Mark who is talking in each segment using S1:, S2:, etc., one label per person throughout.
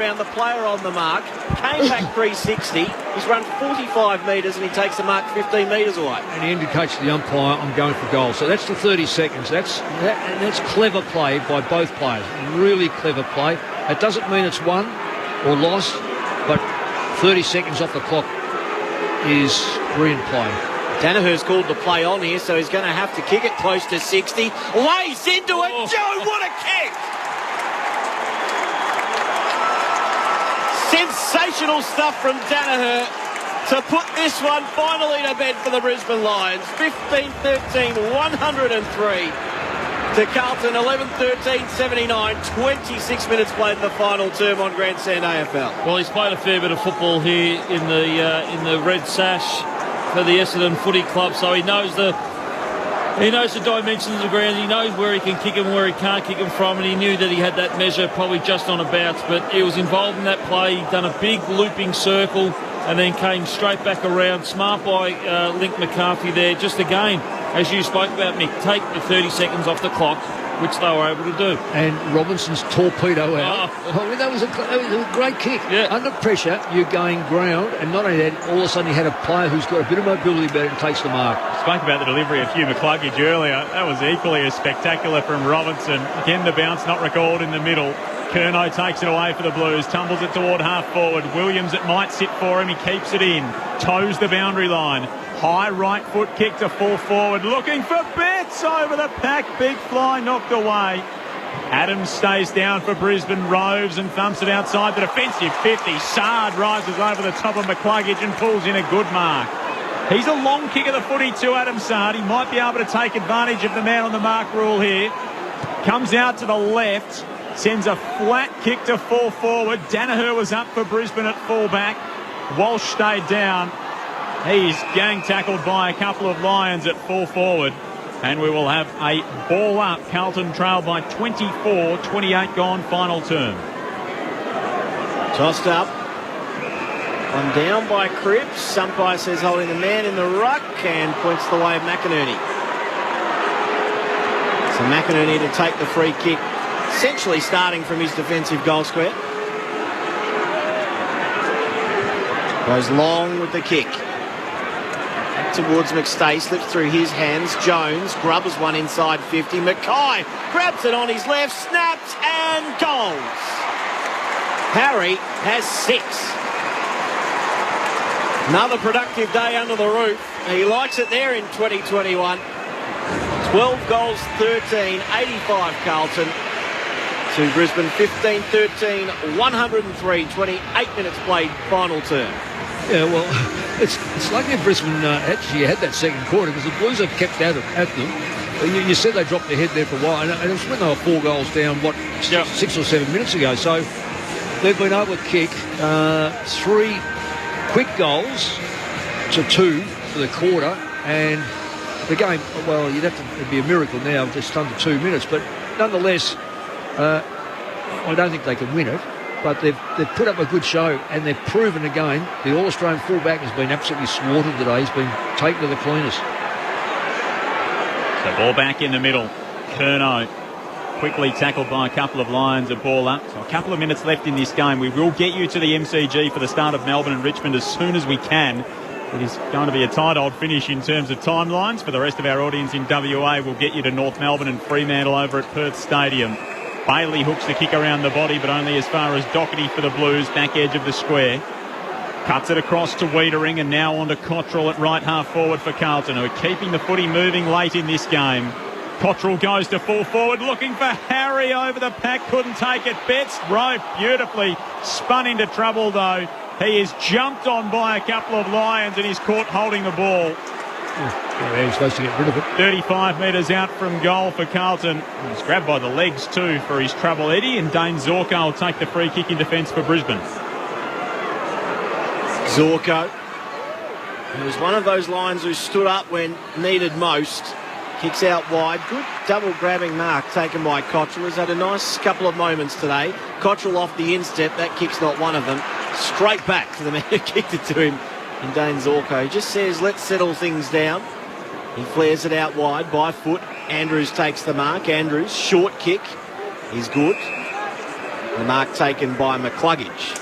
S1: around the player on the mark, came back 360, he's run 45 metres and he takes the mark 15 metres away.
S2: And he indicates to the umpire, I'm going for goal. So that's the 30 seconds. That's clever play by both players. Really clever play. It doesn't mean it's won or lost, but 30 seconds off the clock is brilliant play.
S1: Danaher's called the play on here, so he's going to have to kick it close to 60. Lays into it.
S2: Oh.
S1: Joe, what a kick! Sensational stuff from Danaher to put this one finally to bed for the Brisbane Lions. 15-13, 103 to Carlton, 11-13, 79. 26 minutes played in the final term on Grandstand AFL.
S3: Well, he's played a fair bit of football here in the red sash for the Essendon Footy Club, so he knows the dimensions of the ground. He knows where he can kick him, where he can't kick him from, and he knew that he had that measure probably just on a bounce, but he was involved in that play. He'd done a big looping circle and then came straight back around. Smart by Link McCarthy there. Just again, as you spoke about, Mick, take the 30 seconds off the clock, which they were able to do.
S2: And Robinson's torpedo out. Oh, that was a great kick.
S3: Yeah.
S2: Under pressure, you're going ground, and not only that, all of a sudden you had a player who's got a bit of mobility about it and takes the mark.
S4: Spoke about the delivery of Hugh McCluggage earlier. That was equally as spectacular from Robinson. Again, the bounce not recalled in the middle. Curnow takes it away for the Blues, tumbles it toward half forward. Williams, it might sit for him. He keeps it in, toes the boundary line. High right foot kick to full forward, looking for Betts over the pack. Big fly knocked away. Adams stays down for Brisbane, roves and thumps it outside the defensive 50. Sard rises over the top of McCluggage and pulls in a good mark. He's a long kick of the footy to Adam Sard. He might be able to take advantage of the man on the mark rule here. Comes out to the left, sends a flat kick to full forward. Danaher was up for Brisbane at fullback. Walsh stayed down. He's gang tackled by a couple of Lions at full forward. And we will have a ball up. Carlton trail by 24, 28 gone, final term.
S1: Tossed up. One down by Cripps. Umpire says holding the man in the ruck and points the way of McInerney. So McInerney to take the free kick, essentially starting from his defensive goal square. Goes long with the kick. Towards McStay, slips through his hands. Jones grubbers one inside 50. Mackay grabs it on his left, snaps and goals. Harry has 6. Another productive day under the roof. He likes it there in 2021. 12 goals, 13, 85 Carlton. To Brisbane, 15-13, 103, 28 minutes played, final term.
S2: Yeah, well, it's lucky Brisbane actually had that second quarter because the Blues have kept at them. You said they dropped their head there for a while, and it was when they were 4 goals down, 6 or 7 minutes ago. So they've been able to kick 3 quick goals to 2 for the quarter, and the game, well, it'd be a miracle now, just under 2 minutes, but nonetheless, I don't think they can win it. But they've put up a good show, and they've proven again the All-Australian fullback has been absolutely slaughtered today. He's been taken to the cleaners.
S4: So ball back in the middle. Curnow quickly tackled by a couple of Lions, a ball up. So a couple of minutes left in this game. We will get you to the MCG for the start of Melbourne and Richmond as soon as we can. It is going to be a tight old finish in terms of timelines. For the rest of our audience in WA, we'll get you to North Melbourne and Fremantle over at Perth Stadium. Bailey hooks the kick around the body, but only as far as Doherty for the Blues, back edge of the square. Cuts it across to Wiedering and now on to Cottrell at right half forward for Carlton, who are keeping the footy moving late in this game. Cottrell goes to full forward, looking for Harry over the pack, couldn't take it. Betts roved beautifully, spun into trouble though. He is jumped on by a couple of Lions and he's caught holding the ball.
S2: Yeah, he's supposed to get rid of it.
S4: 35 metres out from goal for Carlton. He's grabbed by the legs too for his trouble, Eddie, and Dane Zorko will take the free kick in defence for Brisbane.
S1: Zorko, he was one of those Lions who stood up when needed most. Kicks out wide. Good double grabbing mark taken by Cottrell. Has had a nice couple of moments today. Cottrell off the instep. That kick's not one of them. Straight back to the man who kicked it to him. And Dane Zorko just says, let's settle things down. He flares it out wide by foot. Andrews takes the mark. Andrews, short kick is good. The mark taken by McCluggage.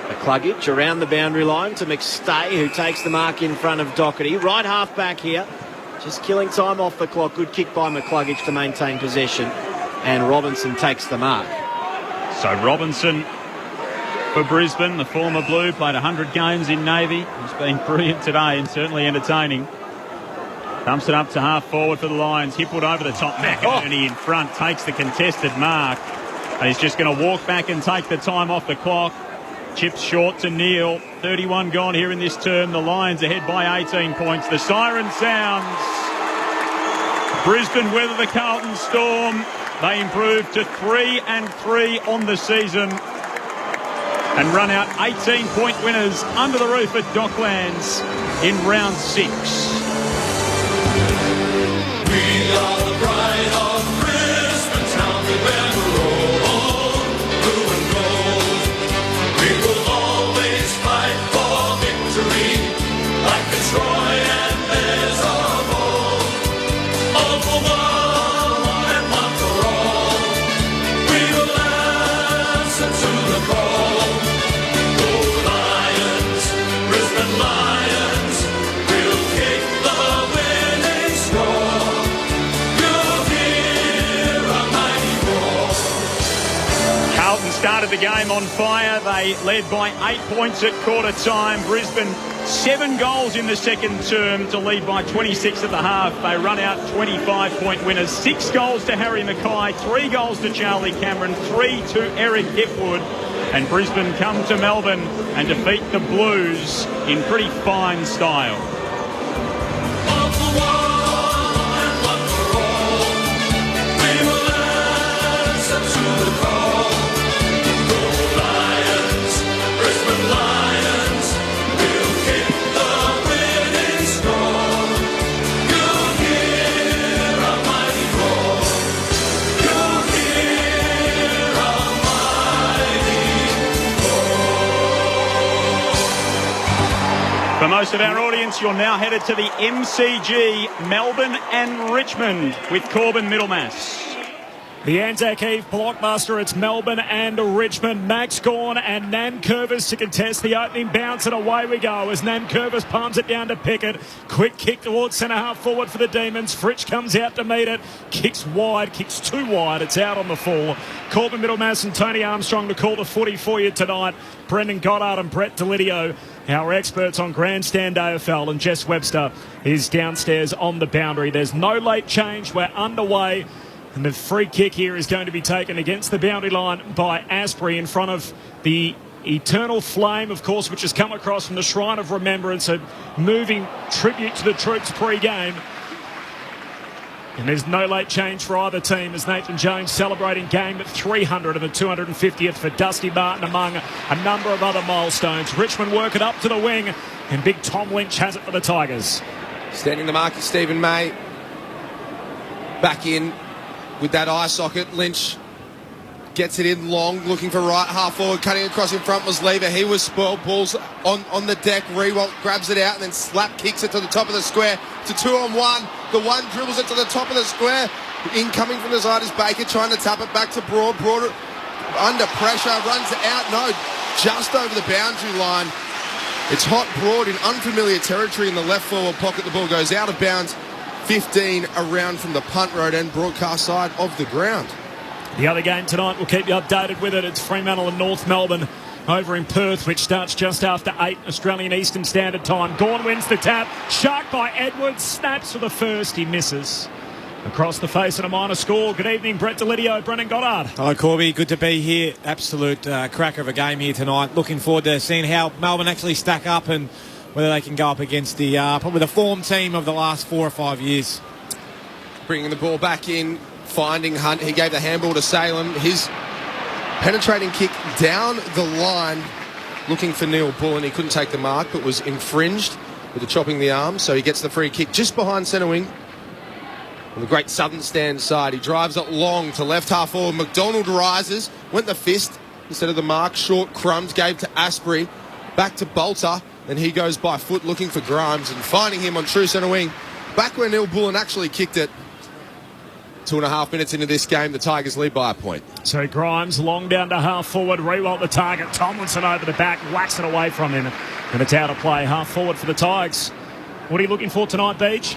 S1: McCluggage around the boundary line to McStay, who takes the mark in front of Doherty. Right half back here, just killing time off the clock. Good kick by McCluggage to maintain possession. And Robinson takes the mark.
S4: So Robinson for Brisbane, the former Blue, played 100 games in Navy. He's been brilliant today and certainly entertaining. Dumps it up to half forward for the Lions. Hipwood over the top. McInerney in front takes the contested mark. And he's just going to walk back and take the time off the clock. Chips short to Neil. 31 gone here in this term. The Lions ahead by 18 points. The siren sounds. Brisbane weather the Carlton Storm. They improved to 3-3 on the season and run out 18-point winners under the roof at Docklands in round 6.
S5: We are the pride of Brisbane town. Remember, roll, blue and gold. We will always fight for victory, like Fitzroy and Bears of old. All for one and one for all. We will answer to the call. Go Lions, Brisbane Lions. We'll kick the winning score. You'll hear a mighty roar.
S4: Carlton started the game on fire. They led by 8 points at quarter time. Brisbane 7 goals in the second term to lead by 26 at the half. They run out 25-point winners. 6 goals to Harry Mackay, 3 goals to Charlie Cameron, 3 to Eric Hipwood. And Brisbane come to Melbourne and defeat the Blues in pretty fine style.
S5: All for one and one for all. We will answer to the call. Go Lions, Brisbane Lions. We'll kick the winning score. You'll hear a mighty roar. You'll hear a mighty roar.
S4: For most of our audience, you're now headed to the MCG, Melbourne and Richmond, with Corbin Middlemass.
S6: The Anzac Eve blockbuster, it's Melbourne and Richmond. Max Gawn and Nankervis to contest the opening bounce, and away we go as Nankervis palms it down to Pickett. Quick kick towards centre half forward for the Demons. Fritsch comes out to meet it. Kicks wide, kicks too wide. It's out on the full. Corbin Middlemass and Tony Armstrong to call the footy for you tonight. Brendan Goddard and Brett Delidio, our experts on Grandstand AFL, and Jess Webster is downstairs on the boundary. There's no late change. We're underway. And the free kick here is going to be taken against the boundary line by Asprey in front of the eternal flame, of course, which has come across from the Shrine of Remembrance, a moving tribute to the troops pre-game. And there's no late change for either team as Nathan Jones celebrating game at 300 and the 250th for Dusty Martin among a number of other milestones. Richmond work it up to the wing and big Tom Lynch has it for the Tigers.
S7: Standing the mark is Stephen May. Back in with that eye socket. Lynch gets it in long, looking for right half forward, cutting across in front was Lever. He was spoiled. Ball's on the deck. Rewalt grabs it out and then slap kicks it to the top of the square. To 2-on-1. The one dribbles it to the top of the square. Incoming from the side is Baker trying to tap it back to Broad. Broad under pressure, runs out. No, just over the boundary line. It's hot Broad in unfamiliar territory in the left forward pocket. The ball goes out of bounds. 15 around from the punt road and broadcast side of the ground.
S6: The other game tonight, we'll keep you updated with it. It's Fremantle and North Melbourne over in Perth, which starts just after 8 Australian Eastern Standard Time. Gawn wins the tap. Shark by Edwards. Snaps for the first. He misses. Across the face and a minor score. Good evening, Brett Delidio, Brendan Goddard.
S8: Hello, Corby. Good to be here. Absolute cracker of a game here tonight. Looking forward to seeing how Melbourne actually stack up and whether they can go up against the probably the form team of the last 4 or 5 years.
S7: Bringing the ball back in, finding Hunt. He gave the handball to Salem. His penetrating kick down the line, looking for Neil Bull, and he couldn't take the mark, but was infringed with the chopping the arm. So he gets the free kick just behind centre wing. On the great southern stand side, he drives it long to left half forward. McDonald rises, went the fist instead of the mark. Short crumbs, gave to Asprey. Back to Bolter. Then he goes by foot looking for Grimes and finding him on true centre wing. Back where Neil Bullen actually kicked it. 2.5 minutes into this game, the Tigers lead by a point.
S6: So Grimes long down to half forward, Rewalt the target. Tomlinson over the back, whacks it away from him, and it's out of play. Half forward for the Tigers. What are you looking for tonight, Beach?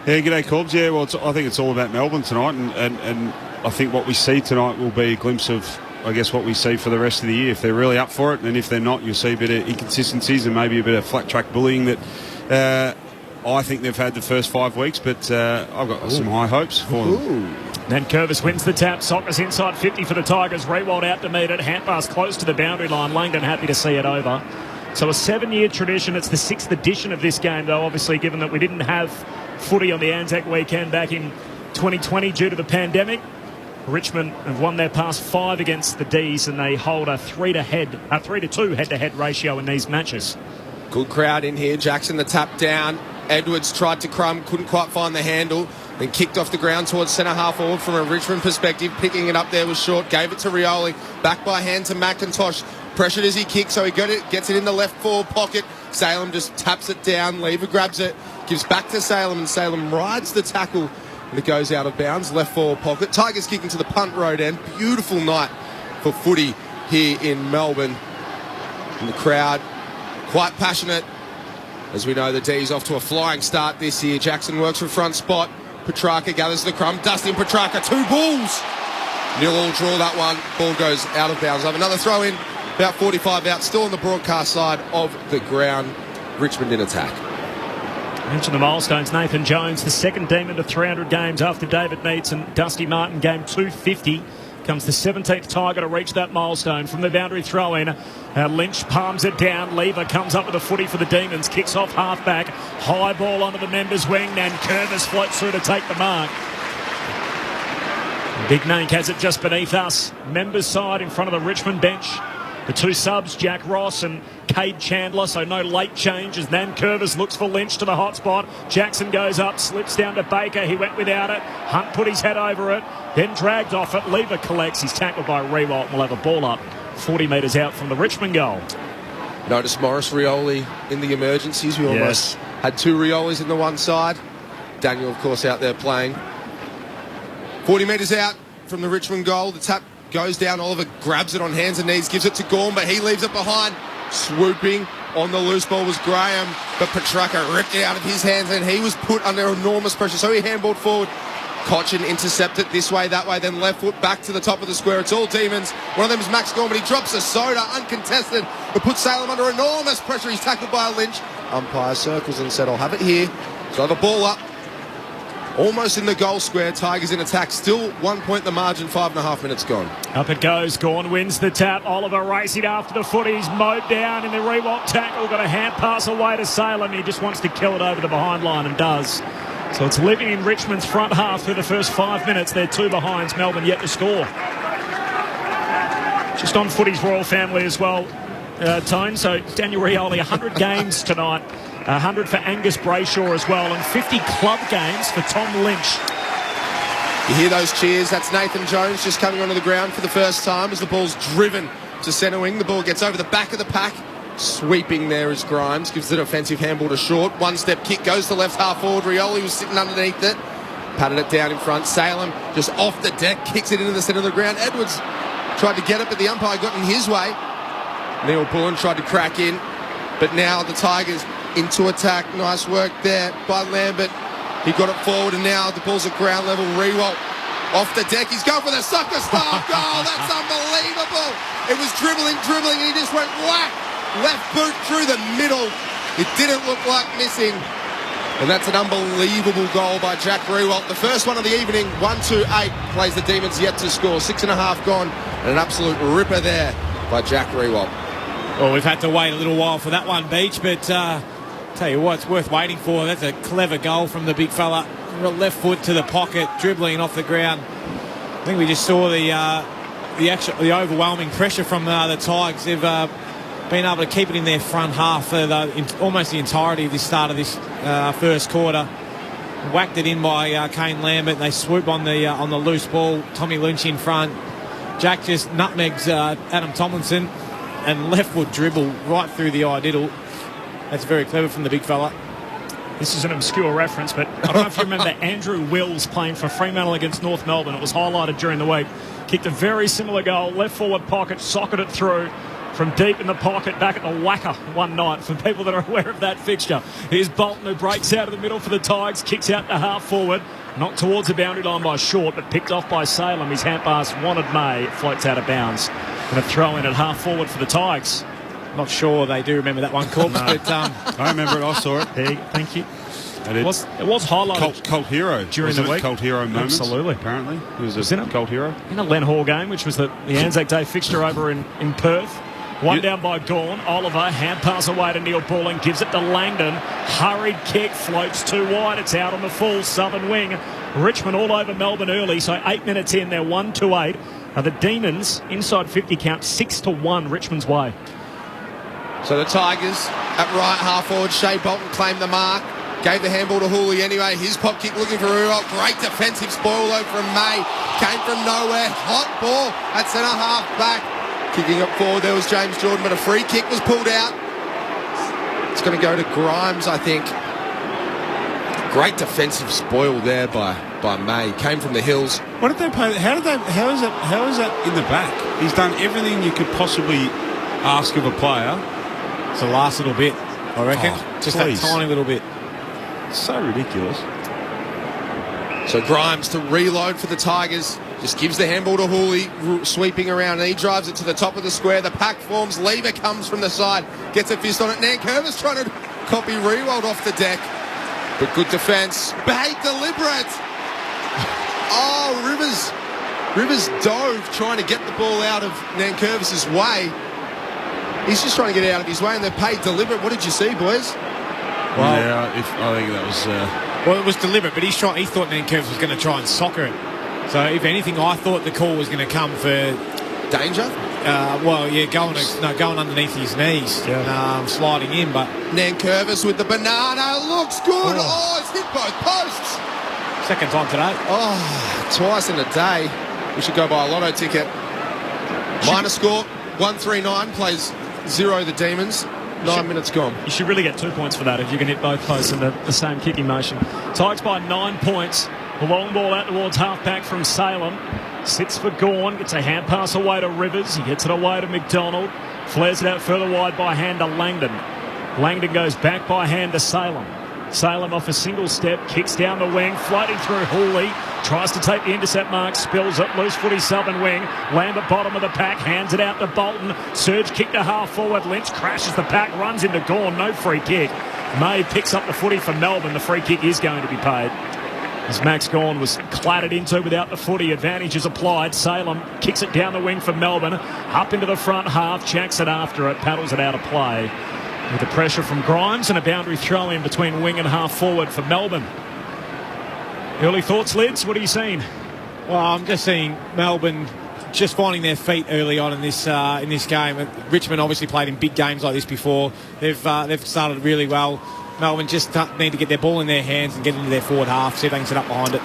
S9: Yeah, g'day, Cobbs. Yeah, well, I think it's all about Melbourne tonight, and I think what we see tonight will be a glimpse of, I guess, what we see for the rest of the year. If they're really up for it, and if they're not, you'll see a bit of inconsistencies and maybe a bit of flat track bullying that I think they've had the first 5 weeks, but I've got some high hopes for them.
S6: Then Curvis wins the tap. Sockers inside 50 for the Tigers. Rewalt out to meet it. Hand pass close to the boundary line. Langdon happy to see it over. So a 7-year tradition. It's the 6th edition of this game, though, obviously, given that we didn't have footy on the Anzac weekend back in 2020 due to the pandemic. Richmond have won their past 5 against the D's, and they hold a 3-2 head-to-head ratio in these matches.
S7: Good crowd in here. Jackson the tap down. Edwards tried to crumb, couldn't quite find the handle, then kicked off the ground towards centre half forward from a Richmond perspective. Picking it up there was short, gave it to Rioli, back by hand to McIntosh. Pressured as he kicks, so he gets it in the left forward pocket. Salem just taps it down. Lever grabs it, gives back to Salem, and Salem rides the tackle, and it goes out of bounds. Left forward pocket. Tigers kicking to the punt road end. Beautiful night for footy here in Melbourne. And the crowd quite passionate. As we know, the D's off to a flying start this year. Jackson works for front spot. Petrarca gathers the crumb. Dustin Petrarca, 2 balls. 0-all draw that one. Ball goes out of bounds. I have another throw in. About 45 out. Still on the broadcast side of the ground. Richmond in attack.
S6: Mention the milestones. Nathan Jones, the second Demon to 300 games after David Meads and Dusty Martin, game 250. Comes the 17th Tiger to reach that milestone. From the boundary throw-in, Lynch palms it down. Lever comes up with a footy for the Demons. Kicks off half-back. High ball onto the members' wing. And Curvis floats through to take the mark. Big Nank has it just beneath us. Members' side in front of the Richmond bench. The 2 subs, Jack Ross and Cade Chandler, so no late change as Nan Curvis looks for Lynch to the hot spot. Jackson goes up, slips down to Baker. He went without it. Hunt put his head over it, then dragged off it. Lever collects. He's tackled by Rewalt and will have a ball up 40 metres out from the Richmond goal.
S7: Notice Morris Rioli in the emergencies. We almost had 2 Riolis in the one side. Daniel, of course, out there playing. 40 metres out from the Richmond goal. The tap goes down. Oliver grabs it on hands and knees, gives it to Gorm, but he leaves it behind. Swooping on the loose ball was Graham, but Petrarca ripped it out of his hands and he was put under enormous pressure. So he handballed forward. Cochin intercepted this way, that way, then left foot back to the top of the square. It's all Demons. One of them is Max Gorm, but he drops a soda, uncontested. It puts Salem under enormous pressure. He's tackled by a Lynch. Umpire circles and said, I'll have it here. So the ball up. Almost in the goal square. Tigers in attack. Still 1 point the margin. 5.5 minutes gone.
S6: Up it goes. Gorn wins the tap. Oliver racing after the footy. He's mowed down in the Rewalt tackle. Got a hand pass away to Salem. He just wants to kill it over the behind line and does. So it's living in Richmond's front half through the first 5 minutes. They're 2 behinds. Melbourne yet to score. Just on footy's royal family as well, Tone. So Daniel Rioli, 100 games tonight. 100 for Angus Brayshaw as well, and 50 club games for Tom Lynch.
S7: You hear those cheers? That's Nathan Jones just coming onto the ground for the first time as the ball's driven to centre wing. The ball gets over the back of the pack. Sweeping there is Grimes. Gives the defensive handball to Short. 1-step kick goes to left half forward. Rioli was sitting underneath it. Patted it down in front. Salem just off the deck. Kicks it into the centre of the ground. Edwards tried to get it, but the umpire got in his way. Neil Bullen tried to crack in. But now the Tigers into attack. Nice work there by Lambert. He got it forward, and now the ball's at ground level. Rewalt off the deck. He's going for the soccer style goal. That's unbelievable. It was dribbling, and he just went whack. Left boot through the middle. It didn't look like missing. And that's an unbelievable goal by Jack Rewalt. The first one of the evening. 1-2-8 plays the Demons yet to score. 6.5 gone. And an absolute ripper there by Jack Rewalt.
S8: Well, we've had to wait a little while for that one, Beach, but tell you what, it's worth waiting for. That's a clever goal from the big fella. Left foot to the pocket, dribbling off the ground. I think we just saw the overwhelming pressure from the Tigers. They've been able to keep it in their front half for almost the entirety of this start of this first quarter. Whacked it in by Kane Lambert. They swoop on the loose ball. Tommy Lynch in front. Jack just nutmegs Adam Tomlinson and left foot dribble right through the eye diddle. That's very clever from the big fella.
S6: This is an obscure reference, but I don't know if you remember Andrew Wills playing for Fremantle against North Melbourne. It was highlighted during the week. Kicked a very similar goal, left forward pocket, socketed it through from deep in the pocket back at the Wacker one night, for people that are aware of that fixture. Here's Bolton, who breaks out of the middle for the Tigers, kicks out to half forward, knocked towards the boundary line by Short, but picked off by Salem. His hand pass wanted May. It floats out of bounds. Going to throw in at half forward for the Tigers.
S8: Not sure they do remember that one, Corbs, but
S9: I remember it. I saw it.
S6: Thank you.
S9: And
S6: It was highlighted
S9: cult hero
S6: during the week.
S9: Cult hero moment.
S6: Absolutely.
S9: Apparently, he was
S6: in
S9: a
S6: it?
S9: cult hero.
S6: In a Len Hall game, which was the Anzac Day fixture over in Perth. One down by Gawn. Oliver, hand pass away to Neil Balling, gives it to Langdon. Hurried kick, floats too wide. It's out on the full southern wing. Richmond all over Melbourne early, so 8 minutes in, they're 1-8. The Demons, inside 50 count, 6-1 Richmond's way.
S7: So the Tigers at right half forward. Shea Bolton claimed the mark. Gave the handball to Hooley anyway. His pop kick looking for Rural. Great defensive spoil though from May. Came from nowhere. Hot ball at centre half back. Kicking it forward, there was James Jordan, but a free kick was pulled out. It's going to go to Grimes, I think. Great defensive spoil there by May. Came from the hills.
S9: What did they play? How is that in the back? He's done everything you could possibly ask of a player.
S8: it's the last little bit, I reckon. Just
S9: please.
S8: that tiny little bit.
S9: So ridiculous.
S7: So Grimes to reload for the Tigers. Just gives the handball to Hooley, sweeping around, and he drives it to the top of the square. The pack forms. Lever comes from the side, gets a fist on it. Nankervis trying to copy Rewald off the deck, but good defence. Bay deliberate. Oh, Rivers dove trying to get the ball out of Nankervis's way. He's just trying to get it out of his way, and they're paid deliberate. What did you see, boys?
S9: Well, yeah, I think that was.
S8: Well, it was deliberate, but he thought Nankervis was going to try and soccer it. So, if anything, I thought the call was going to come for
S7: Danger?
S8: going underneath his knees, sliding in. But
S7: Nankervis with the banana. Looks good. Oh, it's hit both posts.
S8: second time today.
S7: Oh, twice in a day. We should go buy a lotto ticket. Minor score, 139, plays 0 the Demons. 9 minutes gone.
S6: You should really get 2 points for that if you can hit both posts in the same kicking motion. Tigers by 9 points. The long ball out towards half-back from Salem. Sits for Gawn. Gets a hand pass away to Rivers. He gets it away to McDonald. Flares it out further wide by hand to Langdon. Langdon goes back by hand to Salem. Salem off a single step. Kicks down the wing. Floating through Hooley. Tries to take the intercept mark. Spills it. Loose footy southern wing. Lambert bottom of the pack. Hands it out to Bolton. Surge kick to half forward. Lynch crashes the pack. Runs into Gawn. No free kick. May picks up the footy for Melbourne. The free kick is going to be paid. As Max Gawn was clattered into without the footy. Advantage is applied. Salem kicks it down the wing for Melbourne. Up into the front half. Checks it after it. Paddles it out of play. With the pressure from Grimes and a boundary throw in between wing and half forward for Melbourne. Early thoughts, Lids? What are you seeing?
S8: Well, I'm just seeing Melbourne just finding their feet early on in this game. Richmond obviously played in big games like this before. They've started really well. Melbourne just need to get their ball in their hands and get into their forward half, see if they can sit up behind it.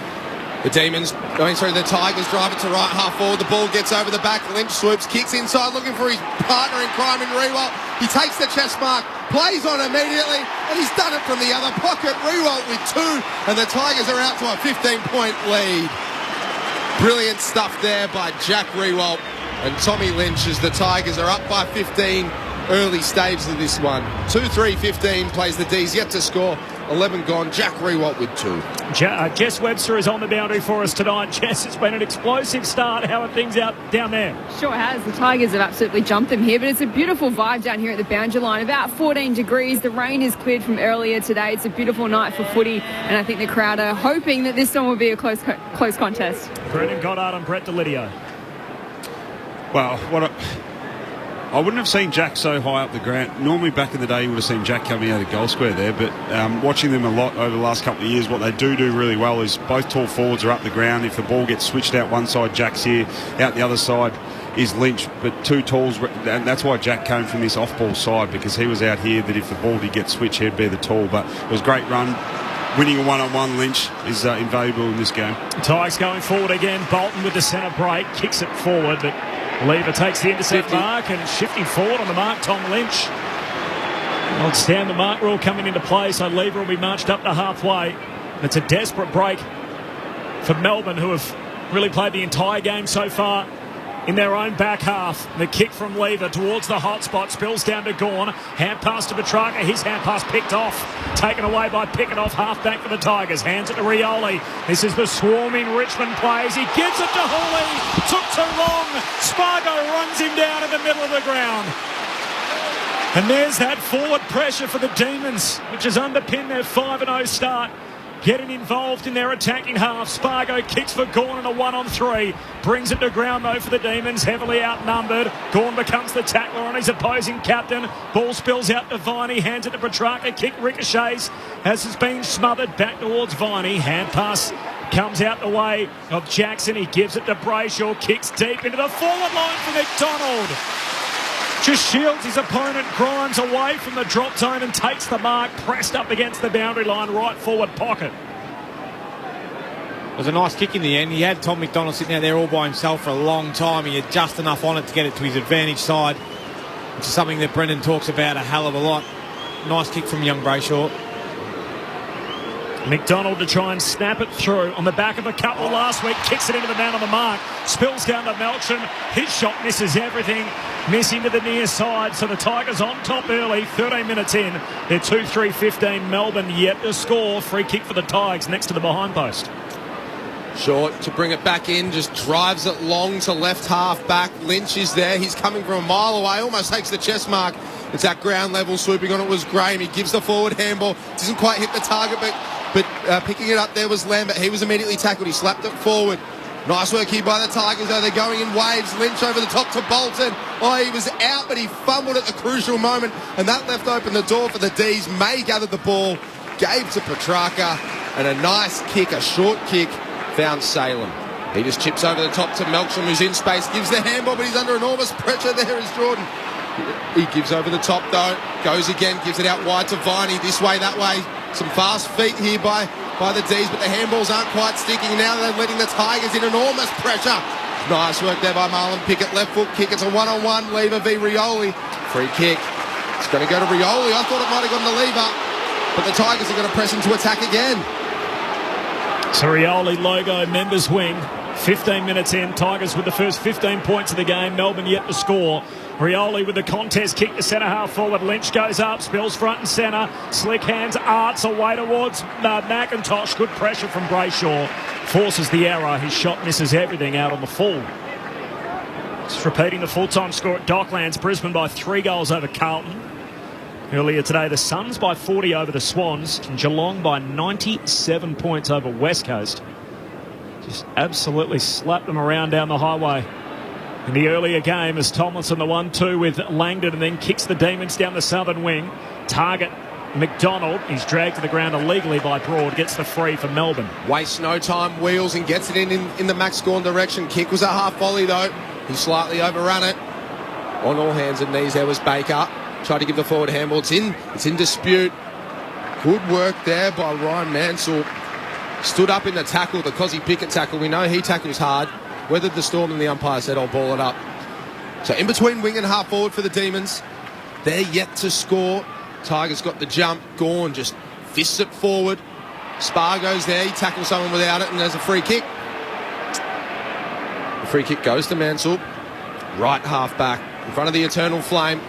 S7: The Demons going through. The Tigers drive it to right half forward. The ball gets over the back. Lynch swoops, kicks inside, looking for his partner in crime in Rewalt. He takes the chest mark, plays on immediately, and he's done it from the other pocket. Rewalt with 2, and the Tigers are out to a 15-point lead. Brilliant stuff there by Jack Rewalt and Tommy Lynch as the Tigers are up by 15 early stages of this one. 2-3-15 plays the D's, yet to score. 11 gone. Jack Rewalt with 2.
S6: Jess Webster is on the boundary for us tonight. Jess, it's been an explosive start. How are things out down there?
S10: Sure has. The Tigers have absolutely jumped them here, but it's a beautiful vibe down here at the boundary line. About 14 degrees. The rain is cleared from earlier today. It's a beautiful night for footy, and I think the crowd are hoping that this one will be a close contest.
S6: Brendan Goddard and Brett DeLidio.
S9: Well, I wouldn't have seen Jack so high up the ground. Normally back in the day you would have seen Jack coming out of goal square there, but watching them a lot over the last couple of years, what they do really well is both tall forwards are up the ground. If the ball gets switched out one side, Jack's here. Out the other side is Lynch, but 2 talls, and that's why Jack came from this off-ball side, because he was out here that if the ball did get switched, he'd be the tall. But it was a great run. Winning a one-on-one Lynch is invaluable in this game.
S6: Tigers going forward again. Bolton with the centre break. Kicks it forward, but Lever takes the intercept mark and shifting forward on the mark, Tom Lynch. Well, stand the mark rule coming into play, so Lever will be marched up to halfway. It's a desperate break for Melbourne, who have really played the entire game so far in their own back half. The kick from Lever towards the hot spot, spills down to Gawn. Hand pass to Petrarca. His hand pass picked off. Taken away by Pickett off half back for the Tigers. Hands it to Rioli. This is the swarming Richmond players. He gives it to Hooley. Took too long. Spargo runs him down in the middle of the ground. And there's that forward pressure for the Demons, which has underpinned their 5-0 start. Getting involved in their attacking half. Spargo kicks for Gawn in a 1-on-3. Brings it to ground though for the Demons, heavily outnumbered. Gawn becomes the tackler on his opposing captain. Ball spills out to Viney, hands it to Petrarca. Kick ricochets as it's been smothered back towards Viney. Hand pass comes out the way of Jackson. He gives it to Brayshaw. Kicks deep into the forward line for McDonald. Just shields his opponent. Grimes away from the drop zone and takes the mark, pressed up against the boundary line, right forward pocket.
S8: It was a nice kick in the end. He had Tom McDonald sitting out there all by himself for a long time. He had just enough on it to get it to his advantage side, which is something that Brendan talks about a hell of a lot. Nice kick from young Brayshaw.
S6: McDonald to try and snap it through on the back of a couple last week. Kicks it into the man on the mark. Spills down to Melchin. His shot misses everything. Missing to the near side. So the Tigers on top early. 13 minutes in. They're 2-3-15. Melbourne yet to score. Free kick for the Tigers next to the behind post.
S7: Short to bring it back in, just drives it long to left half back. Lynch is there. He's coming from a mile away. Almost takes the chest mark. It's at ground level. Swooping on it was Graham. He gives the forward handball. Doesn't quite hit the target, but picking it up there was Lambert. He was immediately tackled. He slapped it forward. Nice work here by the Tigers, though. They're going in waves. Lynch over the top to Bolton. Oh, he was out, but he fumbled at the crucial moment, and that left open the door for the D's. May gathered the ball, gave to Petrarca, and a nice kick, a short kick, found Salem. He just chips over the top to Melksham, who's in space, gives the handball, but he's under enormous pressure. There is Jordan. He gives over the top, though. Goes again, gives it out wide to Viney. This way, that way. Some fast feet here by the D's, but the handballs aren't quite sticking. Now they're letting the Tigers in enormous pressure. Nice work there by Marlon Pickett. Left foot kick. It's a one-on-one. Lever v. Rioli. Free kick. It's going to go to Rioli. I thought it might have gone to Lever, but the Tigers are going to press into attack again.
S6: So Rioli logo members wing. 15 minutes in. Tigers with the first 15 points of the game. Melbourne yet to score. Rioli with the contest kick to centre half forward. Lynch goes up, spills front and centre. Slick hands, Arts away towards McIntosh. Good pressure from Brayshaw. Forces the error. His shot misses everything out on the full. Just repeating the full-time score at Docklands. Brisbane by 3 goals over Carlton. Earlier today, the Suns by 40 over the Swans. And Geelong by 97 points over West Coast. Just absolutely slapped them around down the highway. In the earlier game, as Tomlinson the 1-2 with Langdon and then kicks the Demons down the southern wing. Target McDonald. He's dragged to the ground illegally by Broad. Gets the free for Melbourne.
S7: Wastes no time, wheels and gets it in the Max Gawn direction. Kick was a half volley though. He slightly overrun it. On all hands and knees there was Baker. Tried to give the forward handball. It's in dispute. Good work there by Ryan Mansell. Stood up in the tackle, the Cozzy Pickett tackle. We know he tackles hard. Weathered the storm and the umpire said, I'll ball it up. So in between wing and half forward for the Demons. They're yet to score. Tigers got the jump. Gawn just fists it forward. Spargo's there. He tackles someone without it and there's a free kick. The free kick goes to Mansell. Right half back in front of the Eternal Flame.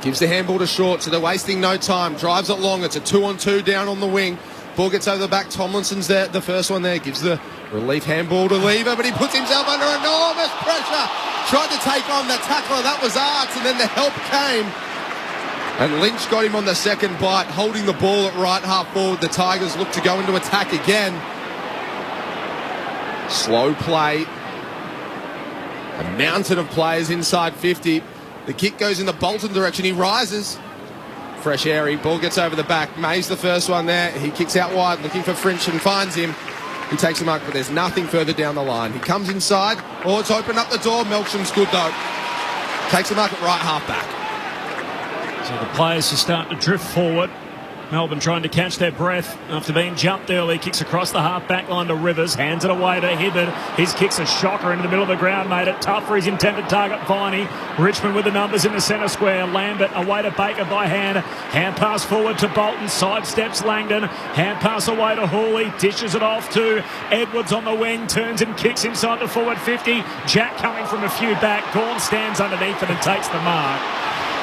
S7: Gives the handball to Short, so they're wasting no time. Drives it long. It's a 2-on-2 down on the wing. Ball gets over the back. Tomlinson's there. The first one there gives the relief handball to Lever, but he puts himself under enormous pressure. Tried to take on the tackler. That was Arts, and then the help came. And Lynch got him on the second bite, holding the ball at right half forward. The Tigers look to go into attack again. Slow play. A mountain of players inside 50. The kick goes in the Bolton direction. He rises. Fresh airy. Ball gets over the back. May's the first one there. He kicks out wide, looking for French and finds him. He takes him up, but there's nothing further down the line. He comes inside. Oh, it's opened up the door. Melksham's good, though. Takes him up at right half back.
S6: So the players are starting to drift forward. Melbourne trying to catch their breath after being jumped early. Kicks across the half-back line to Rivers. Hands it away to Hibberd. His kick's a shocker into the middle of the ground, made it tough for his intended target, Viney. Richmond with the numbers in the centre square. Lambert away to Baker by hand. Hand pass forward to Bolton. Sidesteps Langdon. Hand pass away to Hawley. Dishes it off to Edwards on the wing. Turns and kicks inside the forward 50. Jack coming from a few back. Gawn stands underneath it and takes the mark.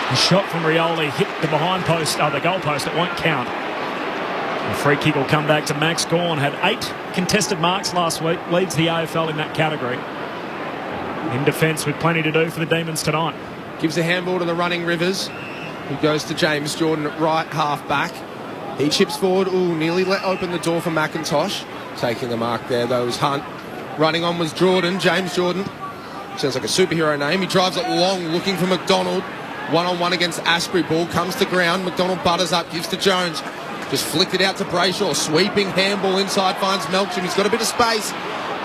S6: A shot from Rioli hit the behind post, the goal post. It won't count. The free kick will come back to Max Gawn. Had 8 contested marks last week. Leads the AFL in that category. In defence with plenty to do for the Demons tonight.
S7: Gives a handball to the running Rivers, who goes to James Jordan at right half back. He chips forward. Ooh, nearly let open the door for McIntosh. Taking the mark there, though, was Hunt. Running on was Jordan. James Jordan. Sounds like a superhero name. He drives it long, looking for McDonald. One-on-one against Asprey. Ball comes to ground. McDonald butters up, gives to Jones. Just flicked it out to Brayshaw. Sweeping handball inside, finds Melksham. He's got a bit of space,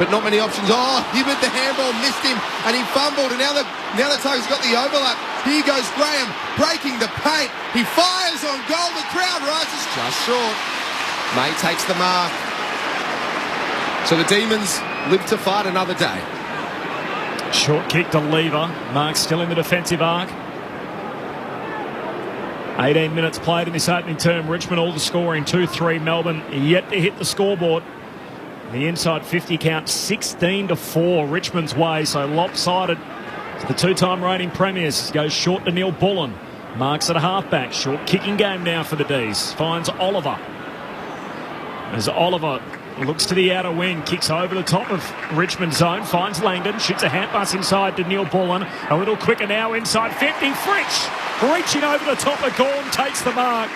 S7: but not many options. Oh, Hibberd, the handball missed him, and he fumbled. And now the Tigers got the overlap. Here goes Graham, breaking the paint. He fires on goal. The crowd rises just short. May takes the mark. So the Demons live to fight another day.
S6: Short kick to Lever. Mark's still in the defensive arc. 18 minutes played in this opening term. Richmond all the scoring 2-3. Melbourne yet to hit the scoreboard. The inside 50 count 16-4 Richmond's way, so lopsided. The two-time reigning premiers goes short to Neil Bullen. Marks at a halfback. Short kicking game now for the D's. Finds Oliver. As Oliver looks to the outer wing, kicks over the top of Richmond's zone, finds Langdon, shoots a hand pass inside to Neil Bullen. A little quicker now inside 50. Fritsch reaching over the top of Gawn, takes the mark.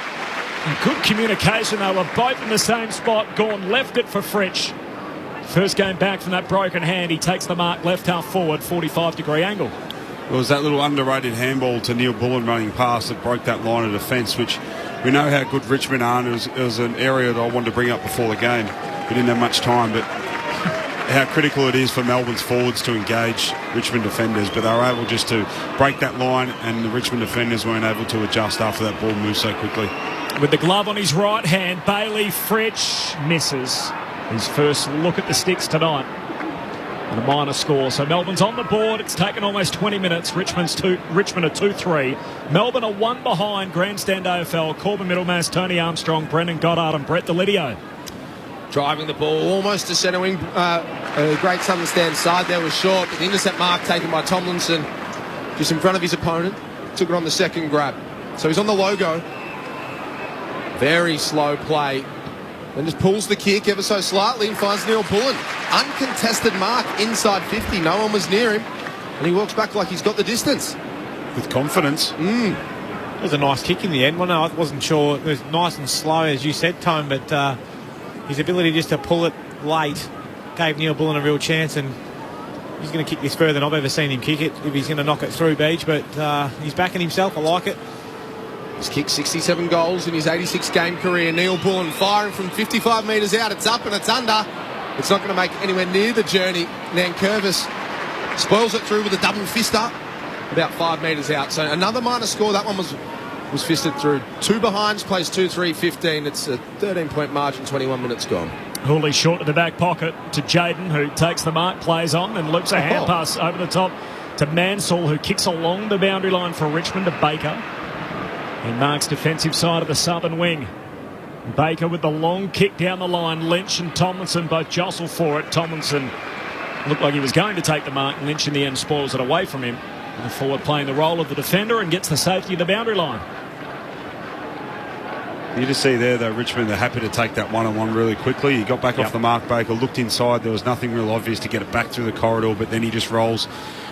S6: And good communication. They were both in the same spot. Gawn left it for Fritsch. First game back from that broken hand. He takes the mark left half forward, 45-degree angle.
S9: Well, it was that little underrated handball to Neil Bullen running past that broke that line of defence, which we know how good Richmond are, and it was an area that I wanted to bring up before the game. We didn't have much time, but how critical it is for Melbourne's forwards to engage Richmond defenders, but they were able just to break that line, and the Richmond defenders weren't able to adjust after that ball moved so quickly.
S6: With the glove on his right hand, Bailey Fritsch misses his first look at the sticks tonight. And a minor score. So Melbourne's on the board. It's taken almost 20 minutes. Richmond are 2-3. Melbourne are 1 behind. Grandstand AFL. Corbin Middlemass, Tony Armstrong, Brendan Goddard and Brett Delidio.
S7: Driving the ball almost to centre wing. Great Southern Stand side there was short, but the intercept mark taken by Tomlinson just in front of his opponent. Took it on the second grab. So he's on the logo. Very slow play. Then just pulls the kick ever so slightly and finds Neil Bullen. Uncontested mark inside 50. No one was near him. And he walks back like he's got the distance.
S9: With confidence.
S8: It was a nice kick in the end. Well, no, I wasn't sure. It was nice and slow, as you said, Tone, but his ability just to pull it late gave Neil Bullen a real chance, and he's going to kick this further than I've ever seen him kick it if he's going to knock it through, Beach, but he's backing himself. I like it.
S7: He's kicked 67 goals in his 86-game career. Neil Bullen firing from 55 metres out. It's up and it's under. It's not going to make anywhere near the journey. Nankervis spoils it through with a double fister about 5 metres out. So another minor score. That one was fisted through. 2 behinds, plays 2-3, 15. It's a 13-point margin, 21 minutes gone.
S6: Hooley short to the back pocket to Jaden, who takes the mark, plays on and loops a hand pass over the top to Mansell, who kicks along the boundary line for Richmond to Baker. He marks defensive side of the southern wing. Baker with the long kick down the line. Lynch and Tomlinson both jostle for it. Tomlinson looked like he was going to take the mark. Lynch in the end spoils it away from him. The forward playing the role of the defender and gets the safety of the boundary line.
S9: You just see there, though, Richmond are happy to take that one-on-one really quickly. He got back off the mark, Baker, looked inside. There was nothing real obvious to get it back through the corridor, but then he just rolls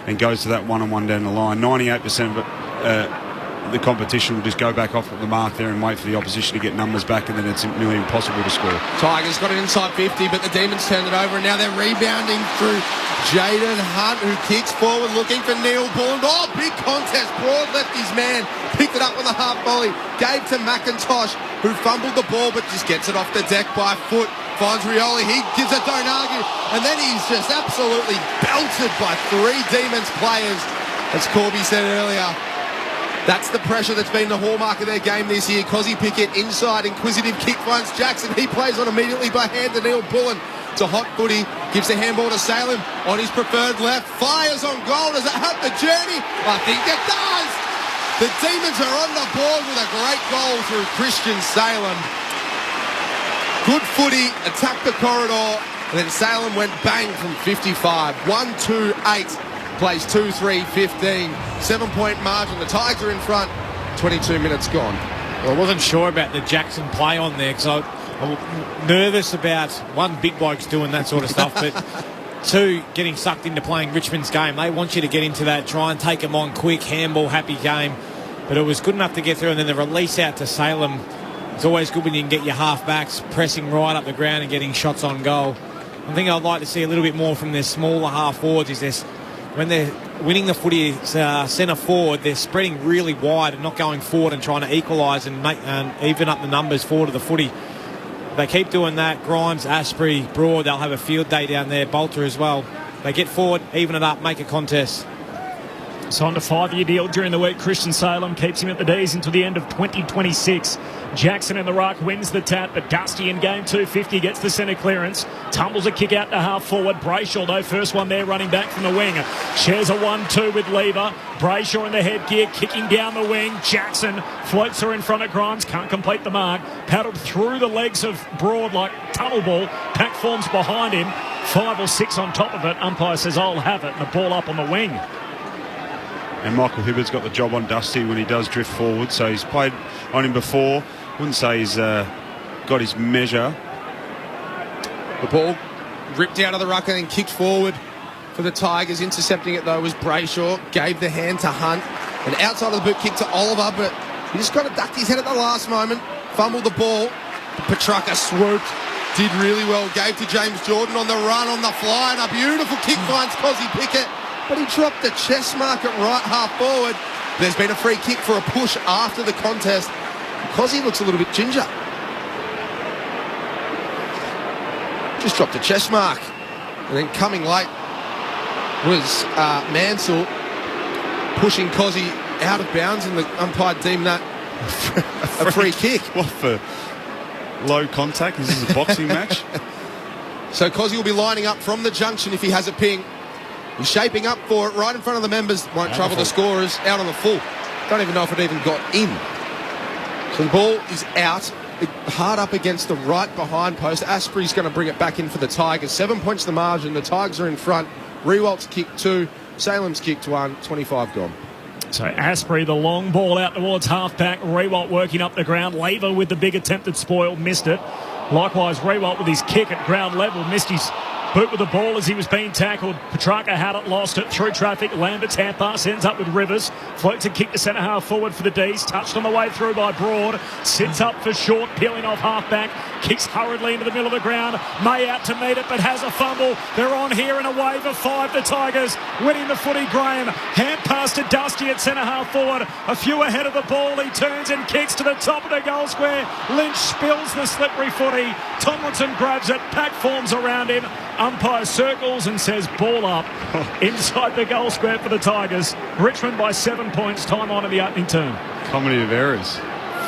S9: and goes to that one-on-one down the line. 98% of the competition will just go back off at the mark there and wait for the opposition to get numbers back, and then it's nearly impossible to score.
S7: Tigers got it inside 50, but the Demons turned it over, and now they're rebounding through Jaden Hunt, who kicks forward looking for Neil Bullen. Oh, big contest. Broad left his man. Picked it up with a half volley. Gave to McIntosh, who fumbled the ball, but just gets it off the deck by foot. Finds Rioli. He gives it don't argue. And then he's just absolutely belted by 3 Demons players. As Corby said earlier, That's the pressure that's been the hallmark of their game this year. Cozzy Pickett inside, inquisitive kick finds Jackson. He plays on immediately by hand to Neil Bullen. To hot footy, gives the handball to Salem on his preferred left. Fires on goal. Does it have the journey? I think it does. The Demons are on the board with a great goal through Christian Salem. Good footy, attacked the corridor, and then Salem went bang from 55. 1-2-8. Plays 2-3-15. 7-point margin. The Tigers are in front. 22 minutes gone.
S8: Well, I wasn't sure about the Jackson play on there because I'm nervous about, one, big blokes doing that sort of stuff, but two, getting sucked into playing Richmond's game. They want you to get into that, try and take them on quick, handball, happy game. But it was good enough to get through, and then the release out to Salem. It's always good when you can get your half-backs pressing right up the ground and getting shots on goal. One thing I'd like to see a little bit more from their smaller half-forwards is this. When they're winning the footy centre forward, they're spreading really wide and not going forward and trying to equalise and even up the numbers forward of the footy. They keep doing that. Grimes, Asprey, Broad, they'll have a field day down there. Bolter as well. They get forward, even it up, make a contest.
S6: Signed a 5-year deal during the week. Christian Salem keeps him at the D's until the end of 2026. Jackson in the ruck wins the tap, but Dusty in game 250 gets the centre clearance. Tumbles a kick out to half forward. Brayshaw, though, first one there running back from the wing. Shares a 1-2 with Lever. Brayshaw in the headgear, kicking down the wing. Jackson floats her in front of Grimes, can't complete the mark. Paddled through the legs of Broad like tunnel ball. Pack forms behind him. 5 or 6 on top of it. Umpire says, I'll have it. And the ball up on the wing.
S9: And Michael Hibbert's got the job on Dusty when he does drift forward, so he's played on him before. Wouldn't say he's got his measure.
S7: The ball ripped out of the ruck and then kicked forward for the Tigers. Intercepting it, though, was Brayshaw. Gave the hand to Hunt. And outside of the boot kick to Oliver, but he just kind of ducked his head at the last moment. Fumbled the ball. Petrarca swooped. Did really well. Gave to James Jordan on the run, on the fly. And a beautiful kick finds Cozzy Pickett. But he dropped the chest mark at right half forward. There's been a free kick for a push after the contest. Cozzy looks a little bit ginger. Just dropped a chest mark. And then coming late was Mansell pushing Cozzy out of bounds, and the umpire deemed that a free kick.
S9: What for? Low contact? This is a boxing match?
S7: So Cozzy will be lining up from the junction if he has a ping. He's shaping up for it right in front of the members. Won't trouble the scorers. Out on the full. Don't even know if it even got in. So the ball is out. Hard up against the right behind post. Asprey's going to bring it back in for the Tigers. 7 points the margin. The Tigers are in front. Rewalt's kicked 2. Salem's kicked 1. 25 gone.
S6: So Asprey, the long ball out towards half-back. Rewalt working up the ground. Lever with the big attempted spoil. Missed it. Likewise, Rewalt with his kick at ground level. Missed his boot with the ball as he was being tackled. Petrarca had it, lost it through traffic. Lambert's hand pass ends up with Rivers. Floats and kick to centre half forward for the D's. Touched on the way through by Broad. Sits up for short, peeling off half back. Kicks hurriedly into the middle of the ground. May out to meet it, but has a fumble. They're on here in a wave of 5. The Tigers winning the footy. Graham hand pass to Dusty at centre half forward. A few ahead of the ball. He turns and kicks to the top of the goal square. Lynch spills the slippery footy. Tomlinson grabs it. Pack forms around him. Umpire circles and says ball up inside the goal square for the Tigers. Richmond by 7 points. Time on in the opening term.
S9: Comedy of errors.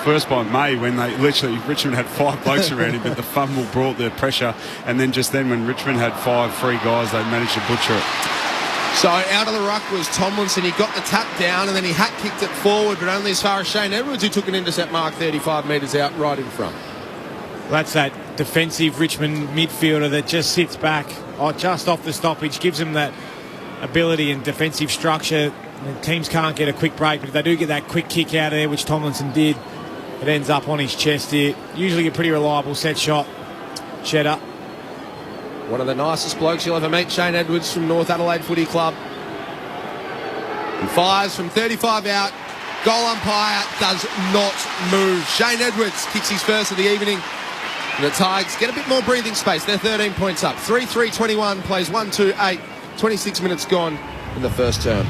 S9: First by May, when they literally, Richmond had 5 blokes around him, but the fumble brought the pressure. And then just then when Richmond had 5 free guys, they managed to butcher it.
S7: So out of the ruck was Tomlinson. He got the tap down and then he hat kicked it forward, but only as far as Shane Edwards, who took an intercept mark 35 metres out right in front.
S8: That's that defensive Richmond midfielder that just sits back just off the stoppage, gives them that ability and defensive structure. The teams can't get a quick break, but if they do get that quick kick out of there, which Tomlinson did, it ends up on his chest here. Usually a pretty reliable set shot. Cheddar.
S7: One of the nicest blokes you'll ever meet, Shane Edwards from North Adelaide Footy Club. He fires from 35 out. Goal umpire does not move. Shane Edwards kicks his first of the evening. The Tigers get a bit more breathing space. They're 13 points up. 3-3-21, plays 1-2-8. 26 minutes gone in the first term.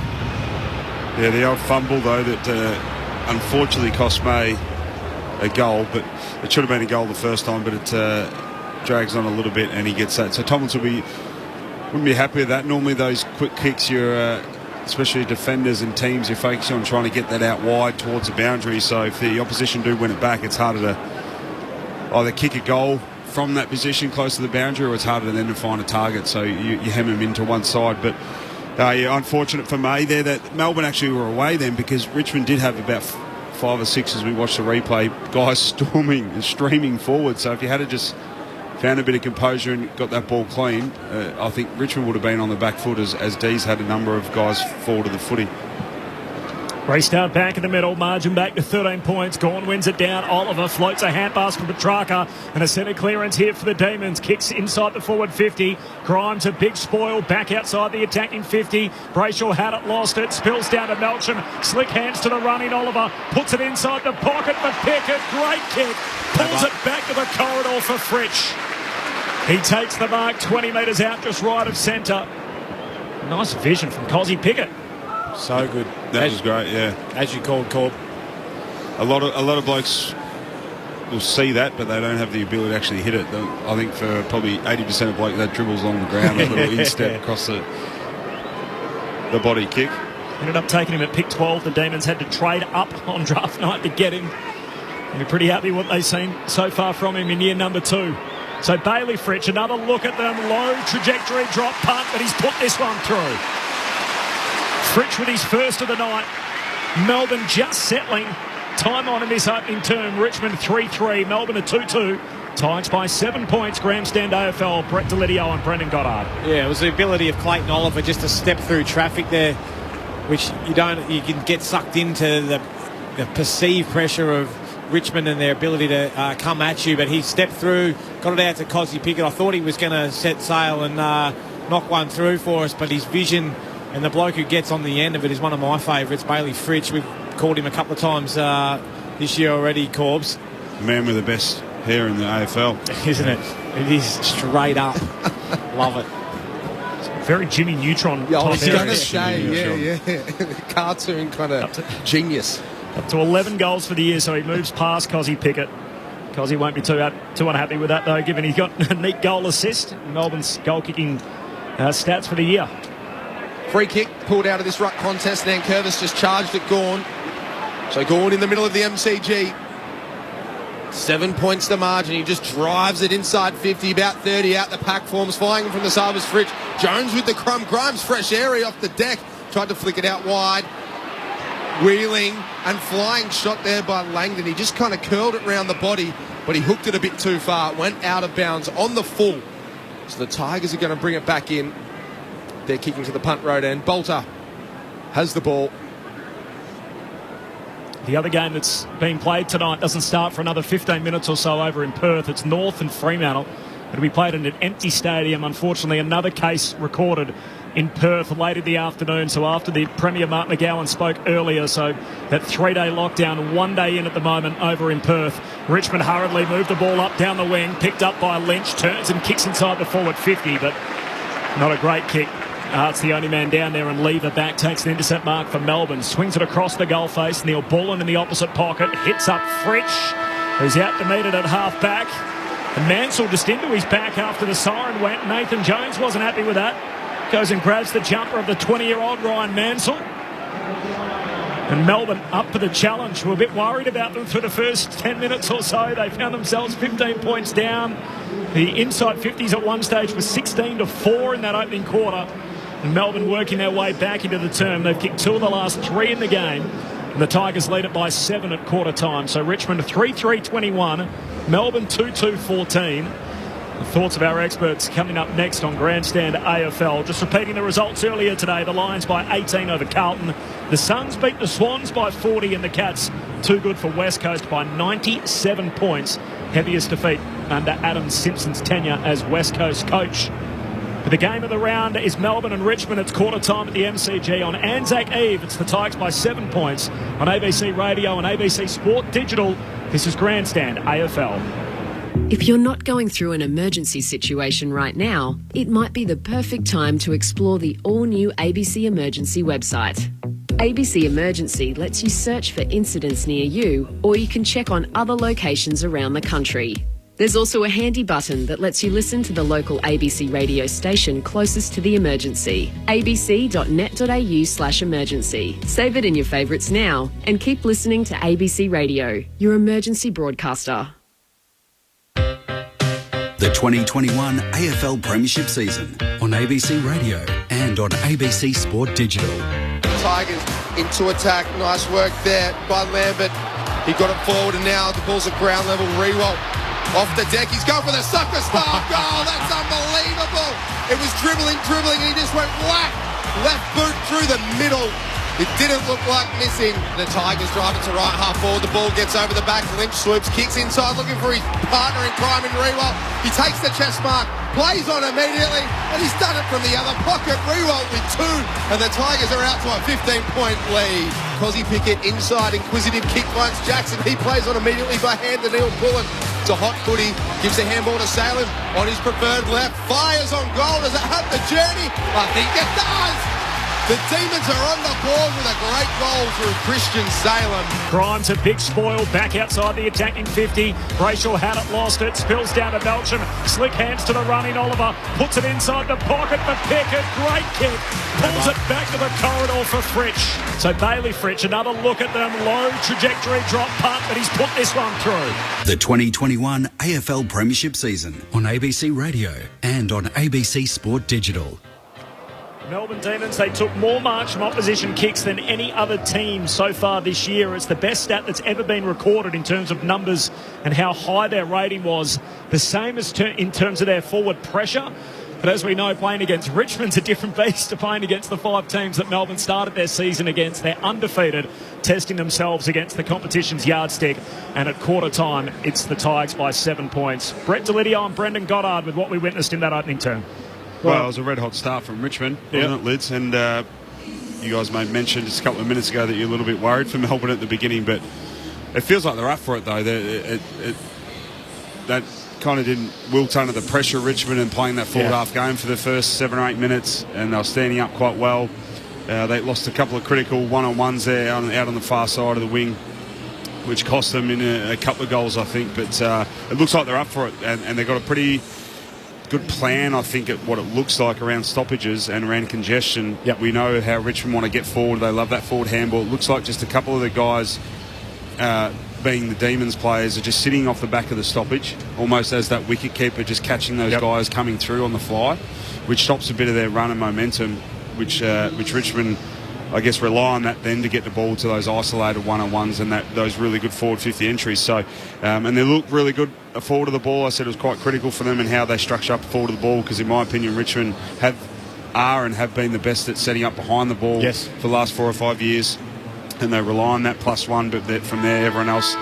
S9: Yeah, the old fumble, though, that unfortunately cost May a goal, but it should have been a goal the first time, but it drags on a little bit and he gets that. So Tomlinson wouldn't be happy with that. Normally those quick kicks, you're especially defenders and teams, you're focusing on trying to get that out wide towards the boundary. So if the opposition do win it back, it's harder to either kick a goal from that position close to the boundary, or it's harder then to find a target. So you hem them into one side. But yeah, unfortunate for May there that Melbourne actually were away then, because Richmond did have about 5 or 6 as we watched the replay, guys storming and streaming forward. So if you had to just found a bit of composure and got that ball clean, I think Richmond would have been on the back foot as D's had a number of guys fall to the footy.
S6: Restart back in the middle, margin back to 13 points. Gawn wins it down. Oliver floats a handpass from Petrarca, and a centre clearance here for the Demons. Kicks inside the forward 50. Grimes a big spoil back outside the attacking 50. Brayshaw had it, lost it, spills down to Melcham. Slick hands to the running Oliver, puts it inside the pocket for Pickett. Great kick, pulls it back to the corridor for Fritsch. He takes the mark 20 metres out, just right of centre. Nice vision from Cozzy Pickett.
S8: So good.
S9: That was great, yeah.
S8: As you called, Corb.
S9: A lot of blokes will see that, but they don't have the ability to actually hit it. I think for probably 80% of blokes, that dribbles along the ground, a little instep across the body kick.
S6: Ended up taking him at pick 12. The Demons had to trade up on draft night to get him. And they're pretty happy what they've seen so far from him in year number 2. So Bailey Fritsch, another look at them. Low trajectory drop punt, but he's put this one through. Fritsch with his first of the night. Melbourne just settling. Time on in this opening term. Richmond 3-3. Melbourne a 2-2. Tigers by 7 points. Grandstand AFL. Brett Delidio and Brendan Goddard.
S8: Yeah, it was the ability of Clayton Oliver just to step through traffic there, which you can get sucked into the perceived pressure of Richmond and their ability to come at you. But he stepped through, got it out to Cozzy Pickett. I thought he was going to set sail and knock one through for us, but his vision and the bloke who gets on the end of it is one of my favourites, Bailey Fritsch. We've called him a couple of times this year already, Corbs.
S9: The man with the best hair in the AFL.
S8: Isn't it? It is straight up. Love it.
S6: Very Jimmy Neutron.
S7: Yeah, I was
S6: type
S7: going to
S6: area.
S7: say, yeah. Cartoon kind of genius.
S6: Up to 11 goals for the year, so he moves past Cozzy Pickett. Cozzy won't be too unhappy with that, though, given he's got a neat goal assist. Melbourne's goal-kicking stats for the year.
S7: Free kick pulled out of this ruck contest. Nankervis just charged at Gawn. So Gawn in the middle of the MCG. 7 points to margin. He just drives it inside 50, about 30 out the pack forms. Flying from the Sabres Fritsch. Jones with the crumb. Grimes fresh area off the deck. Tried to flick it out wide. Wheeling and flying shot there by Langdon. He just kind of curled it round the body, but he hooked it a bit too far. It went out of bounds on the full. So the Tigers are going to bring it back in. They're kicking to the punt road end. Bolter has the ball.
S6: The other game that's being played tonight doesn't start for another 15 minutes or so over in Perth. It's North and Fremantle. It'll be played in an empty stadium. Unfortunately, another case recorded in Perth late in the afternoon. So after the Premier Mark McGowan spoke earlier, so that 3-day lockdown, 1 day in at the moment over in Perth. Richmond hurriedly moved the ball up down the wing, picked up by Lynch, turns and kicks inside the forward 50, but not a great kick. It's the only man down there, and Lever back takes the intercept mark for Melbourne. Swings it across the goal face. Neil Bullen in the opposite pocket. Hits up Fritsch, who's out to meet it at half back. And Mansell just into his back after the siren went. Nathan Jones wasn't happy with that. Goes and grabs the jumper of the 20-year-old Ryan Mansell. And Melbourne up for the challenge. We're a bit worried about them for the first 10 minutes or so. They found themselves 15 points down. The inside 50s at one stage was 16-4 in that opening quarter. And Melbourne working their way back into the term. They've kicked 2 of the last 3 in the game. And the Tigers lead it by 7 at quarter time. So Richmond 3-3-21. Melbourne 2-2-14. The thoughts of our experts coming up next on Grandstand AFL. Just repeating the results earlier today. The Lions by 18 over Carlton. The Suns beat the Swans by 40, and the Cats too good for West Coast by 97 points. Heaviest defeat under Adam Simpson's tenure as West Coast coach. But the game of the round is Melbourne and Richmond. It's quarter time at the MCG on Anzac Eve. It's the Tigers by 7 points on ABC Radio and ABC Sport Digital. This is Grandstand AFL.
S11: If you're not going through an emergency situation right now, it might be the perfect time to explore the all-new ABC Emergency website. ABC Emergency lets you search for incidents near you, or you can check on other locations around the country. There's also a handy button that lets you listen to the local ABC radio station closest to the emergency. abc.net.au/emergency. Save it in your favourites now and keep listening to ABC Radio, your emergency broadcaster.
S12: The 2021 AFL Premiership season on ABC Radio and on ABC Sport Digital.
S7: Tigers into attack. Nice work there by Lambert. He got it forward and now the ball's at ground level. Rewalt off the deck. He's going for the sucker style goal. That's unbelievable. It was dribbling, and he just went whack. Left boot through the middle. It didn't look like missing. The Tigers drive it to right half forward. The ball gets over the back. Lynch swoops, kicks inside, looking for his partner in crime in Rewalt. He takes the chest mark, plays on immediately, and he's done it from the other pocket. Rewalt with 2, and the Tigers are out to a 15-point lead. Cozzy Pickett inside, inquisitive kick finds Jackson. He plays on immediately by hand to Neil Pullen. It's a hot footy, gives the handball to Salem on his preferred left. Fires on goal. Does it have the journey? I think it does. The Demons are on the board with a great goal through Christian Salem.
S6: Grimes a big spoil back outside the attacking 50. Brayshaw had it, lost it, spills down to Belsham. Slick hands to the running Oliver. Puts it inside the pocket for Pickett. Great kick. Pulls it back to the corridor for Fritsch. So Bailey Fritsch, another look at them. Low trajectory drop punt, but he's put this one through.
S12: The 2021 AFL Premiership season on ABC Radio and on ABC Sport Digital.
S6: Melbourne Demons, they took more marks from opposition kicks than any other team so far this year. It's the best stat that's ever been recorded in terms of numbers and how high their rating was. The same as in terms of their forward pressure. But as we know, playing against Richmond's a different beast to playing against the 5 teams that Melbourne started their season against. They're undefeated, testing themselves against the competition's yardstick. And at quarter time, it's the Tigers by 7 points. Brett Delidio and Brendan Goddard with what we witnessed in that opening term.
S9: Well, it was a red-hot start from Richmond, wasn't it, Lids? And you guys made mention just a couple of minutes ago that you're a little bit worried for Melbourne at the beginning, but it feels like they're up for it, though. That kind of didn't wilt under the pressure of Richmond and playing that forward-half game for the first 7 or 8 minutes, and they were standing up quite well. They lost a couple of critical one-on-ones there out on the far side of the wing, which cost them in a couple of goals, I think. But it looks like they're up for it, and they've got a pretty good plan, I think, at what it looks like around stoppages and around congestion. We know how Richmond want to get forward. They love that forward handball. It looks like just a couple of the guys, being the Demons players, are just sitting off the back of the stoppage, almost as that wicket keeper, just catching those guys coming through on the fly, which stops a bit of their run and momentum, which Richmond, I guess, rely on that then to get the ball to those isolated one-on-ones and those really good forward 50 entries. So, and they look really good forward of the ball. I said it was quite critical for them and how they structure up forward of the ball, because in my opinion, Richmond are and have been the best at setting up behind the ball for the last 4 or 5 years, and they rely on that +1. But from there, everyone else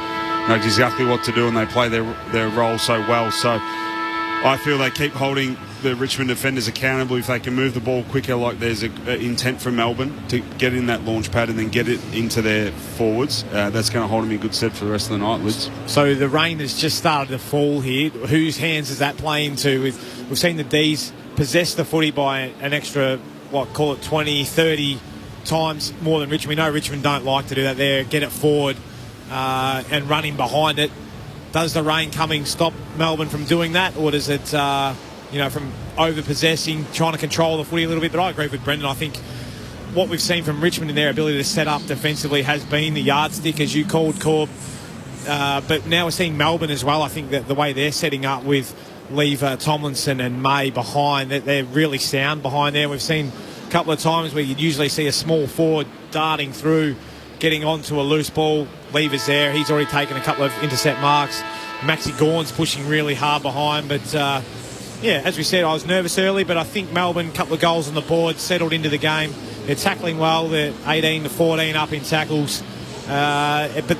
S9: knows exactly what to do, and they play their role so well. So I feel they keep holding the Richmond defenders accountable. If they can move the ball quicker, like there's an intent from Melbourne to get in that launch pad and then get it into their forwards, that's going to hold them in good stead for the rest of the night, Liz.
S8: So the rain has just started to fall here. Whose hands does that play into? We've seen the D's possess the footy by an extra, call it 20, 30 times more than Richmond. We know Richmond don't like to do that there. Get it forward and running behind it. Does the rain coming stop Melbourne from doing that, or does it, from over-possessing, trying to control the footy a little bit? But I agree with Brendan. I think what we've seen from Richmond in their ability to set up defensively has been the yardstick, as you called, Corb. But now we're seeing Melbourne as well. I think that the way they're setting up with Lever, Tomlinson and May behind, they're really sound behind there. We've seen a couple of times where you'd usually see a small forward darting through, getting onto a loose ball. Lever's there. He's already taken a couple of intercept marks. Maxi Gawn's pushing really hard behind. But, as we said, I was nervous early, but I think Melbourne, a couple of goals on the board, settled into the game. They're tackling well. They're 18 to 14 up in tackles. But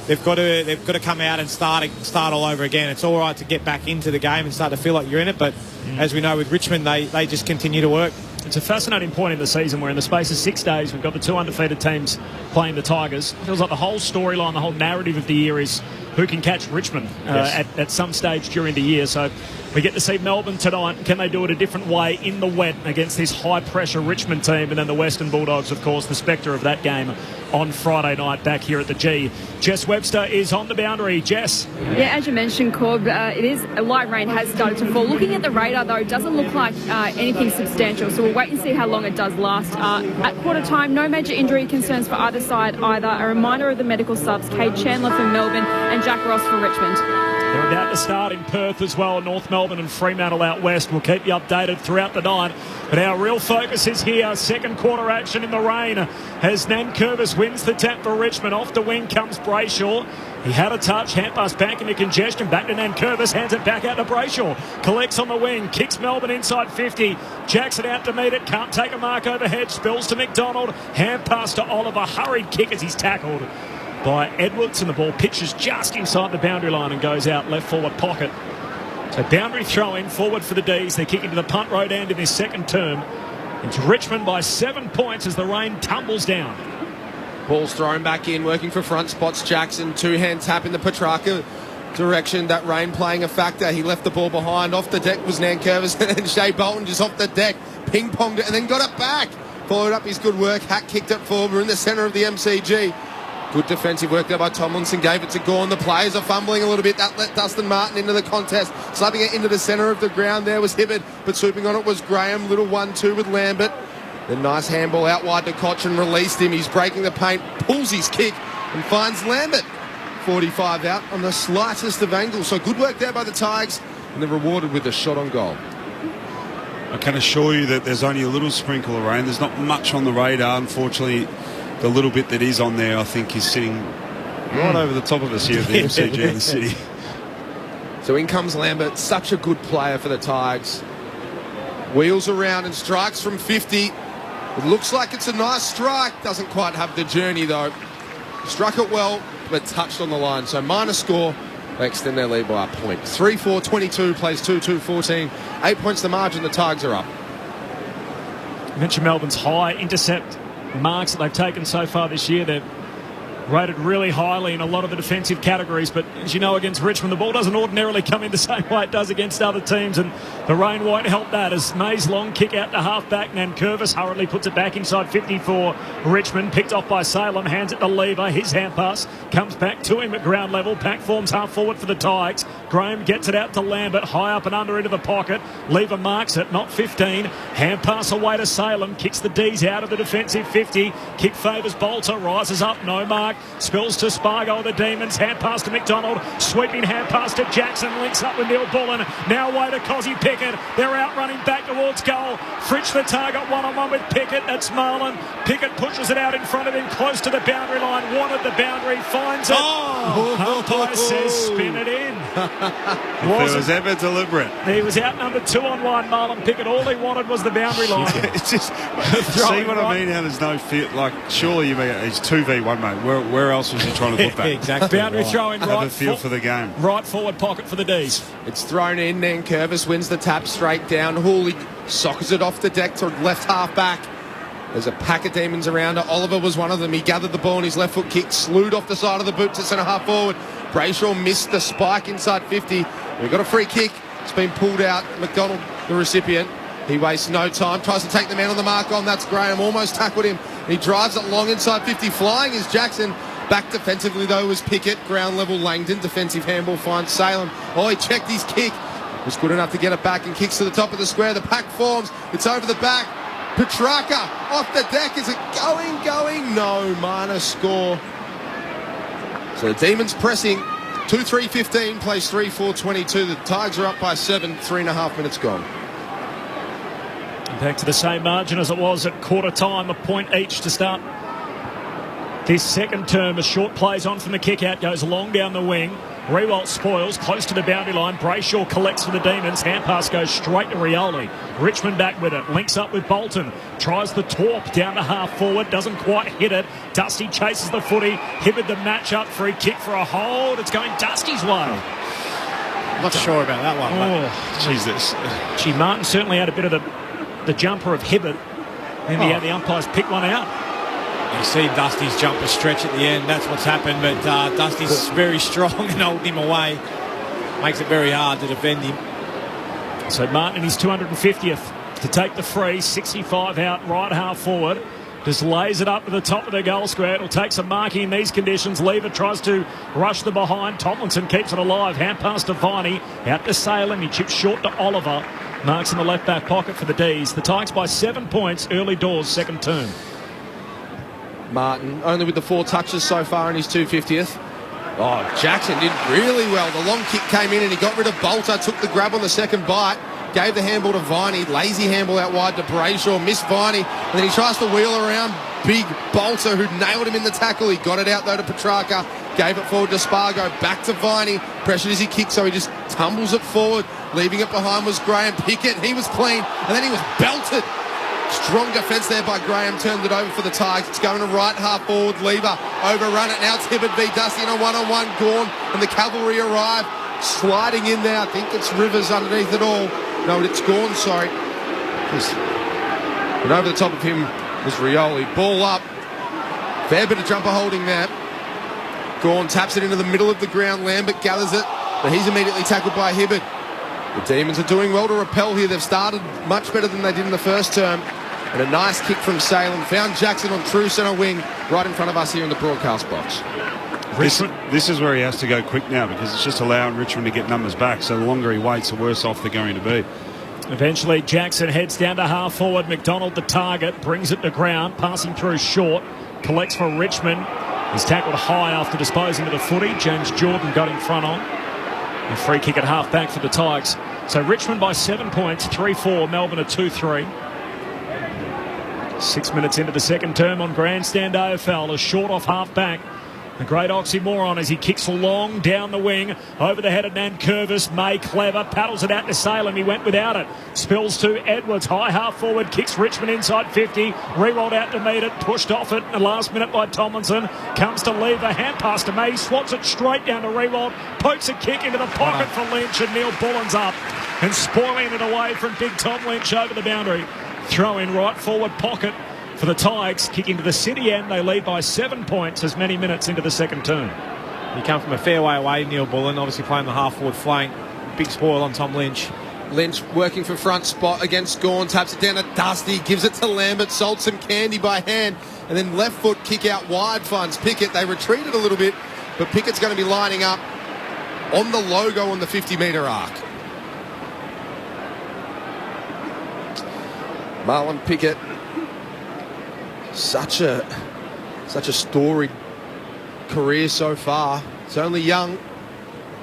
S8: they've got to come out and start all over again. It's all right to get back into the game and start to feel like you're in it, but as we know with Richmond, they just continue to work.
S6: It's a fascinating point in the season where in the space of 6 days we've got the 2 undefeated teams playing the Tigers. It feels like the whole storyline, the whole narrative of the year is who can catch Richmond at some stage during the year. So we get to see Melbourne tonight. Can they do it a different way in the wet against this high-pressure Richmond team? And then the Western Bulldogs, of course, the spectre of that game on Friday night back here at the G. Jess Webster is on the boundary. Jess.
S10: Yeah, as you mentioned, Cobb, it is a light rain has started to fall. Looking at the radar, though, it doesn't look like anything substantial, so we'll wait and see how long it does last. At quarter time, no major injury concerns for either side either. A reminder of the medical subs, Cade Chandler for Melbourne and Jack Ross for Richmond.
S6: They're about to start in Perth as well, North Melbourne and Fremantle out west. We'll keep you updated throughout the night. But our real focus is here. Second quarter action in the rain as Nankervis wins the tap for Richmond. Off the wing comes Brayshaw. He had a touch, hand pass back into congestion, back to Nankervis, hands it back out to Brayshaw. Collects on the wing, kicks Melbourne inside 50. Jackson out to meet it, can't take a mark overhead, spills to McDonald. Hand pass to Oliver, hurried kick as he's tackled by Edwards, and the ball pitches just inside the boundary line and goes out left forward pocket. So boundary throw in forward for the D's. They kick into the punt road end in this second term. It's Richmond by 7 points as the rain tumbles down.
S7: Ball's thrown back in, working for front spots Jackson. Two-hand tap in the Petrarca direction. That rain playing a factor. He left the ball behind. Off the deck was Nankervis, and Shea Bolton just off the deck, ping-ponged it and then got it back. Followed up his good work. Hack kicked it forward. We're in the centre of the MCG. Good defensive work there by Tomlinson. Gave it to Gawn. The players are fumbling a little bit. That let Dustin Martin into the contest. Slapping it into the centre of the ground there was Hibberd, but swooping on it was Graham. Little 1-2 with Lambert. The nice handball out wide to Cochin, released him. He's breaking the paint, pulls his kick and finds Lambert. 45 out on the slightest of angles. So good work there by the Tigers, and they're rewarded with a shot on goal.
S9: I can assure you that there's only a little sprinkle of rain. There's not much on the radar, unfortunately. The little bit that is on there, I think, is sitting right over the top of us here at the MCG in the city.
S7: So in comes Lambert, such a good player for the Tigers. Wheels around and strikes from 50. It looks like it's a nice strike. Doesn't quite have the journey, though. Struck it well, but touched on the line. So minus score. They extend their lead by a point. 3-4-22 plays 2-2-14. 8 points the margin. The Tigers are up.
S6: You mentioned Melbourne's high intercept marks that they've taken so far this year. They're rated really highly in a lot of the defensive categories, but as you know, against Richmond, the ball doesn't ordinarily come in the same way it does against other teams, and the rain won't help that as May's long kick out to half-back. Nankervis hurriedly puts it back inside 50 for Richmond, picked off by Salem, hands it to Lever. His hand pass comes back to him at ground level. Pack forms half forward for the Tigers. Graham gets it out to Lambert, high up and under into the pocket. Lever marks it, not 15. Hand pass away to Salem, kicks the D's out of the defensive 50. Kick favours Bolter, rises up, no mark. Spills to Spargo, the Demons. Hand pass to McDonald. Sweeping hand pass to Jackson. Links up with Neil Bullen. Now away to Cozzy Pickett. They're out running back towards goal. Fritsch the target, one-on-one with Pickett. That's Marlon. Pickett pushes it out in front of him, close to the boundary line. Wanted the boundary, finds it. Umpire says spin it in.
S9: It was ever deliberate.
S6: He was outnumbered 2-on-1, Marlon Pickett. All he wanted was the boundary line.
S9: It's just see what I mean? How there's no fit. Like, surely he's 2v1, mate. Where else was he trying to put that?
S8: Exactly.
S6: Boundary throw in right.
S9: Have a feel for the game.
S6: Right forward pocket for the D's.
S7: It's thrown in. Nankervis wins the tap straight down. Hooley sockers it off the deck to left half back. There's a pack of demons around it. Oliver was one of them. He gathered the ball and his left foot kick slewed off the side of the boot to centre half forward. Brayshaw missed the spike inside 50. We've got a free kick. It's been pulled out. McDonald, the recipient. He wastes no time. Tries to take the man on the mark on. That's Graham. Almost tackled him. He drives it long inside 50. Flying is Jackson. Back defensively, though, was Pickett. Ground level Langdon. Defensive handball finds Salem. Oh, he checked his kick. Was good enough to get it back and kicks to the top of the square. The pack forms. It's over the back. Petrarca off the deck. Is it going? No. Minus score. So the Demons pressing. 2-3-15 plays 3-4-22. The Tigers are up by 7. 3.5 minutes gone.
S6: Back to the same margin as it was at quarter time, a point each to start this second term. A short plays on from the kick out, goes long down the wing. Rewalt spoils, close to the boundary line. Brayshaw collects for the Demons. Hand pass goes straight to Rioli. Richmond back with it, links up with Bolton. Tries the torp down to half forward, doesn't quite hit it. Dusty chases the footy. Hibberd the match up, free kick for a hold. It's going Dusty's way.
S8: Not sure about that one.
S6: Oh, Jesus. Gee, Martin certainly had a bit of the jumper of Hibberd. And the umpires picked one out.
S8: You see Dusty's jumper stretch at the end. That's what's happened. But Dusty's very strong and holding him away. Makes it very hard to defend him.
S6: So Martin in his 250th to take the free. 65 out, right half forward. Just lays it up to the top of the goal square. It'll take some marking in these conditions. Lever tries to rush the behind. Tomlinson keeps it alive. Hand pass to Viney. Out to Salem. He chips short to Oliver. Marks in the left back pocket for the D's. The Tigers by 7 points early doors, second term.
S7: Martin, only with the 4 touches so far in his 250th. Oh, Jackson did really well. The long kick came in and he got rid of Bolter, took the grab on the second bite, gave the handball to Viney, lazy handball out wide to Brayshaw, missed Viney, and then he tries to wheel around big Bolter, who nailed him in the tackle. He got it out though to Petrarca, gave it forward to Spargo, back to Viney, pressured as he kicked, so he just tumbles it forward. Leaving it behind was Graham Pickett. He was clean, and then he was belted. Strong defence there by Graham, turned it over for the Tigers. It's going to right half forward, Lever, overrun it. Now it's Hibbert v Dusty in a one-on-one, Gawn, and the cavalry arrive. Sliding in there, I think it's Rivers underneath it all. No, it's Gawn, sorry. And over the top of him was Rioli. Ball up. Fair bit of jumper holding there. Gawn taps it into the middle of the ground. Lambert gathers it, but he's immediately tackled by Hibbert. The Demons are doing well to repel here. They've started much better than they did in the first term. And a nice kick from Salem. Found Jackson on true centre wing right in front of us here in the broadcast box.
S9: This is where he has to go quick now, because it's just allowing Richmond to get numbers back. So the longer he waits, the worse off they're going to be.
S6: Eventually, Jackson heads down to half forward. McDonald, the target, brings it to ground, passing through short, collects for Richmond. He's tackled high after disposing of the footy. James Jordan got in front on. A free kick at half back for the Tigers. So Richmond by 7 points, 3-4. Melbourne at 2-3. 6 minutes into the second term on Grandstand AFL. A short off half back. A great oxymoron as he kicks long down the wing over the head of Nankervis. May clever, paddles it out to Salem. He went without it. Spills to Edwards. High half forward, kicks Richmond inside 50. Re-rolled out to meet it. Pushed off it in the last minute by Tomlinson. Comes to Lever. Hand pass to May. Swats it straight down to Re-roll. Pokes a kick into the pocket for Lynch, and Neil Bullen's up and spoiling it away from Big Tom Lynch over the boundary. Throw in right forward pocket for the Tigers, kicking to the city end. They lead by 7 points as many minutes into the second term.
S8: He come from a fair way away, Neil Bullen, obviously playing the half-forward flank. Big spoil on Tom Lynch.
S7: Lynch working for front spot against Gawn, taps it down to Dusty, gives it to Lambert, sold some candy by hand, and then left foot kick out wide finds Pickett. They retreated a little bit, but Pickett's going to be lining up on the logo on the 50-metre arc. Marlon Pickett, such a storied career so far. He's only young.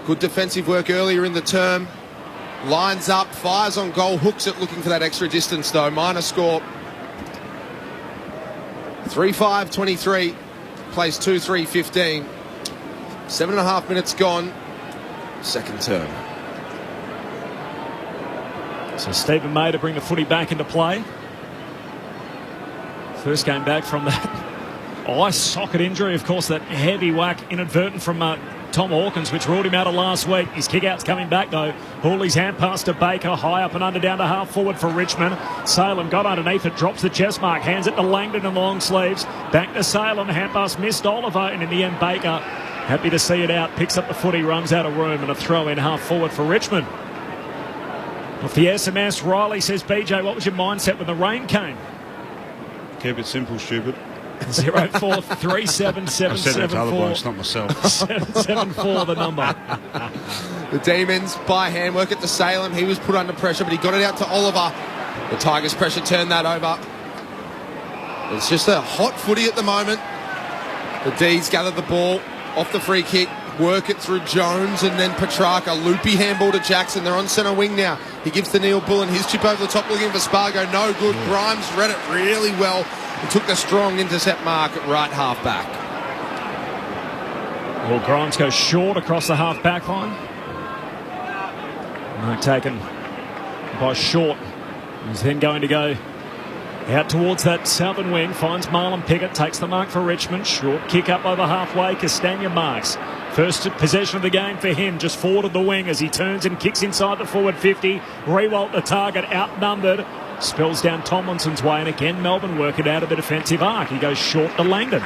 S7: Good defensive work earlier in the term. Lines up, fires on goal, hooks it, looking for that extra distance though. Minor score. 3-5-23. Plays 2-3-15. 7.5 minutes gone. Second term.
S6: So Stephen May to bring the footy back into play. First game back from that eye socket injury. Of course, that heavy whack inadvertent from Tom Hawkins, which ruled him out of last week. His kick-out's coming back, though. Hawley's hand pass to Baker. High up and under down to half forward for Richmond. Salem got underneath it, drops the chest mark, hands it to Langdon in long sleeves. Back to Salem. Hand pass missed Oliver, and in the end, Baker, happy to see it out, picks up the footy, runs out of room, and a throw in half forward for Richmond. Off the SMS, Riley says, BJ, what was your mindset when the rain came?
S9: Keep it simple, stupid.
S6: 04377774.
S9: I said that to other blokes, not myself.
S6: 774 the number.
S7: The Demons by hand work it to Salem. He was put under pressure, but he got it out to Oliver. The Tigers' pressure turned that over. It's just a hot footy at the moment. The D's gather the ball off the free kick, work it through Jones, and then Petrarca. Loopy handball to Jackson. They're on centre wing now. He gives to Neil Bullen. His chip over the top looking for Spargo. No good. Grimes read it really well. He took the strong intercept mark at right half back.
S6: Well, Grimes goes short across the half back line. Mark taken by Short. He's then going to go out towards that southern wing. Finds Marlon Pickett. Takes the mark for Richmond. Short kick up over halfway. Castagna marks. First possession of the game for him, just forward of the wing as he turns and kicks inside the forward 50. Rewalt the target, outnumbered. Spills down Tomlinson's way, and again Melbourne work it out of the defensive arc. He goes short to Langdon.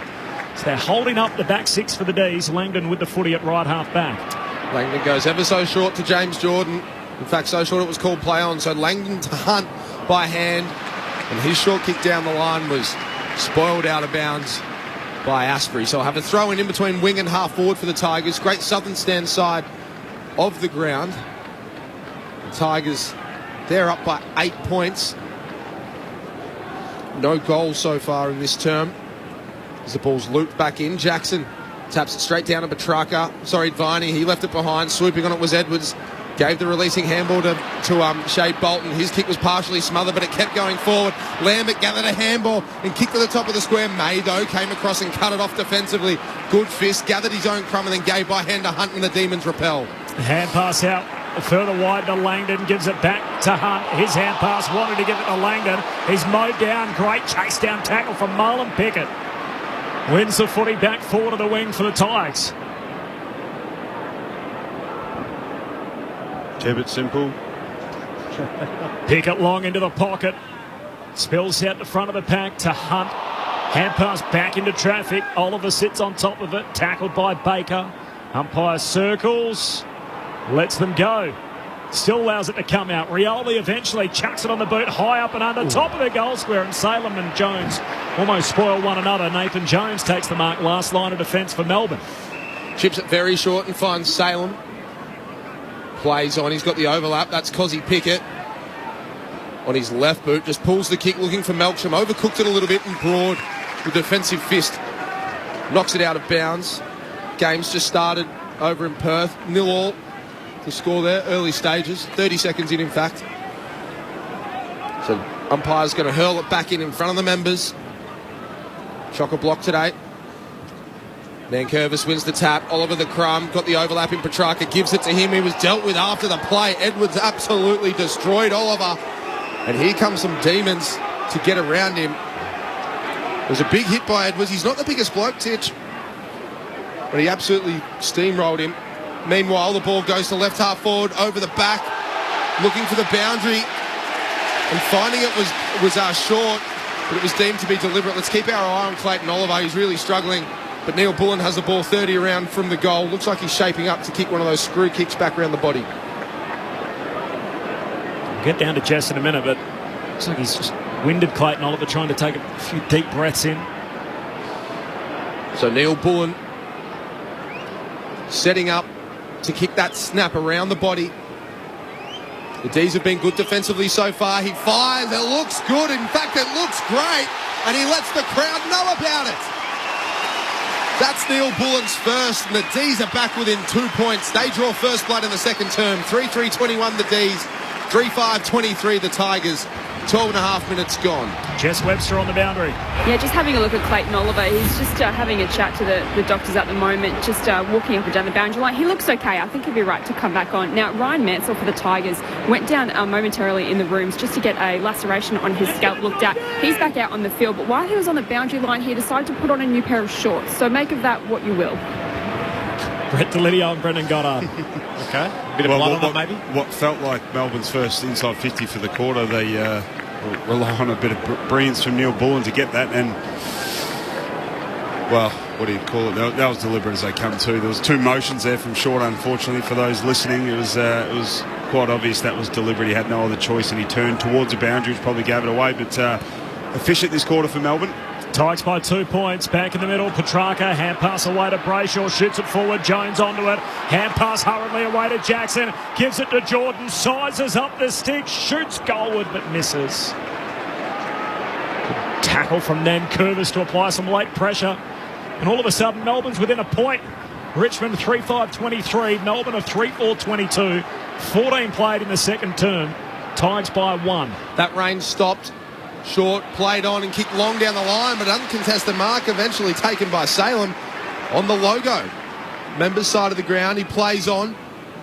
S6: So they're holding up the back six for the D's. Langdon with the footy at right half back.
S7: Langdon goes ever so short to James Jordan. In fact, so short it was called play on. So Langdon to Hunt by hand. And his short kick down the line was spoiled out of bounds by Asprey. So I'll have a throw in between wing and half forward for the Tigers. Great southern stand side of the ground. The Tigers, they're up by 8 points. No goals so far in this term. As the ball's looped back in, Jackson taps it straight down to Viney. He left it behind. Swooping on it was Edwards. Gave the releasing handball to Shade Bolton. His kick was partially smothered, but it kept going forward. Lambert gathered a handball and kicked to the top of the square. May, though, came across and cut it off defensively. Good fist, gathered his own crumb and then gave by hand to Hunt, and the Demons repel.
S6: Hand pass out further wide to Langdon. Gives it back to Hunt. His hand pass wanted to give it to Langdon. He's mowed down. Great chase down tackle from Marlon Pickett. Wins the footy back forward of the wing for the Tigers.
S9: Keep it simple.
S6: Pickett long into the pocket. Spills out the front of the pack to Hunt. Hand pass back into traffic. Oliver sits on top of it. Tackled by Baker. Umpire circles. Lets them go. Still allows it to come out. Rioli eventually chucks it on the boot. High up and under. Top of the goal square. And Salem and Jones almost spoil one another. Nathan Jones takes the mark. Last line of defence for Melbourne.
S7: Chips it very short and finds Salem. Plays on. He's got the overlap. That's Cozzy Pickett. On his left boot. Just pulls the kick looking for Melksham. Overcooked it a little bit and Broad with defensive fist knocks it out of bounds. Game's just started over in Perth. 0-0 to score there. Early stages. 30 seconds in fact. So umpire's going to hurl it back in front of the members. Chocker block today. Nankervis wins the tap. Oliver the crumb. Got the overlap in Petrarca. Gives it to him. He was dealt with after the play. Edwards absolutely destroyed Oliver. And here comes some Demons to get around him. It was a big hit by Edwards. He's not the biggest bloke, Titch. But he absolutely steamrolled him. Meanwhile, the ball goes to left half forward, over the back, looking for the boundary. And finding it was short, but it was deemed to be deliberate. Let's keep our eye on Clayton Oliver. He's really struggling. But Neil Bullen has the ball 30 around from the goal. Looks like he's shaping up to kick one of those screw kicks back around the body.
S6: We'll get down to Jess in a minute, but looks like he's just winded Clayton Oliver, trying to take a few deep breaths in.
S7: So Neil Bullen setting up to kick that snap around the body. The D's have been good defensively so far. He fires. It looks good. In fact, it looks great. And he lets the crowd know about it. That's Neil Bullen's first, and the D's are back within 2 points. They draw first blood in the second term. 3-3-21 the D's, 3-5-23 the Tigers. 12 and a half minutes gone.
S6: Jess Webster on the boundary.
S10: Yeah, just having a look at Clayton Oliver. He's just having a chat to the doctors at the moment, just walking up and down the boundary line. He looks okay. I think he'll be right to come back on. Now, Ryan Mansell for the Tigers went down momentarily in the rooms just to get a laceration on his scalp looked at. He's back out on the field, but while he was on the boundary line, he decided to put on a new pair of shorts. So make of that what you will.
S6: Brett Delidio and Brendan Goddard.
S8: Okay. A bit of blood on it, maybe?
S9: What felt like Melbourne's first inside 50 for the quarter, they rely on a bit of brilliance from Neil Bullen to get that. And, well, what do you call it? That was deliberate as they come to. There was two motions there from Short, unfortunately, for those listening. It was quite obvious that was deliberate. He had no other choice, and he turned towards the boundary, which probably gave it away. But efficient this quarter for Melbourne.
S6: Tigers by 2 points. Back in the middle. Petrarca. Hand pass away to Brayshaw. Shoots it forward. Jones onto it. Hand pass hurriedly away to Jackson. Gives it to Jordan. Sizes up the stick. Shoots goalward but misses. Good tackle from Nankervis to apply some late pressure. And all of a sudden, Melbourne's within a point. Richmond 3-5-23. Melbourne are 3-4-22. 14 played in the second term. Tigers by 1.
S7: That rain stopped. Short played on and kicked long down the line, but uncontested mark eventually taken by Salem on the logo. Members side of the ground, he plays on,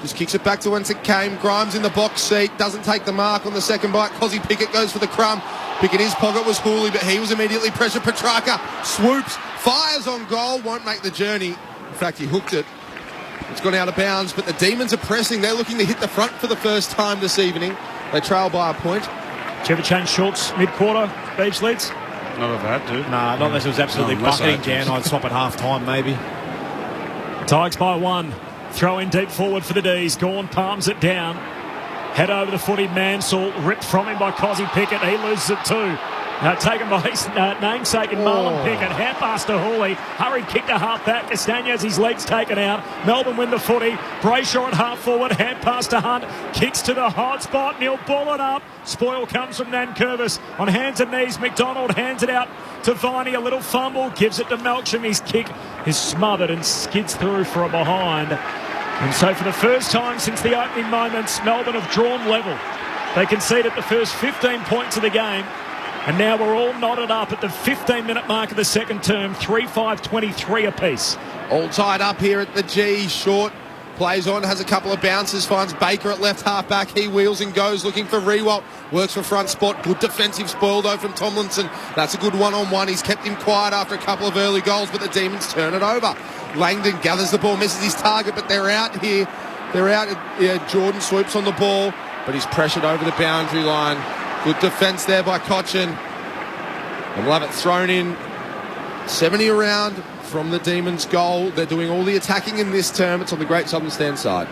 S7: just kicks it back to whence it came. Grimes in the box seat, doesn't take the mark on the second bite. Cozzy Pickett goes for the crumb. Pick in his pocket was Hooley, but he was immediately pressured. Petrarca swoops, fires on goal, won't make the journey. In fact, he hooked it. It's gone out of bounds, but the Demons are pressing. They're looking to hit the front for the first time this evening. They trail by a point.
S6: Did you ever change shorts mid-quarter, Beach leads?
S9: Not if I had to.
S8: Nah, not unless it was absolutely bucketing down. I'd swap at half-time, maybe.
S6: Tigers by 1. Throw in deep forward for the D's. Gawn palms it down. Head over the footy. Mansell ripped from him by Cozzy Pickett. He loses it too. Taken by his namesake and Marlon Pickett. Hand pass to Hawley. Hurried kick to half back. Castagna has his legs taken out. Melbourne win the footy. Brayshaw at half forward. Hand pass to Hunt. Kicks to the hot spot. Neil Bullen up. Spoil comes from Nankervis. On hands and knees, McDonald hands it out to Viney. A little fumble. Gives it to Melksham. His kick is smothered and skids through for a behind. And so for the first time since the opening moments, Melbourne have drawn level. They conceded the first 15 points of the game. And now we're all knotted up at the 15-minute mark of the second term, 3-5-23 apiece.
S7: All tied up here at the G. Short plays on, has a couple of bounces, finds Baker at left half back. He wheels and goes, looking for Rewalt. Works for front spot. Good defensive spoil, though, from Tomlinson. That's a good one-on-one. He's kept him quiet after a couple of early goals, but the Demons turn it over. Langdon gathers the ball, misses his target, but they're out here. They're out. Jordan swoops on the ball, but he's pressured over the boundary line. Good defence there by Cochin. And we'll have it thrown in 70 around from the Demons' goal. They're doing all the attacking in this term. It's on the Great Southern Stand side.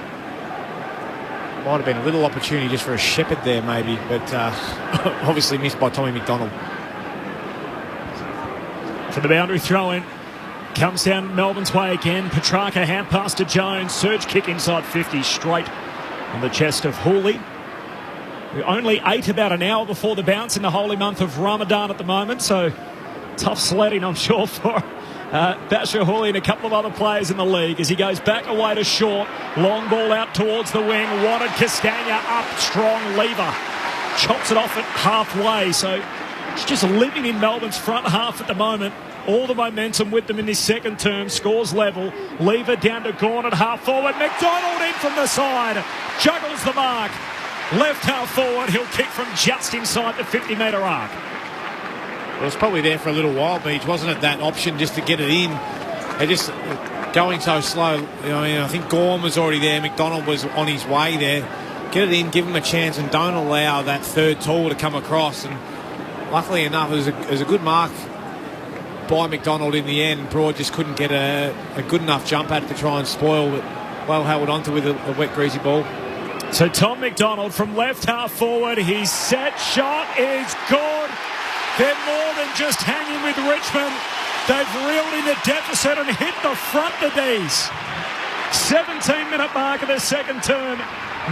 S8: Might have been a little opportunity just for a shepherd there, maybe, but obviously missed by Tommy McDonald.
S6: For the boundary throw-in. Comes down Melbourne's way again. Petrarca hand pass to Jones. Surge kick inside 50 straight on the chest of Hooley. We only ate about an hour before the bounce in the holy month of Ramadan at the moment, so tough sledding, I'm sure, for Basher Hooley and a couple of other players in the league as he goes back away to short. Long ball out towards the wing. Wanted Castagna up. Strong lever. Chops it off at halfway, so it's just living in Melbourne's front half at the moment. All the momentum with them in this second term. Scores level. Lever down to Gawn at half forward. McDonald in from the side. Juggles the mark. Left half forward. He'll kick from just inside the 50-metre arc.
S8: Well, it was probably there for a little while, Beach, wasn't it? That option just to get it in. They're just going so slow. You know, I think Gorm was already there. McDonald was on his way there. Get it in, give him a chance, and don't allow that third tall to come across. And luckily enough, it was a good mark by McDonald in the end. Broad just couldn't get a good enough jump at it to try and spoil, but well held onto with a wet, greasy ball.
S6: So Tom McDonald from left half forward. His set shot is good. They're more than just hanging with Richmond. They've reeled in the deficit and hit the front of these. 17-minute mark of the second term.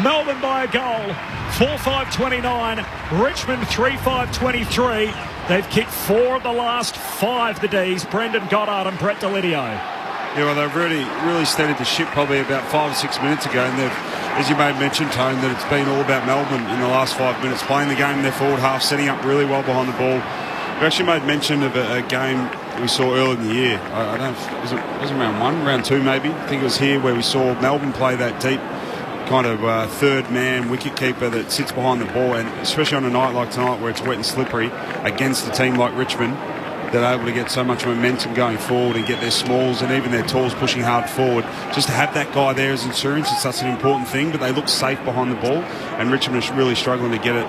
S6: Melbourne by a goal. 4-5-29. Richmond 3-5-23. They've kicked 4 of the last 5, the D's. Brendan Goddard and Brett Delidio.
S9: Yeah, well, they've really steadied the ship probably about 5 or 6 minutes ago, and they've, as you may have mentioned, Tone, that it's been all about Melbourne in the last 5 minutes, playing the game in their forward half, setting up really well behind the ball. We actually made mention of a game we saw early in the year. I don't know, was it round 1, round 2 maybe? I think it was here where we saw Melbourne play that deep kind of third man wicket keeper that sits behind the ball, and especially on a night like tonight where it's wet and slippery against a team like Richmond, they're able to get so much momentum going forward and get their smalls and even their talls pushing hard forward. Just to have that guy there as insurance, it's such an important thing, but they look safe behind the ball, and Richmond is really struggling to get it,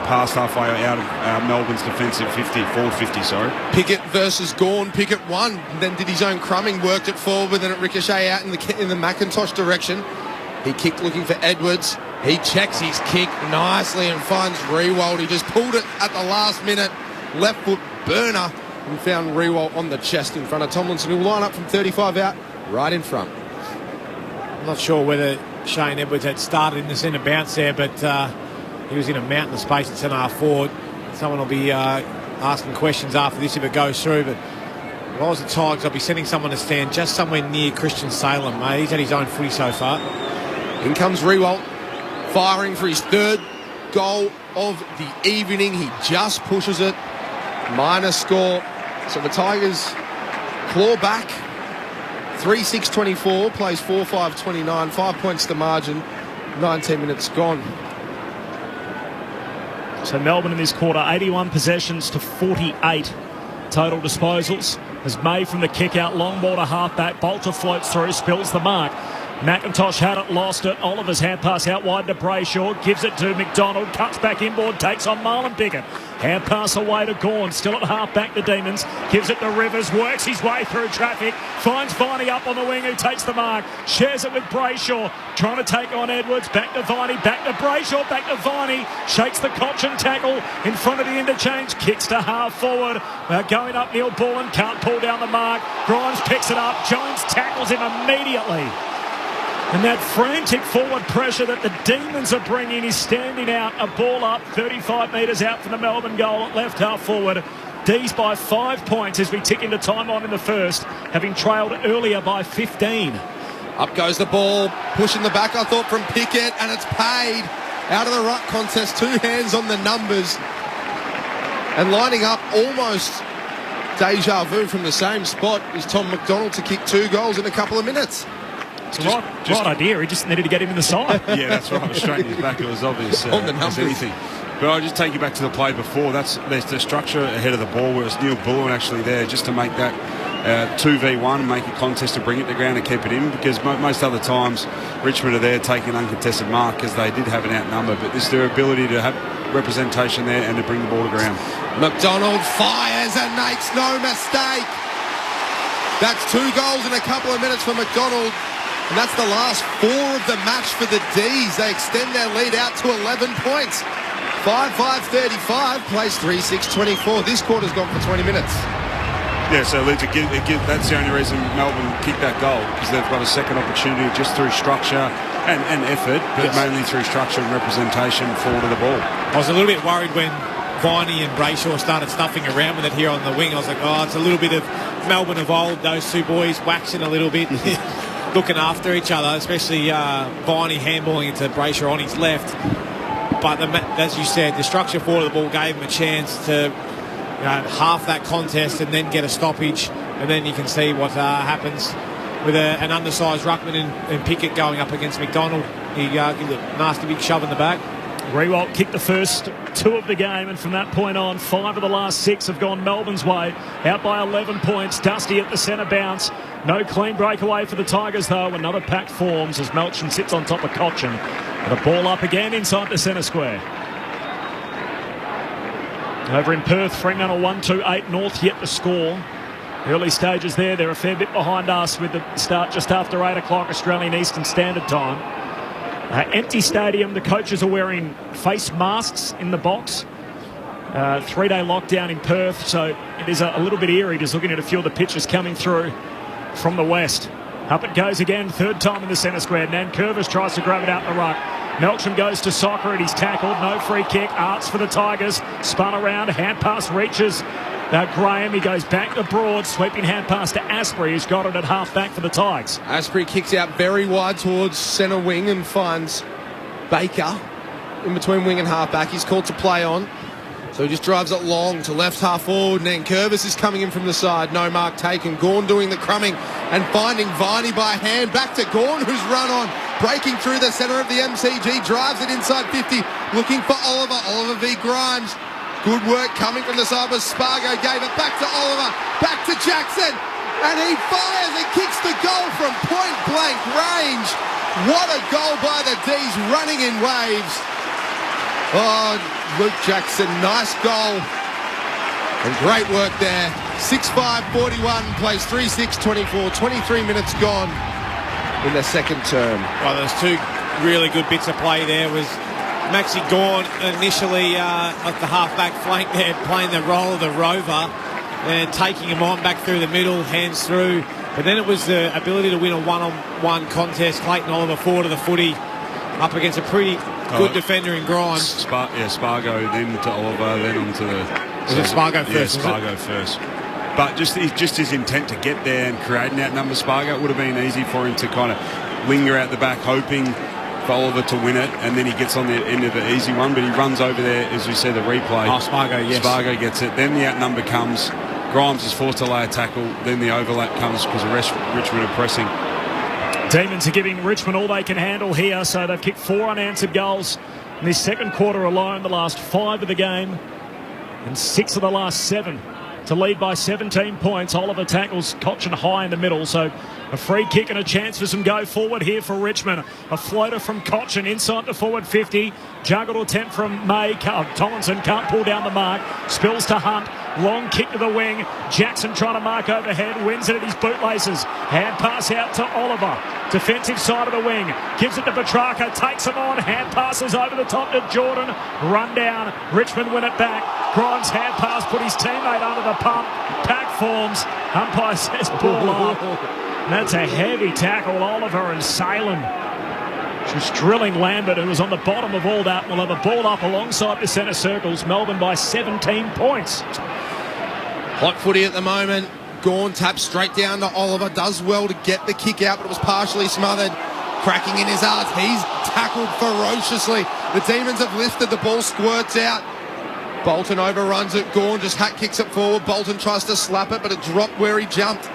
S9: past halfway out of Melbourne's defensive forward 50, sorry.
S7: Pickett versus Gawn. Pickett won, then did his own crumbing, worked it forward, and then it ricochet out in the Macintosh direction. He kicked looking for Edwards. He checks his kick nicely and finds Rewalt. He just pulled it at the last minute. Left foot burner, and found Rewalt on the chest in front of Tomlinson, who will line up from 35 out, right in front.
S8: I'm not sure whether Shane Edwards had started in the centre bounce there, but he was in a mountain of space at centre half forward. Someone will be asking questions after this if it goes through, but if I was the Tigers, I'd be sending someone to stand just somewhere near Christian Salem, mate. He's had his own footy so far.
S7: In comes Rewalt, firing for his third goal of the evening. He just pushes it. Minor score. So the Tigers claw back. 3-6-24, plays 4-5-29, 5 points to margin, 19 minutes gone.
S6: So Melbourne in this quarter, 81 possessions to 48 total disposals. As May from the kick out, long ball to half-back, Bolter floats through, spills the mark. McIntosh had it, lost it. Oliver's hand pass out wide to Brayshaw, gives it to McDonald, cuts back inboard, takes on Marlon Pickett. Hand pass away to Gawn. Still at half back, the Demons. Gives it to Rivers. Works his way through traffic. Finds Viney up on the wing, who takes the mark. Shares it with Brayshaw. Trying to take on Edwards. Back to Viney. Back to Brayshaw. Back to Viney. Shakes the Cochin tackle in front of the interchange. Kicks to half forward. Going up Neil Bullen. Can't pull down the mark. Grimes picks it up. Jones tackles him immediately. And that frantic forward pressure that the Demons are bringing is standing out. A ball up 35 metres out from the Melbourne goal at left half forward. D's by 5 points as we tick into time on in the first, having trailed earlier by 15.
S7: Up goes the ball, pushing the back, I thought, from Pickett, and it's paid. Out of the ruck contest, 2 hands on the numbers. And lining up almost deja vu from the same spot is Tom McDonald to kick 2 goals in a couple of minutes.
S6: It's right idea. He just needed to get him in the side.
S9: Yeah, that's right. Straightening his back, it was obvious as anything. But I'll just take you back to the play before. There's the structure ahead of the ball where it's Neil Bullen actually there just to make that 2v1 and make a contest to bring it to ground and keep it in, because most other times Richmond are there taking uncontested mark because they did have an outnumber, but this their ability to have representation there and to bring the ball to ground.
S7: McDonald fires and makes no mistake. That's 2 goals in a couple of minutes for McDonald. And that's the last 4 of the match for the D's. They extend their lead out to 11 points. 5-5-35, plays 3-6-24. This quarter's gone for 20 minutes.
S9: Yeah, so that's the only reason Melbourne kicked that goal, because they've got a second opportunity just through structure and effort, but mainly through structure and representation forward of the ball.
S8: I was a little bit worried when Viney and Brayshaw started stuffing around with it here on the wing. I was like, oh, it's a little bit of Melbourne of old, those 2 boys waxing a little bit. Looking after each other, especially Viney handballing it to Brayshaw on his left. But as you said, the structure forward of the ball gave him a chance to half that contest and then get a stoppage, and then you can see what happens with an undersized ruckman and Pickett going up against McDonald. He gives a nasty big shove in the back.
S6: Rewalt kicked the first 2 of the game, and from that point on, 5 of the last 6 have gone Melbourne's way. Out by 11 points. Dusty at the centre bounce. No clean breakaway for the Tigers, though. Another pack forms as Melchin sits on top of Cochin. And a ball up again inside the centre square. Over in Perth, Fremantle 1-2-8 North yet to score. Early stages there. They're a fair bit behind us with the start just after 8 o'clock Australian Eastern Standard Time. Empty stadium. The coaches are wearing face masks in the box. 3-day lockdown in Perth, so it is a little bit eerie just looking at a few of the pitches coming through from the west. Up it goes again, 3rd time in the centre square. Nankervis tries to grab it out the ruck. Melchin goes to soccer and he's tackled. No free kick. Arts for the Tigers. Spun around. Hand pass reaches Graham. He goes back to Broad. Sweeping hand pass to Asprey, who's got it at half back for the Tigers.
S7: Asprey kicks out very wide towards centre wing and finds Baker in between wing and half back. He's called to play on. So he just drives it long to left half forward. Nankervis is coming in from the side. No mark taken. Gawn doing the crumbing and finding Viney by hand. Back to Gawn, who's run on. Breaking through the centre of the MCG. Drives it inside 50. Looking for Oliver. Oliver v Grimes. Good work coming from the side, but Spargo gave it back to Oliver. Back to Jackson. And he fires and kicks the goal from point blank range. What a goal by the D's, running in waves. Oh, Luke Jackson, nice goal. And great work there. 6-5-41, plays 3-6-24, 23 minutes gone in the second term.
S8: Well, there's 2 really good bits of play there. Was Maxi Gawn initially at the half-back flank there, playing the role of the rover and taking him on back through the middle, hands through. But then it was the ability to win a one-on-one contest. Clayton Oliver forward of the footy up against a pretty good defender in Grimes.
S9: Spargo, then to Oliver, then on to the...
S8: Was it Spargo first?
S9: Yeah, Spargo first. But just his intent to get there and create an outnumber Spargo, it would have been easy for him to kind of linger out the back, hoping for Oliver to win it, and then he gets on the end of the easy one, but he runs over there, as we said, the replay.
S8: Oh, Spargo, yes.
S9: Spargo gets it. Then the outnumber comes. Grimes is forced to lay a tackle. Then the overlap comes because the rest Richmond are pressing.
S6: Demons are giving Richmond all they can handle here, so they've kicked 4 unanswered goals in this second quarter alone, the last 5 of the game, and 6 of the last 7 to lead by 17 points. Oliver tackles Cochin high in the middle, so a free kick and a chance for some go forward here for Richmond. A floater from Cochin inside the forward 50. Juggled attempt from May. Tomlinson can't pull down the mark. Spills to Hunt. Long kick to the wing. Jackson trying to mark overhead. Wins it at his bootlaces. Hand pass out to Oliver. Defensive side of the wing. Gives it to Petrarca. Takes him on. Hand passes over the top to Jordan. Run down. Richmond win it back. Grimes hand pass. Put his teammate under the pump. Pack forms. Umpire says ball up. That's a heavy tackle. Oliver and Salem just drilling Lambert, who was on the bottom of all that. Will have a ball up alongside the centre circles. Melbourne by 17 points.
S7: Hot footy at the moment. Gawn taps straight down to Oliver. Does well to get the kick out, but it was partially smothered. Cracking in his arse. He's tackled ferociously. The Demons have lifted. The ball squirts out. Bolton overruns it. Gawn just hat kicks it forward. Bolton tries to slap it, but it dropped where he jumped.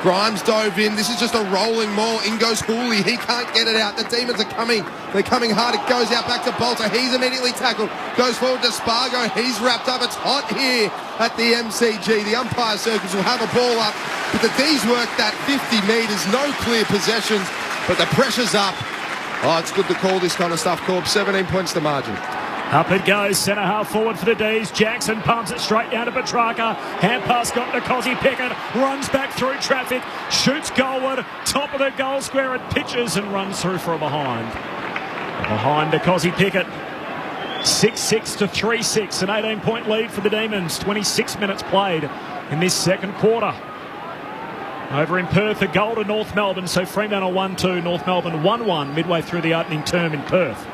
S7: Grimes dove in. This is just a rolling maul. In goes Hooley. He can't get it out. The Demons are coming. They're coming hard. It goes out back to Bolter. He's immediately tackled. Goes forward to Spargo. He's wrapped up. It's hot here at the MCG. The umpire circles will have a ball up. But the D's work that 50 metres. No clear possessions. But the pressure's up. Oh, it's good to call this kind of stuff, Corb. 17 points to margin.
S6: Up it goes, centre half forward for the D's. Jackson pumps it straight down to Petrarca. Hand pass got to Cozzy Pickett. Runs back through traffic. Shoots goalward. Top of the goal square. It pitches and runs through for a behind. Behind to Cozzy Pickett. 6-6 to 3-6. An 18-point lead for the Demons. 26 minutes played in this second quarter. Over in Perth, a goal to North Melbourne. So Fremantle 1-2, North Melbourne 1-1 midway through the opening term in Perth.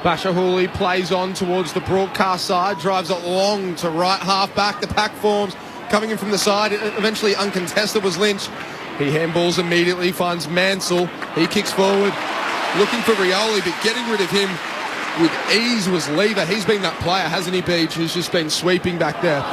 S7: Basher Hooley plays on towards the broadcast side, drives it long to right half back. The pack forms coming in from the side. Eventually uncontested was Lynch. He handballs immediately, finds Mansell. He kicks forward, looking for Rioli, but getting rid of him with ease was Lever. He's been that player, hasn't he, Beach, who's just been sweeping back there.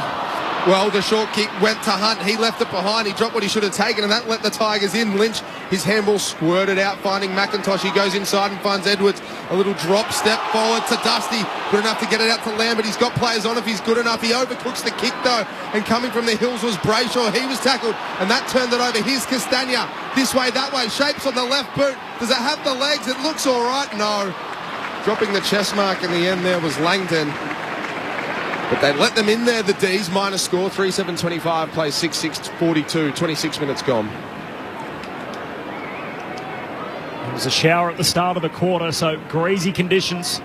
S7: Well, the short kick went to Hunt. He left it behind. He dropped what he should have taken, and that let the Tigers in. Lynch, his handball squirted out, finding McIntosh. He goes inside and finds Edwards. A little drop step forward to Dusty. Good enough to get it out to Lambert. He's got players on if he's good enough. He overcooks the kick, though. And coming from the hills was Brayshaw. He was tackled, and that turned it over. Here's Castagna. This way, that way. Shapes on the left boot. Does it have the legs? It looks all right. No. Dropping the chest mark in the end there was Langton. But they let them in there, the D's. Minus score, 3-7-25, plays 6-6-42, 26 minutes gone.
S6: It was a shower at the start of the quarter, so greasy conditions.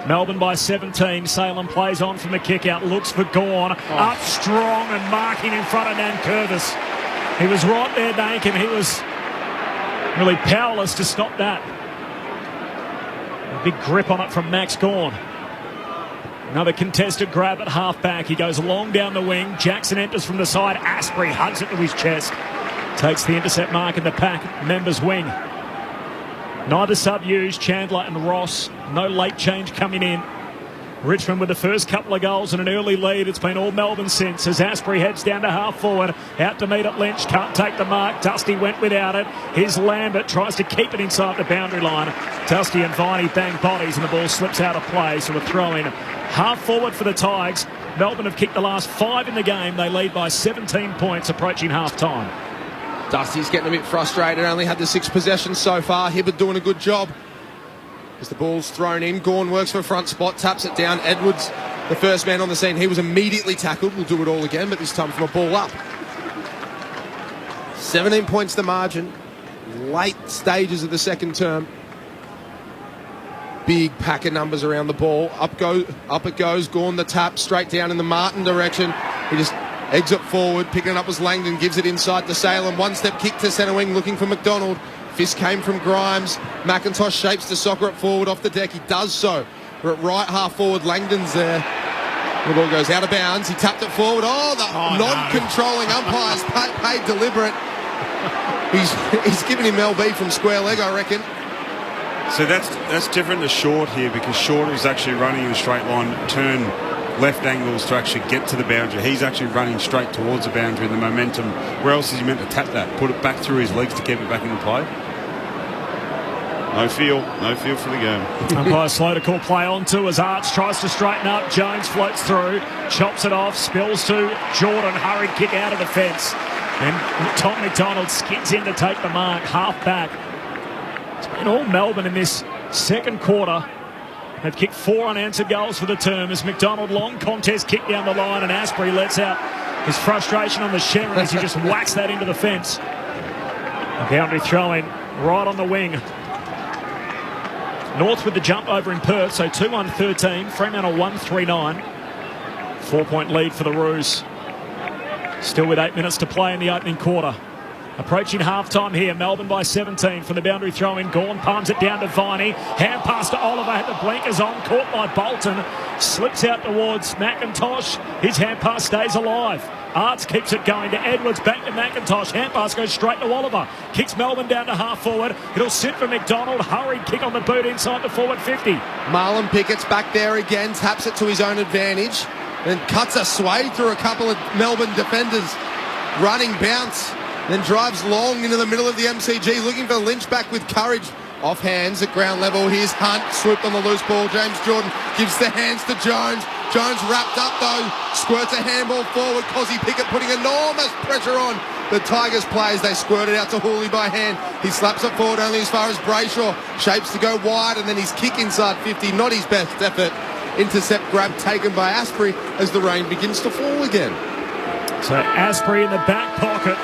S6: Melbourne by 17. Salem plays on from the kick out, looks for Gawn. Up strong and marking in front of Nankervis. He was right there, Nank, and he was really powerless to stop that. A big grip on it from Max Gawn. Another contested grab at half-back. He goes long down the wing. Jackson enters from the side. Asprey hugs it to his chest. Takes the intercept mark in the pack. Members wing. Neither sub used. Chandler and Ross. No late change coming in. Richmond with the first couple of goals and an early lead. It's been all Melbourne since as Asprey heads down to half forward. Out to meet at Lynch. Can't take the mark. Dusty went without it. Here's Lambert. Tries to keep it inside the boundary line. Dusty and Viney bang bodies and the ball slips out of play. So a throw in. Half forward for the Tigers. Melbourne have kicked the last 5 in the game. They lead by 17 points approaching half time.
S7: Dusty's getting a bit frustrated. Only had the 6 possessions so far. Hibbard doing a good job. As the ball's thrown in, Gawn works for a front spot, taps it down. Edwards, the first man on the scene, he was immediately tackled. We'll do it all again, but this time from a ball up. 17 points the margin. Late stages of the second term. Big pack of numbers around the ball. Up it goes. Gawn the tap straight down in the Martin direction. He just eggs it forward. Picking it up was Langdon. Gives it inside to Salem. One step kick to centre wing looking for McDonald. Fist came from Grimes. McIntosh shapes to soccer it forward off the deck. He does so. We're at right half forward. Langdon's there. The ball goes out of bounds. He tapped it forward. Non-controlling umpires paid deliberate. He's giving him LB from square leg, I reckon.
S9: So that's different to Short here because Short is actually running in a straight line, turn left angles to actually get to the boundary. He's actually running straight towards the boundary and the momentum. Where else is he meant to tap that? Put it back through his legs to keep it back into play? No feel for the game.
S6: Umpire slow to call play on to as Arts tries to straighten up. Jones floats through, chops it off, spills to Jordan. Hurried kick out of defence. And Tom McDonald skids in to take the mark, half back. It's been all Melbourne in this second quarter. They've kicked 4 unanswered goals for the term as McDonald, long contest kick down the line, and Asprey lets out his frustration on the Sherrin as he just whacks that into the fence. A boundary throw in right on the wing. North with the jump over in Perth, so 2-1-13. Fremantle 1-3-9. 4-point lead for the Roos. Still with 8 minutes to play in the opening quarter. Approaching half-time here. Melbourne by 17 from the boundary throw-in. Gawn palms it down to Viney. Hand pass to Oliver. Had the blinkers on. Caught by Bolton. Slips out towards McIntosh. His hand pass stays alive. Arts keeps it going to Edwards. Back to McIntosh. Hand pass goes straight to Oliver. Kicks Melbourne down to half-forward. It'll sit for McDonald. Hurried kick on the boot inside the forward 50.
S7: Marlon Pickett's back there again. Taps it to his own advantage. Then cuts a sway through a couple of Melbourne defenders. Running bounce. Then drives long into the middle of the MCG, looking for Lynch back with courage. Off hands at ground level. Here's Hunt, swooped on the loose ball. James Jordan gives the hands to Jones. Jones wrapped up though, squirts a handball forward. Cozzy Pickett putting enormous pressure on the Tigers players. They squirt it out to Hooley by hand. He slaps it forward only as far as Brayshaw. Shapes to go wide, and then his kick inside 50. Not his best effort. Intercept grab taken by Asprey as the rain begins to fall again.
S6: So Asprey in the back pocket.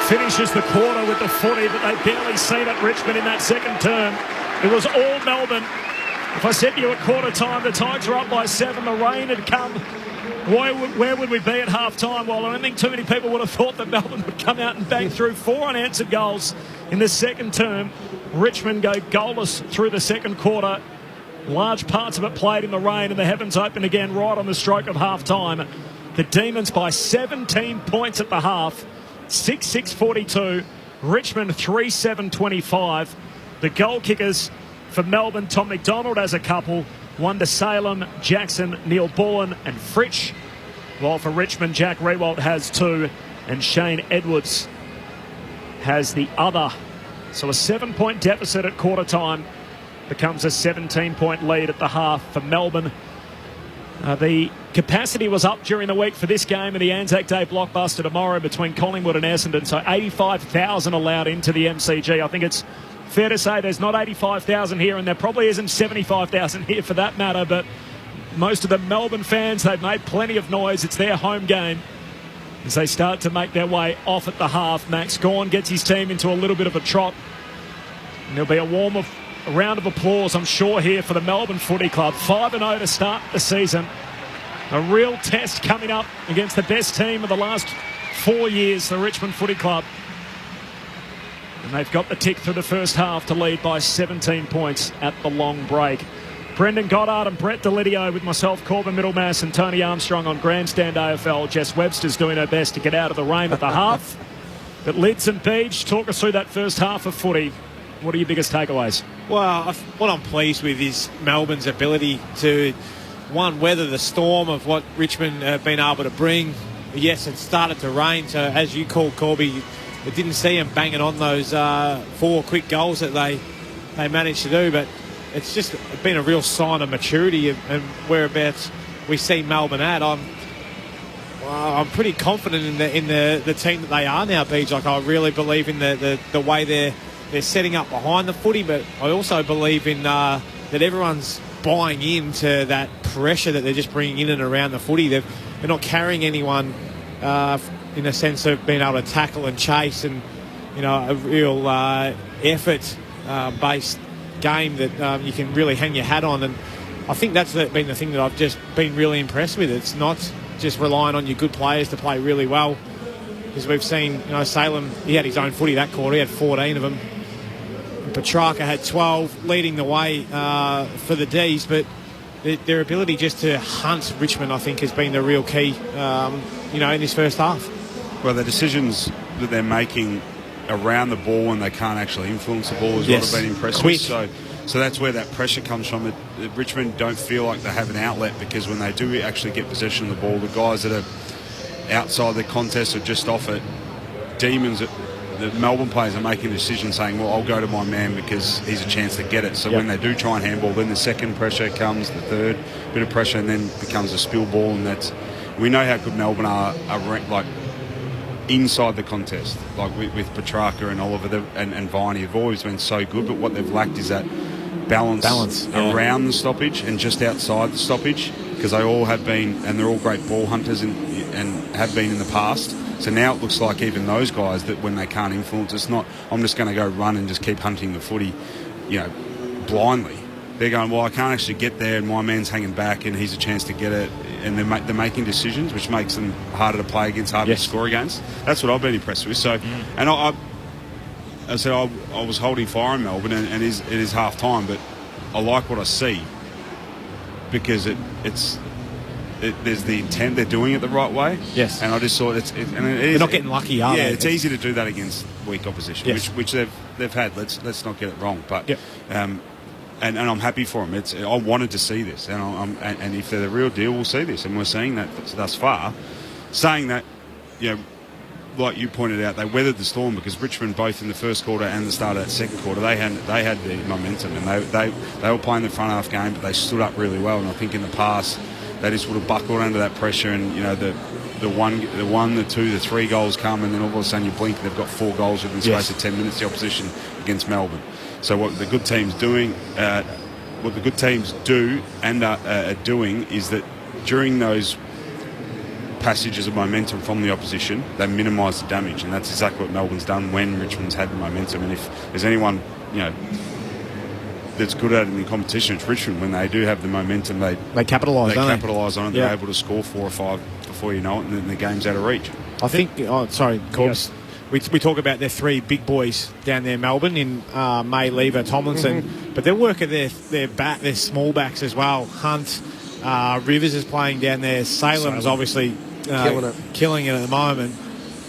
S6: Finishes the quarter with the footy, but they barely seen it, Richmond, in that second term. It was all Melbourne. If I said to you at quarter time, the Tigers were up by 7, the rain had come. Where would we be at half time? Well, I don't think too many people would have thought that Melbourne would come out and bang through 4 unanswered goals in the second term. Richmond go goalless through the second quarter. Large parts of it played in the rain, and the heavens opened again right on the stroke of half time. The Demons by 17 points at the half. 6-6-42, Richmond 3-7-25. The goal kickers for Melbourne, Tom McDonald has a couple. One to Salem, Jackson, Neil Bullen and Fritsch. While for Richmond, Jack Rewalt has 2 and Shane Edwards has the other. So a 7-point deficit at quarter time becomes a 17-point lead at the half for Melbourne. The capacity was up during the week for this game and the Anzac Day blockbuster tomorrow between Collingwood and Essendon. So 85,000 allowed into the MCG. I think it's fair to say there's not 85,000 here, and there probably isn't 75,000 here for that matter. But most of the Melbourne fans, they've made plenty of noise. It's their home game as they start to make their way off at the half. Max Gawn gets his team into a little bit of a trot. And there'll be a round of applause, I'm sure, here for the Melbourne Footy Club. 5-0 to start the season. A real test coming up against the best team of the last 4 years, the Richmond Footy Club. And they've got the tick through the first half to lead by 17 points at the long break. Brendan Goddard and Brett Delidio with myself, Corbin Middlemass and Tony Armstrong on Grandstand AFL. Jess Webster's doing her best to get out of the rain at the half. But Lids and Beach, talk us through that first half of footy. What are your biggest takeaways?
S8: Well, what I'm pleased with is Melbourne's ability to, one, weather the storm of what Richmond have been able to bring. Yes, it started to rain, so as you called, Corby, we didn't see them banging on those 4 quick goals that they managed to do, but it's just been a real sign of maturity and whereabouts we see Melbourne at. I'm pretty confident in the team that they are now, Beach. Like, I really believe in the way they're setting up behind the footy, but I also believe in that everyone's buying into that pressure that they're just bringing in and around the footy. They're not carrying anyone in a sense of being able to tackle and chase, and a real effort-based game that you can really hang your hat on. And I think that's been the thing that I've just been really impressed with. It's not just relying on your good players to play really well, because we've seen, Salem, he had his own footy that quarter. He had 14 of them. Petrarca had 12, leading the way for the D's, but their ability just to hunt Richmond, I think, has been the real key, in this first half.
S9: Well, the decisions that they're making around the ball when they can't actually influence the ball is what I've been impressed with. So that's where that pressure comes from. Richmond don't feel like they have an outlet, because when they do actually get possession of the ball, the guys that are outside the contest or just off it, Demons the Melbourne players are making a decision saying, well, I'll go to my man because he's a chance to get it. So when they do try and handball, then the second pressure comes, the third bit of pressure, and then becomes a spill ball. And we know how good Melbourne are like inside the contest, like with Petrarca and Oliver and Viney have always been so good, but what they've lacked is that balance around the stoppage and just outside the stoppage, because they all have been, and they're all great ball hunters and have been in the past. So now it looks like even those guys, that when they can't influence, it's not, I'm just going to go run and just keep hunting the footy, blindly. They're going, well, I can't actually get there, and my man's hanging back, and he's a chance to get it. And they're making decisions, which makes them harder to play against, harder to score against. That's what I've been impressed with. So, and I said I was holding fire in Melbourne, and it is half time, but I like what I see, because there's the intent, they're doing it the right way.
S6: Yes.
S9: And I just thought
S6: they're not getting lucky, are they?
S9: Yeah, it's easy to do that against weak opposition, which they've had. Let's not get it wrong, but. And I'm happy for them. I wanted to see this, and if they're the real deal, we'll see this, and we're seeing that thus far. Saying that, like you pointed out, they weathered the storm, because Richmond, both in the first quarter and the start of that second quarter, they had the momentum, and they were playing the front half game, but they stood up really well. And I think in the past they just would have buckled under that pressure, and the one, the two, the three goals come, and then all of a sudden you blink, they've got 4 goals within the space of 10 minutes. The opposition against Melbourne. So what the good teams do and are doing is that during those passages of momentum from the opposition, they minimise the damage, and that's exactly what Melbourne's done when Richmond's had the momentum. And if there's anyone that's good at it in the competition, it's Richmond. When they do have the momentum, they capitalise. They capitalise on it. They're able to score 4 or 5 before you know it, and then the game's out of reach.
S6: I think. Corbs. We talk about their 3 big boys down there, Melbourne, in May, Lever, Tomlinson, but they're working their small backs as well. Hunt, Rivers is playing down there. Salem's obviously killing it at the moment.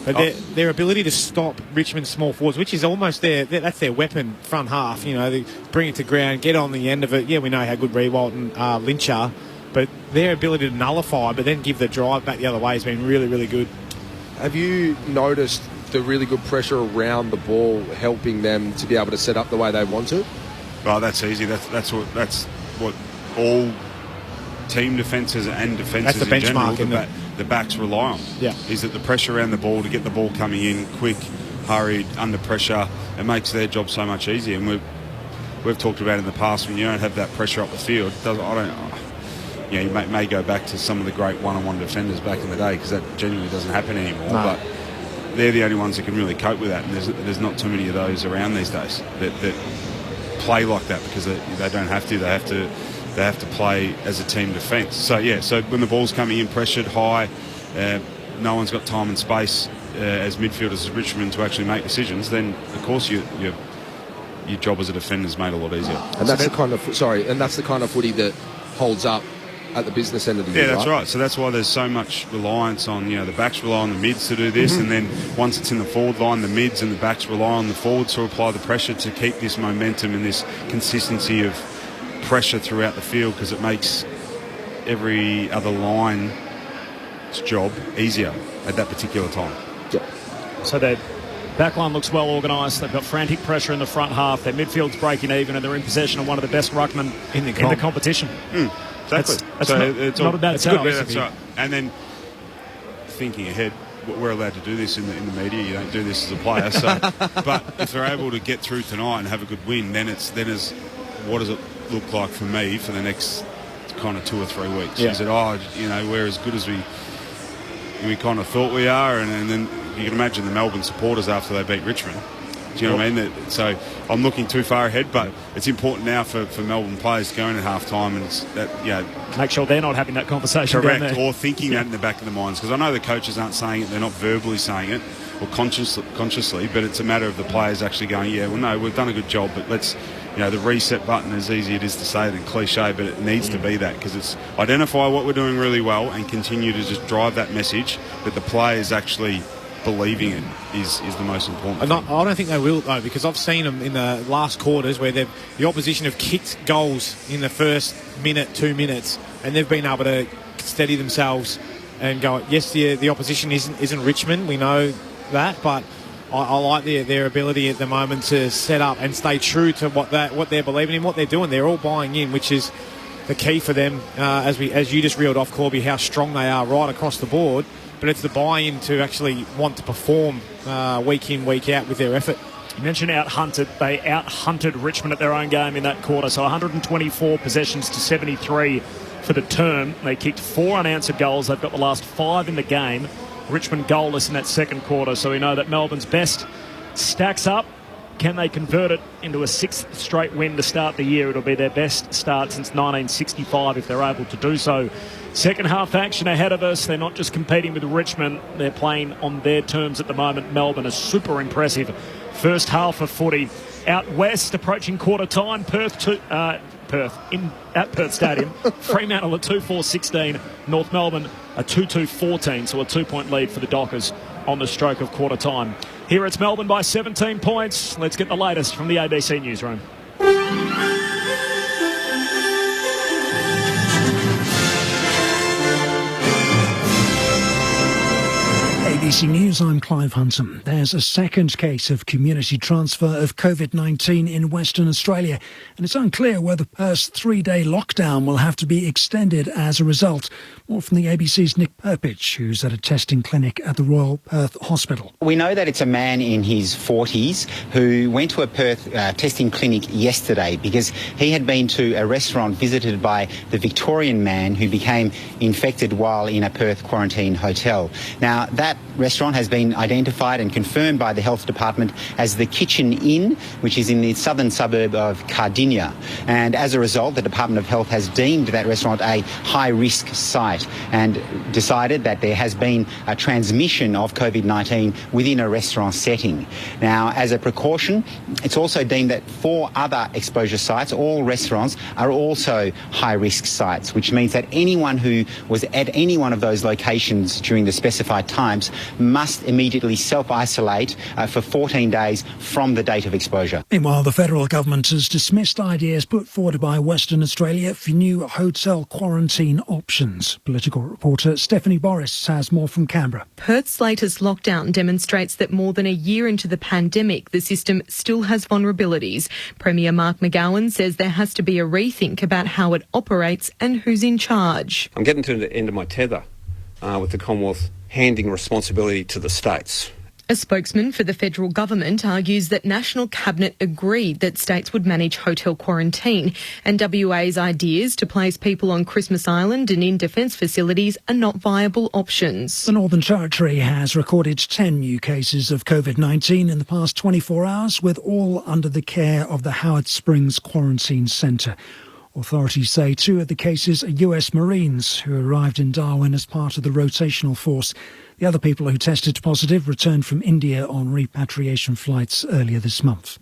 S6: But their ability to stop Richmond's small forwards, which is almost that's their weapon front half. They bring it to ground, get on the end of it. Yeah, we know how good Rewalt and Lynch are, but their ability to nullify, but then give the drive back the other way has been really, really good.
S7: Have you noticed the really good pressure around the ball helping them to be able to set up the way they want to?
S9: Oh, that's easy. That's what all team defences and defences in general, the backs rely on. Yeah, is that the pressure around the ball, to get the ball coming in quick, hurried, under pressure, it makes their job so much easier. And we've talked about in the past, when you don't have that pressure up the field, you may go back to some of the great one-on-one defenders back in the day, because that genuinely doesn't happen anymore. No. But they're the only ones that can really cope with that, and there's not too many of those around these days that play like that, because they don't have to. They have to play as a team defence. So when the ball's coming in pressured high, no one's got time and space as midfielders as Richmond to actually make decisions, then of course your job as a defender is made a lot easier.
S7: And that's the kind of footy that holds up at the business end of the year.
S9: Yeah, that's right. So that's why there's so much reliance on, the backs rely on the mids to do this, and then once it's in the forward line, the mids and the backs rely on the forwards to apply the pressure to keep this momentum and this consistency of pressure throughout the field, because it makes every other line's job easier at that particular time.
S6: Yep. So their backline looks well organised. They've got frantic pressure in the front half. Their midfield's breaking even, and they're in possession of one of the best ruckmen in the competition.
S9: Exactly.
S6: That's not a bad tell.
S9: That's right. And then thinking ahead, we're allowed to do this in the media. You don't do this as a player. But if they're able to get through tonight and have a good win, then what does it look like for me for the next kind of 2 or 3 weeks? Yeah. Is it we're as good as we kind of thought we are, and then you can imagine the Melbourne supporters after they beat Richmond. Do you know what I mean? So I'm looking too far ahead, but it's important now for Melbourne players to go in at half time and
S6: make sure they're not having that conversation.
S9: Correct, or thinking that in the back of their minds. Because I know the coaches aren't saying it, they're not verbally saying it, or consciously, but it's a matter of the players actually going, no, we've done a good job, but let's, the reset button, as easy it is to say than cliche, but it needs to be that, because it's identify what we're doing really well and continue to just drive that message, but the players actually believing it is the most important thing.
S6: I don't think they will, though, because I've seen them in the last quarters where the opposition have kicked goals in the first minute, 2 minutes, and they've been able to steady themselves and go, yes, the opposition isn't Richmond, we know that, but
S8: I like their ability at the moment to set up and stay true to what they're believing in, what they're doing. They're all buying in, which is the key for them. As you just reeled off, Corby, how strong they are right across the board. But it's the buy-in to actually want to perform week in, week out with their effort.
S6: You mentioned out-hunted. They out-hunted Richmond at their own game in that quarter. So 124 possessions to 73 for the term. They kicked 4 unanswered goals. They've got the last 5 in the game. Richmond goalless in that second quarter. So we know that Melbourne's best stacks up. Can they convert it into a 6th straight win to start the year? It'll be their best start since 1965 if they're able to do so. Second half action ahead of us. They're not just competing with Richmond. They're playing on their terms at the moment. Melbourne is super impressive. First half of footy. Out west, approaching quarter time. At Perth Stadium. Fremantle a 2-4-16. North Melbourne a 2-2-14. So a 2-point lead for the Dockers on the stroke of quarter time. Here it's Melbourne by 17 points. Let's get the latest from the ABC newsroom.
S13: ABC News, I'm Clive Hunton. There's a second case of community transfer of COVID-19 in Western Australia, and it's unclear whether Perth's 3-day lockdown will have to be extended as a result. More from the ABC's Nick Perpich, who's at a testing clinic at the Royal Perth Hospital.
S14: We know that it's a man in his 40s who went to a Perth testing clinic yesterday because he had been to a restaurant visited by the Victorian man who became infected while in a Perth quarantine hotel. Now, that restaurant has been identified and confirmed by the Health Department as the Kitchen Inn, which is in the southern suburb of Cardinia. And as a result, the Department of Health has deemed that restaurant a high-risk site and decided that there has been a transmission of COVID-19 within a restaurant setting. Now, as a precaution, it's also deemed that 4 other exposure sites, all restaurants, are also high-risk sites, which means that anyone who was at any one of those locations during the specified times must immediately self-isolate for 14 days from the date of exposure.
S13: Meanwhile, the federal government has dismissed ideas put forward by Western Australia for new hotel quarantine options. Political reporter Stephanie Boris has more from Canberra.
S15: Perth's latest lockdown demonstrates that more than a year into the pandemic, the system still has vulnerabilities. Premier Mark McGowan says there has to be a rethink about how it operates and who's in charge.
S16: I'm getting to the end of my tether with the Commonwealth handing responsibility to the states.
S15: A spokesman for the federal government argues that National Cabinet agreed that states would manage hotel quarantine, and WA's ideas to place people on Christmas Island and in defence facilities are not viable options.
S13: The Northern Territory has recorded 10 new cases of COVID-19 in the past 24 hours, with all under the care of the Howard Springs Quarantine Centre. Authorities say 2 of the cases are US Marines who arrived in Darwin as part of the rotational force. The other people who tested positive returned from India on repatriation flights earlier this month.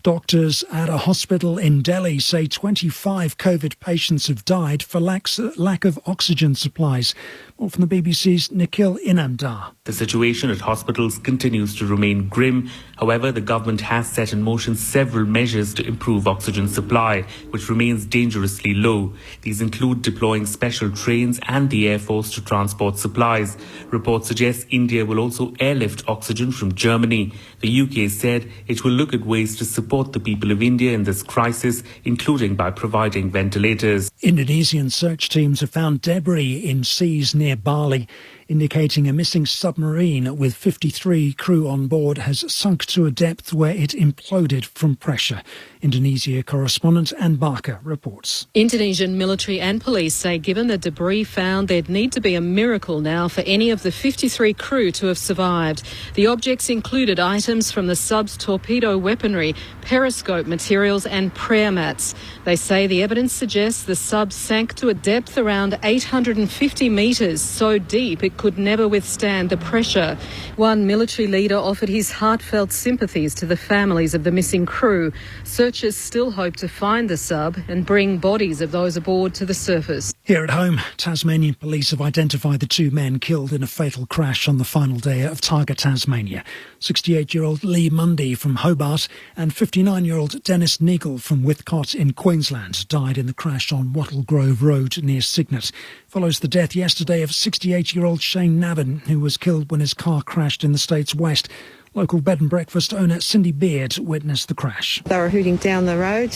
S13: Doctors at a hospital in Delhi say 25 COVID patients have died for lack of oxygen supplies. More from the BBC's Nikhil Inamdar.
S17: The situation at hospitals continues to remain grim. However, the government has set in motion several measures to improve oxygen supply, which remains dangerously low. These include deploying special trains and the Air Force to transport supplies. Reports suggest India will also airlift oxygen from Germany. The UK said it will look at ways to support the people of India in this crisis, including by providing ventilators.
S13: Indonesian search teams have found debris in seas near Bali, indicating a missing submarine with 53 crew on board has sunk to a depth where it imploded from pressure. Indonesia correspondent Ann Barker reports.
S18: Indonesian military and police say given the debris found, there'd need to be a miracle now for any of the 53 crew to have survived. The objects included items from the sub's torpedo weaponry, periscope materials and prayer mats. They say the evidence suggests the sub sank to a depth around 850 metres, so deep it could never withstand the pressure. One military leader offered his heartfelt sympathies to the families of the missing crew. Searchers still hope to find the sub and bring bodies of those aboard to the surface.
S13: Here at home, Tasmanian police have identified the 2 men killed in a fatal crash on the final day of Targa, Tasmania. 68-year-old Lee Mundy from Hobart and 59-year-old Dennis Neagle from Whitcott in Queensland died in the crash on Wattle Grove Road near Cygnet. Follows the death yesterday of 68-year-old Shane Navin, who was killed when his car crashed in the state's west. Local bed and breakfast owner Cindy Beard witnessed the crash.
S19: They were hooting down the road,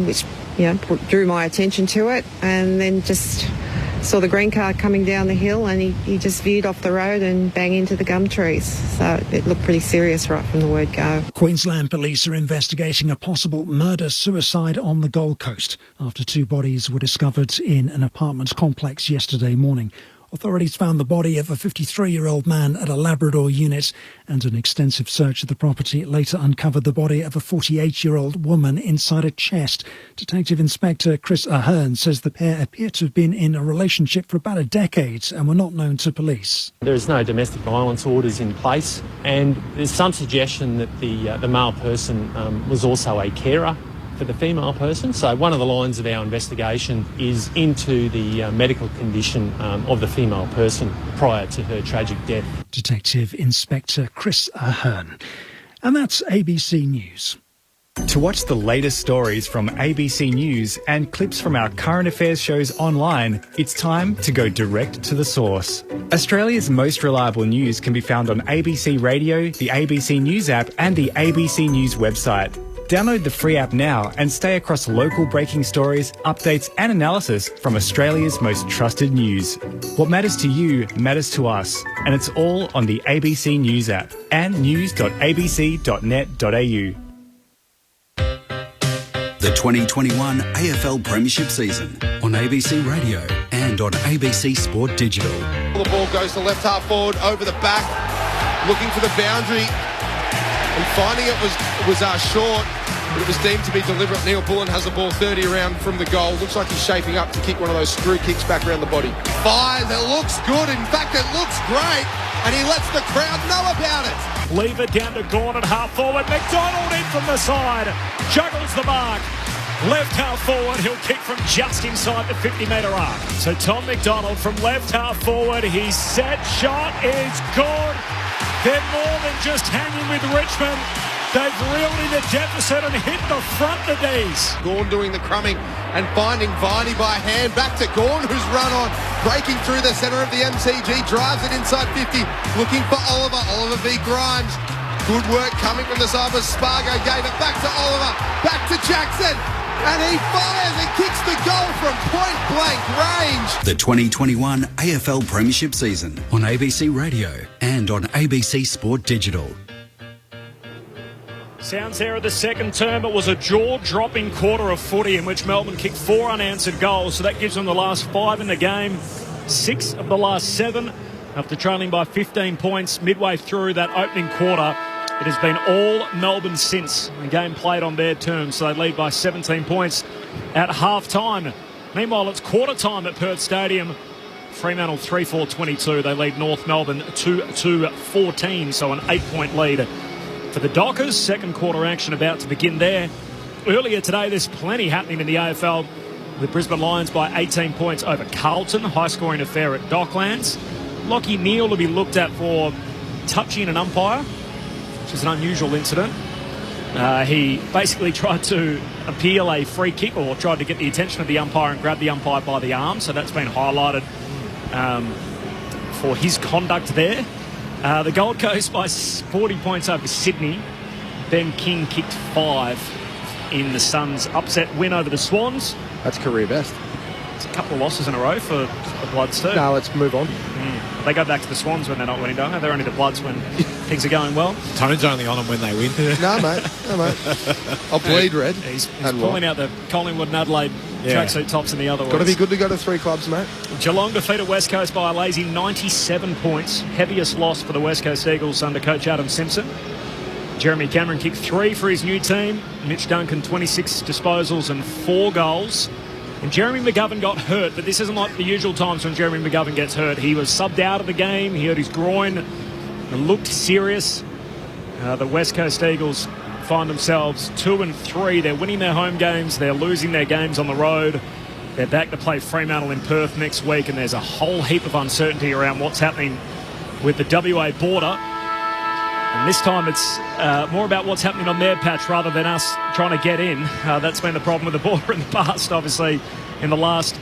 S19: which drew my attention to it, and then just saw the green car coming down the hill, and he just veered off the road and bang into the gum trees. So it looked pretty serious right from the word go.
S13: Queensland police are investigating a possible murder-suicide on the Gold Coast after 2 bodies were discovered in an apartment complex yesterday morning. Authorities found the body of a 53-year-old man at a Labrador unit, and an extensive search of the property later uncovered the body of a 48-year-old woman inside a chest. Detective Inspector Chris Ahern says the pair appear to have been in a relationship for about a decade and were not known to police.
S20: There is no domestic violence orders in place, and there's some suggestion that the male person was also a carer for the female person. So one of the lines of our investigation is into the medical condition of the female person prior to her tragic death.
S13: Detective Inspector Chris Ahern. And that's ABC News.
S21: To watch the latest stories from ABC News and clips from our current affairs shows online, it's time to go direct to the source. Australia's most reliable news can be found on ABC Radio, the ABC News app and the ABC News website. Download the free app now and stay across local breaking stories, updates and analysis from Australia's most trusted news. What matters to you matters to us, and it's all on the ABC News app and news.abc.net.au.
S12: The 2021 AFL Premiership season on ABC Radio and on ABC Sport Digital.
S7: The ball goes to left half forward, over the back, looking for the boundary, and finding it was short, but it was deemed to be deliberate. Neil Bullen has the ball 30 around from the goal. Looks like he's shaping up to kick one of those screw kicks back around the body. Fires, it looks good. In fact, it looks great, and he lets the crowd know about it.
S6: Leave it down to Gawn at half forward. McDonald in from the side. Juggles the mark. Left half forward. He'll kick from just inside the 50-metre arc. So Tom McDonald from left half forward. His set shot is good. They're more than just hanging with Richmond. They've reeled in a deficit and hit the front of these.
S7: Gawn doing the crumbing and finding Varney by hand. Back to Gawn, who's run on. Breaking through the centre of the MCG. Drives it inside 50. Looking for Oliver. Oliver v. Grimes. Good work coming from the side of Spargo. Gave it back to Oliver. Back to Jackson. And he fires and kicks the goal from point-blank range.
S12: The 2021 AFL Premiership season on ABC Radio and on ABC Sport Digital.
S6: Sounds there at the second term. It was a jaw-dropping quarter of footy in which Melbourne kicked 4 unanswered goals. So that gives them the last 5 in the game. 6 of the last 7 after trailing by 15 points midway through that opening quarter. It has been all Melbourne since. The game played on their terms, so they lead by 17 points at half-time. Meanwhile, it's quarter-time at Perth Stadium. Fremantle 3-4-22. They lead North Melbourne 2-14, so an 8-point lead for the Dockers. Second quarter action about to begin there. Earlier today, there's plenty happening in the AFL. The Brisbane Lions by 18 points over Carlton. High-scoring affair at Docklands. Lockie Neal will be looked at for touching an umpire, which is an unusual incident. He basically tried to appeal a free kick, or tried to get the attention of the umpire and grab the umpire by the arm. So that's been highlighted for his conduct there. The Gold Coast by 40 points over Sydney. Ben King kicked 5 in the Suns' upset win over the Swans.
S1: That's career best.
S6: It's a couple of losses in a row for the Bloods too.
S1: No, let's move on.
S6: They go back to the Swans when they're not winning, don't they? They're only the Bloods when things are going well.
S8: Tone's only on them when they win.
S7: No, mate. I'll bleed red.
S6: He's pulling out the Collingwood and Adelaide tracksuit tops in the other ones.
S7: Got to be good to go to 3 clubs, mate.
S6: Geelong defeated West Coast by a lazy 97 points. Heaviest loss for the West Coast Eagles under coach Adam Simpson. Jeremy Cameron kicked 3 for his new team. Mitch Duncan 26 disposals and 4 goals. And Jeremy McGovern got hurt, but this isn't like the usual times when Jeremy McGovern gets hurt. He was subbed out of the game. He hurt his groin and looked serious. The West Coast Eagles find themselves 2-3. They're winning their home games. They're losing their games on the road. They're back to play Fremantle in Perth next week, and there's a whole heap of uncertainty around what's happening with the WA border. And this time it's more about what's happening on their patch rather than us trying to get in. That's been the problem with the border in the past, obviously, in the last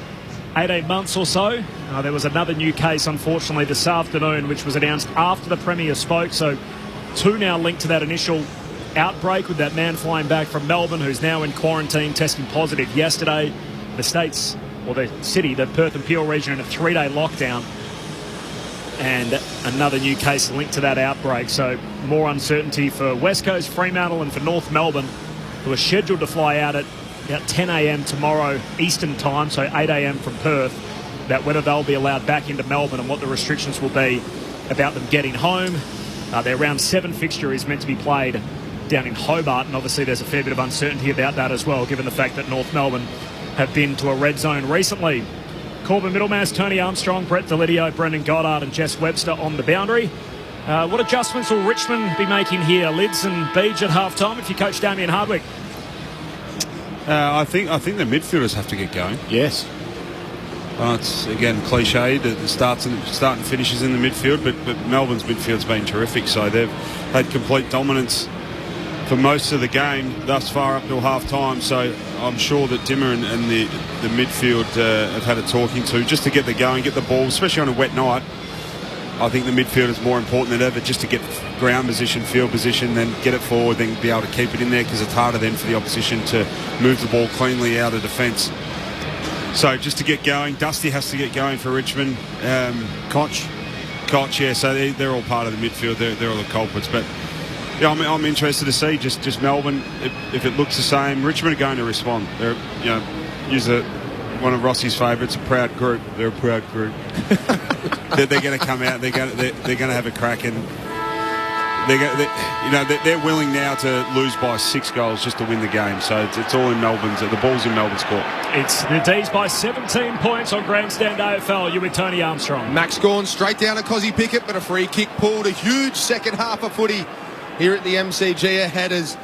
S6: 18 months or so. There was another new case, unfortunately, this afternoon, which was announced after the Premier spoke. So 2 now linked to that initial outbreak with that man flying back from Melbourne who's now in quarantine, testing positive yesterday. The states, or the city, the Perth and Peel region, in a 3-day lockdown. And another new case linked to that outbreak. So more uncertainty for West Coast, Fremantle and for North Melbourne, who are scheduled to fly out at about 10 a.m. tomorrow Eastern time, so 8 a.m. from Perth, about whether they'll be allowed back into Melbourne and what the restrictions will be about them getting home. Their round 7 fixture is meant to be played down in Hobart, and obviously there's a fair bit of uncertainty about that as well, given the fact that North Melbourne have been to a red zone recently. Corbin Middlemass, Tony Armstrong, Brett Delidio, Brendan Goddard and Jess Webster on the boundary. What adjustments will Richmond be making here? Lids and Beach at half-time if you coach Damien Hardwick?
S9: I think the midfielders have to get going.
S1: Yes.
S9: It's, again, cliched. It starts and finishes in the midfield, but Melbourne's midfield's been terrific, so they've had complete dominance for most of the game thus far up till half-time, so I'm sure that Dimmer and the midfield have had a talking to just to get the going, get the ball, especially on a wet night. I think the midfield is more important than ever, just to get ground position, field position, then get it forward, then be able to keep it in there, because it's harder then for the opposition to move the ball cleanly out of defence. So just to get going, Dusty has to get going for Richmond. Koch, yeah, so they're all part of the midfield. They're all the culprits, but yeah, I'm interested to see just Melbourne, if it looks the same. Richmond are going to respond. They're, use one of Rossi's favourites, a proud group. They're a proud group. they're going to come out. They're going to have a crack, and they're willing now to lose by 6 goals just to win the game. So it's all in Melbourne's. The ball's in Melbourne's court. It's
S6: the D's by 17 points on Grandstand AFL. You with Tony Armstrong.
S7: Max Gawn straight down to Cozzy Pickett, but a free kick pulled. A huge second half of footy here at the MCG ahead as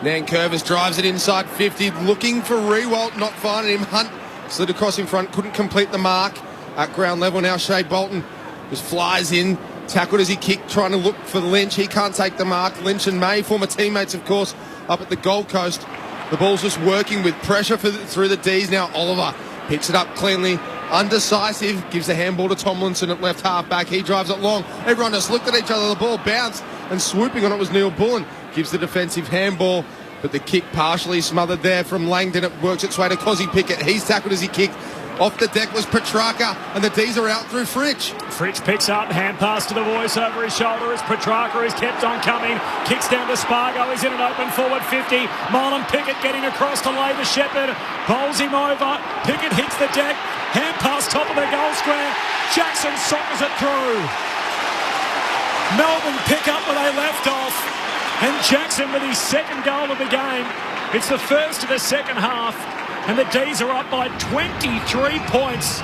S7: Nankervis drives it inside 50, looking for Rewalt, not finding him. Hunt slid across in front, couldn't complete the mark at ground level. Now Shea Bolton just flies in, tackled as he kicked, trying to look for Lynch. He can't take the mark. Lynch and May, former teammates, of course, up at the Gold Coast. The ball's just working with pressure through the D's. Now Oliver picks it up cleanly, undecisive, gives the handball to Tomlinson at left half back. He drives it long. Everyone just looked at each other. The ball bounced, and swooping on it was Neil Bullen. Gives the defensive handball, but the kick partially smothered there from Langdon. It works its way to Cozzy Pickett. He's tackled as he kicked. Off the deck was Petrarca, and the D's are out through Fritsch.
S6: Fritsch picks up, hand pass to the voice over his shoulder as Petrarca is kept on coming. Kicks down to Spargo, he's in an open forward 50. Marlon Pickett getting across to lay the Shepherd. Bowls him over. Pickett hits the deck. Hand pass top of the goal square. Jackson sockers it through. Melbourne pick up where they left off. And Jackson with his second goal of the game. It's the first of the second half. And the D's are up by 23 points.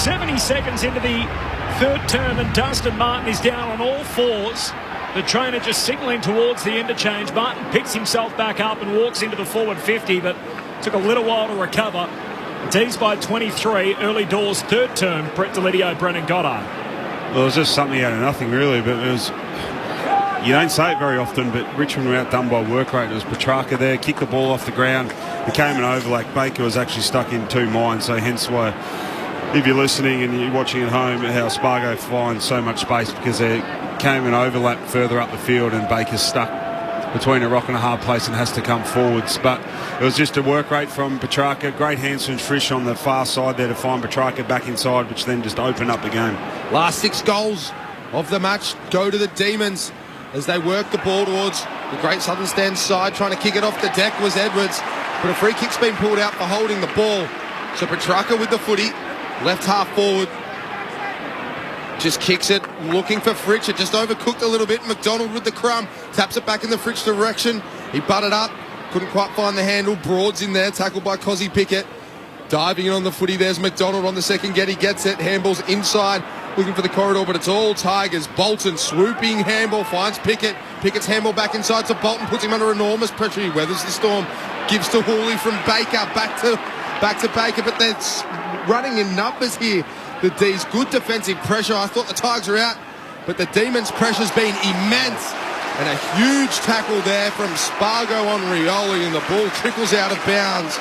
S6: 70 seconds into the third term, and Dunstan Martin is down on all fours. The trainer just signalling towards the interchange. Martin picks himself back up and walks into the forward 50, but took a little while to recover. The D's by 23. Early doors, third term. Brett Delidio, Brendan Goddard.
S9: Well, it was just something out of nothing, really, but it was... You don't say it very often, but Richmond were outdone by work rate. It was Petrarca there, kicked the ball off the ground, became an overlap. Baker was actually stuck in 2 minds, so hence why, if you're listening and you're watching at home, how Spargo finds so much space, because there came an overlap further up the field and Baker's stuck between a rock and a hard place and has to come forwards. But it was just a work rate from Petrarca. Great hands from Frisch on the far side there to find Petrarca back inside, which then just opened up the game.
S7: Last 6 goals of the match go to the Demons as they work the ball towards the Great Southern Stand side. Trying to kick it off the deck was Edwards, but a free kick's been pulled out for holding the ball. So Petrarca with the footy, left half forward, just kicks it, looking for Fritsch. It just overcooked a little bit. McDonald with the crumb, taps it back in the Fritsch direction. He butted up, couldn't quite find the handle. Broad's in there, tackled by Cozzy Pickett. Diving in on the footy, there's McDonald on the second get. He gets it, handballs inside, looking for the corridor, but it's all Tigers. Bolton, swooping handball, finds Pickett. Pickett's handball back inside to Bolton, puts him under enormous pressure. He weathers the storm, gives to Hooley from Baker, back to Baker, but that's running in numbers here. The D's, good defensive pressure. I thought the Tigers were out, but the Demons' pressure's been immense. And a huge tackle there from Spargo on Rioli, and the ball trickles out of bounds.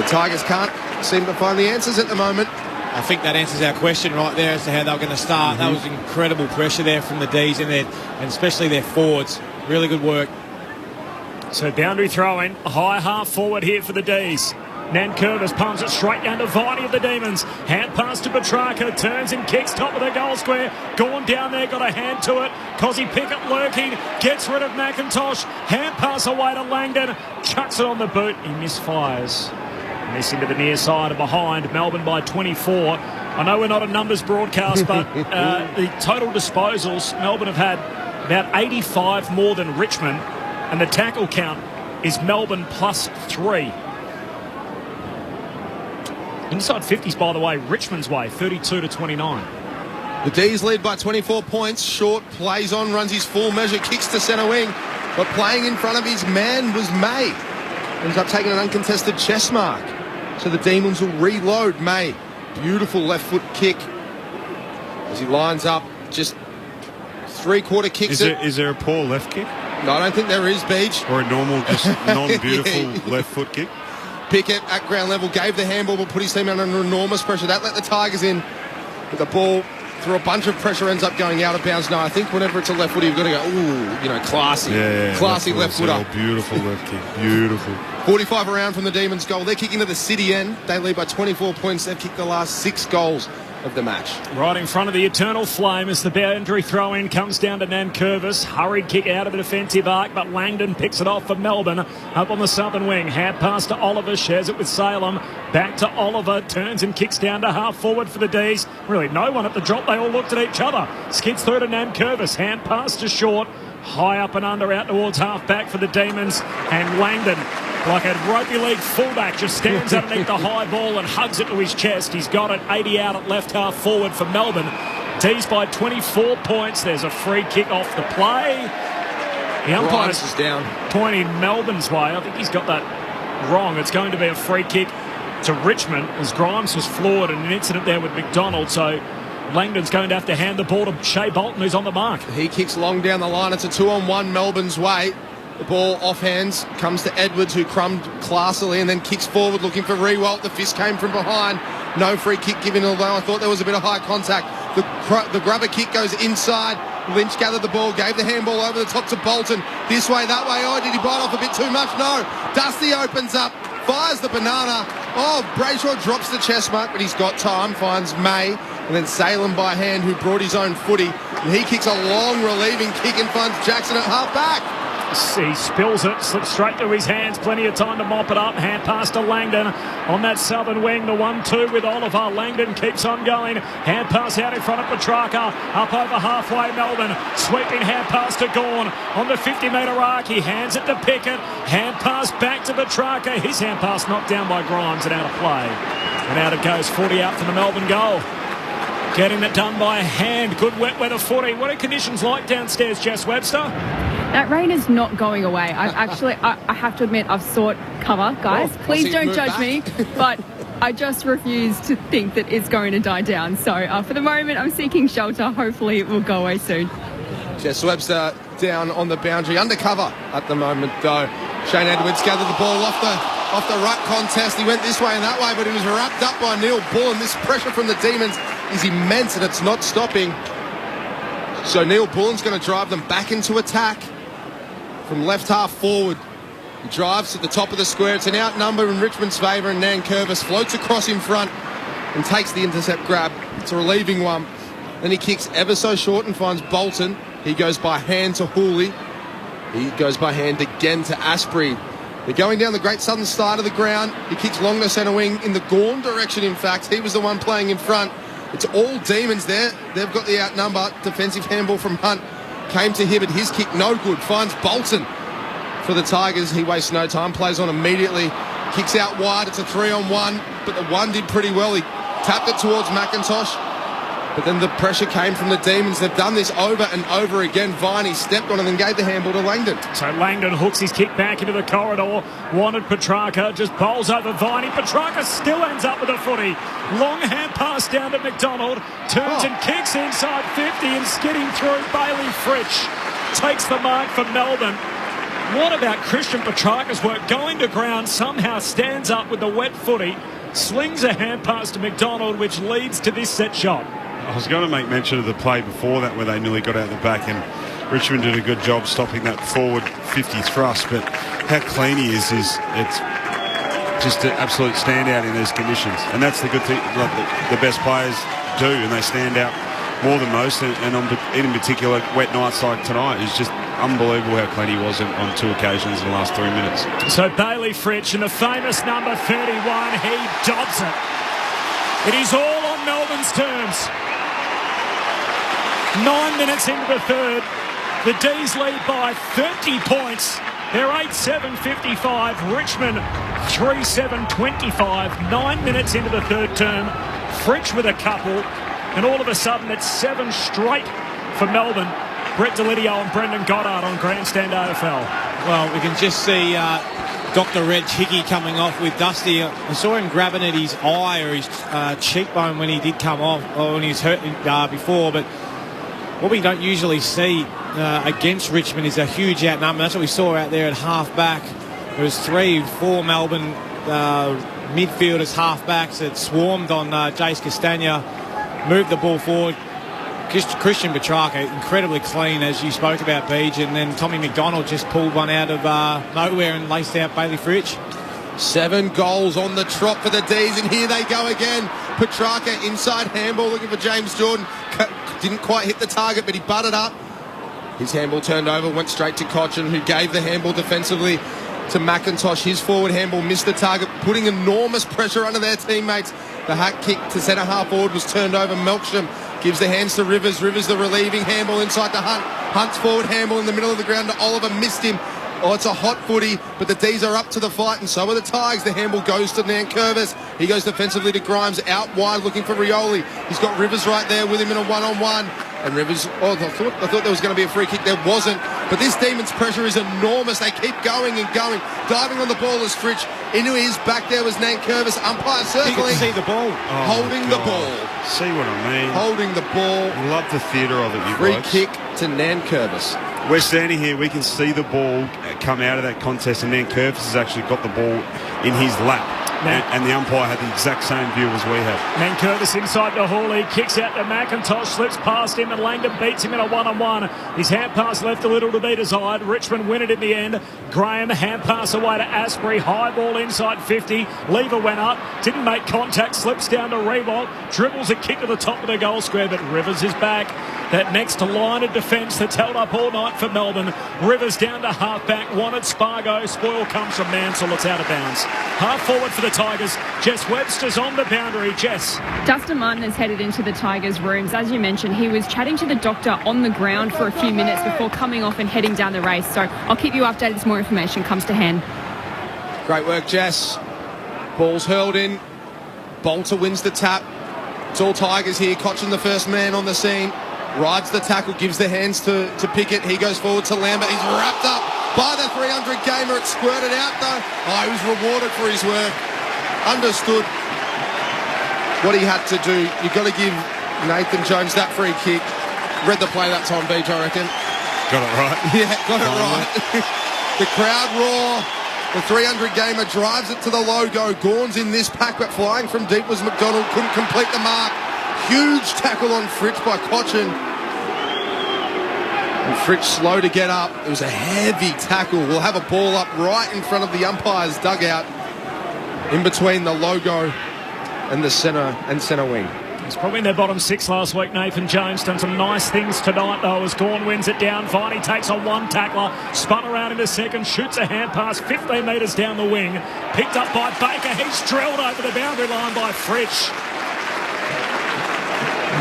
S7: The Tigers can't seem to find the answers at the moment.
S8: I think that answers our question right there as to how they were going to start. That was incredible pressure there from the D's in there, and especially their forwards. Really good work.
S6: So boundary throw in, high half forward here for the D's. Nankervis palms it straight down to Viney of the Demons. Hand pass to Petrarca, turns and kicks top of the goal square. Gone down there, got a hand to it. Cozzy Pickett lurking, gets rid of McIntosh. Hand pass away to Langdon, chucks it on the boot. He misfires. Missing to the near side and behind. Melbourne by 24. I know we're not a numbers broadcast, but the total disposals, Melbourne have had about 85 more than Richmond, and the tackle count is Melbourne +3. Inside 50s, by the way, Richmond's way, 32-29.
S7: The D's lead by 24 points. Short plays on, runs his full measure, kicks to centre wing. But playing in front of his man was May. Ends up taking an uncontested chest mark. So the Demons will reload. May, beautiful left foot kick. As he lines up, just three-quarter kicks it.
S9: Is there a poor left kick?
S7: No, I don't think there is, Beach.
S9: Or a normal, just non-beautiful left foot kick?
S7: Pickett at ground level gave the handball, but put his team under enormous pressure. That let the Tigers in. But the ball, through a bunch of pressure, ends up going out of bounds. No, I think whenever it's a left footer, you've got to go, ooh, classy.
S9: Yeah,
S7: classy left footer.
S9: Beautiful left kick. Beautiful.
S7: 45 around from the Demons' goal. They're kicking to the City end. They lead by 24 points. They've kicked the last 6 goals of the match.
S6: Right in front of the Eternal Flame as the boundary throw-in comes down to Nankervis. Hurried kick out of the defensive arc, but Langdon picks it off for Melbourne. Up on the southern wing, hand pass to Oliver, shares it with Salem. Back to Oliver, turns and kicks down to half forward for the D's. Really no one at the drop, they all looked at each other. Skids through to Nankervis, hand pass to Short. High up and under, out towards half back for the Demons. And Langdon, like a rugby league fullback, just stands underneath the high ball and hugs it to his chest. He's got it 80 out at left half forward for Melbourne. D's by 24 points. There's a free kick off the play. The umpire's
S7: is down,
S6: pointing Melbourne's way. I think he's got that wrong. It's going to be a free kick to Richmond as Grimes was floored in an incident there with McDonald. So Langdon's going to have to hand the ball to Shea Bolton, who's on the mark.
S7: He kicks long down the line. It's a 2-on-1 Melbourne's way. The ball off hands, comes to Edwards, who crumbed classily and then kicks forward looking for Rewalt. The fist came from behind. No free kick given, although I thought there was a bit of high contact. The grubber kick goes inside. Lynch gathered the ball, gave the handball over the top to Bolton. This way, that way. Oh, did he bite off a bit too much? No. Dusty opens up, fires the banana. Oh, Brayshaw drops the chest mark, but he's got time. Finds May, and then Salem by hand, who brought his own footy. And he kicks a long relieving kick and finds Jackson at half back.
S6: He spills it, slips straight to his hands. Plenty of time to mop it up. Hand pass to Langdon on that southern wing. The 1-2 with Oliver. Langdon keeps on going. Hand pass out in front of Petrarca. Up over halfway, Melbourne. Sweeping hand pass to Gawn on the 50-metre arc. He hands it to Pickett. Hand pass back to Petrarca. His hand pass knocked down by Grimes and out of play. And out it goes. 40 out for the Melbourne goal. Getting it done by hand. Good wet weather footy. What are conditions like downstairs, Jess Webster?
S10: That rain is not going away. I have to admit, I've sought cover, guys. Please don't judge me, but I just refuse to think that it's going to die down. So for the moment, I'm seeking shelter. Hopefully it will go away soon.
S7: Jess Webster down on the boundary, undercover at the moment though. Shane Edwards gathered the ball off the ruck contest. He went this way and that way, but he was wrapped up by Neil Bullen. This pressure from the Demons is immense and it's not stopping. So Neil Bullen's going to drive them back into attack from left half forward. He drives to the top of the square. It's an outnumber in Richmond's favour, and Nankervis floats across in front and takes the intercept grab. It's a relieving one. Then he kicks ever so short and finds Bolton. He goes by hand to Hooley. He goes by hand again to Asprey. They're going down the Great Southern side of the ground. He kicks long to centre wing in the Gawn direction, in fact. He was the one playing in front. It's all Demons there. They've got the outnumber. Defensive handball from Hunt. Came to Hibbert. His kick no good. Finds Bolton for the Tigers. He wastes no time. Plays on immediately. Kicks out wide. It's a 3-on-1. But the one did pretty well. He tapped it towards McIntosh. But then the pressure came from the Demons. They've done this over and over again. Viney stepped on and then gave the handball to Langdon.
S6: So Langdon hooks his kick back into the corridor. Wanted Petrarca. Just bowls over Viney. Petrarca still ends up with a footy. Long hand pass down to McDonald. Turns and kicks inside 50 and skidding through. Bailey Fritsch takes the mark for Melbourne. What about Christian Petrarca's work? Going to ground, somehow stands up with the wet footy. slings a hand pass to McDonald, which leads to this set shot.
S9: I was going to make mention of the play before that where they nearly got out the back, and Richmond did a good job stopping that forward 50 thrust, but how clean he is it's just an absolute standout in these conditions. And that's the good thing, like the best players do, and they stand out more than most, and in particular wet nights like tonight is just unbelievable how clean he was on 2 occasions in the last 3 minutes.
S6: So Bailey Fritsch and the famous number 31, he dobs it. It is all on Melbourne's terms. 9 minutes into the third, the D's lead by 30 points. They're 8-7-55, Richmond 3-7-25. 9 minutes into the third term, Fritsch with a couple, and all of a sudden it's 7 straight for Melbourne. Brett Delidio and Brendan Goddard on Grandstand AFL.
S8: Well, we can just see Dr. Reg Hickey coming off with Dusty. I saw him grabbing at his eye or his cheekbone when he did come off, or when he was hurt before, but what we don't usually see against Richmond is a huge outnumber. That's what we saw out there at half-back. There was 3-4 Melbourne midfielders, half-backs that swarmed on Jace Castagna, moved the ball forward. Christian Petrarca, incredibly clean, as you spoke about, Beej, and then Tommy McDonald just pulled one out of nowhere and laced out Bailey Fritsch.
S7: 7 goals on the trot for the D's, and here they go again. Petrarca inside handball looking for James Jordan. Didn't quite hit the target, but he butted up. His handball turned over, went straight to Cochin, who gave the handball defensively to McIntosh. His forward handball missed the target, putting enormous pressure under their teammates. The hack kick to centre half forward was turned over. Melksham gives the hands to Rivers. Rivers the relieving handball inside to Hunt. Hunt's forward handball in the middle of the ground to Oliver, missed him. Oh, it's a hot footy, but the D's are up to the fight, and so are the Tigers. The handball goes to Nankervis. He goes defensively to Grimes, out wide looking for Rioli. He's got Rivers right there with him in a one-on-one. And Rivers, I thought there was going to be a free kick. There wasn't. But this Demons' pressure is enormous. They keep going and going. Diving on the ball is Fritsch. Into his back there was Nankervis. Umpire circling.
S8: You can see the ball.
S7: Holding the ball.
S9: See what I mean?
S7: Holding the ball.
S9: Love the theatre of it, you
S7: Free
S9: blokes.
S7: kick to Nankervis.
S9: We're standing here, we can see the ball come out of that contest, and Nankervis has actually got the ball in his lap. And the umpire had the exact same view as we have.
S6: Nankervis inside the Hawley, kicks out to McIntosh, slips past him, and Langdon beats him in a one-on-one. His hand pass left a little to be desired. Richmond win it in the end. Graham, hand pass away to Asprey, high ball inside 50. Lever went up, didn't make contact, slips down to Rewalt, dribbles a kick to the top of the goal square, but Rivers is back. That next line of defence that's held up all night for Melbourne. Rivers down to half-back, wanted Spargo. Spoil comes from Mansell, it's out of bounds. Half forward for the Tigers. Jess Webster's on the boundary. Jess.
S10: Dustin Martin has headed into the Tigers' rooms. As you mentioned, he was chatting to the doctor on the ground for a few minutes before coming off and heading down the race. So I'll keep you updated as more information comes to hand.
S7: Great work, Jess. Ball's hurled in. Bolter wins the tap. It's all Tigers here. Cochin the first man on the scene. Rides the tackle, gives the hands to Pickett. He goes forward to Lambert. He's wrapped up by the 300 gamer. It squirted out though. Oh, he was rewarded for his work. Understood what he had to do. You've got to give Nathan Jones that free kick. Read the play that time, Beach, I reckon.
S9: Got it right.
S7: Yeah, got it right. The crowd roar. The 300 gamer drives it to the logo. Gawn's in this pack, but flying from deep was McDonald. Couldn't complete the mark. Huge tackle on Fritsch by Cochin. And Fritsch slow to get up. It was a heavy tackle. We'll have a ball up right in front of the umpire's dugout, in between the logo and the centre wing.
S6: It's probably in their bottom 6 last week. Nathan Jones done some nice things tonight though, as Gawn wins it down. Viney takes on one tackler, spun around in a second, shoots a hand pass 15 metres down the wing, picked up by Baker. He's drilled over the boundary line by Fritsch.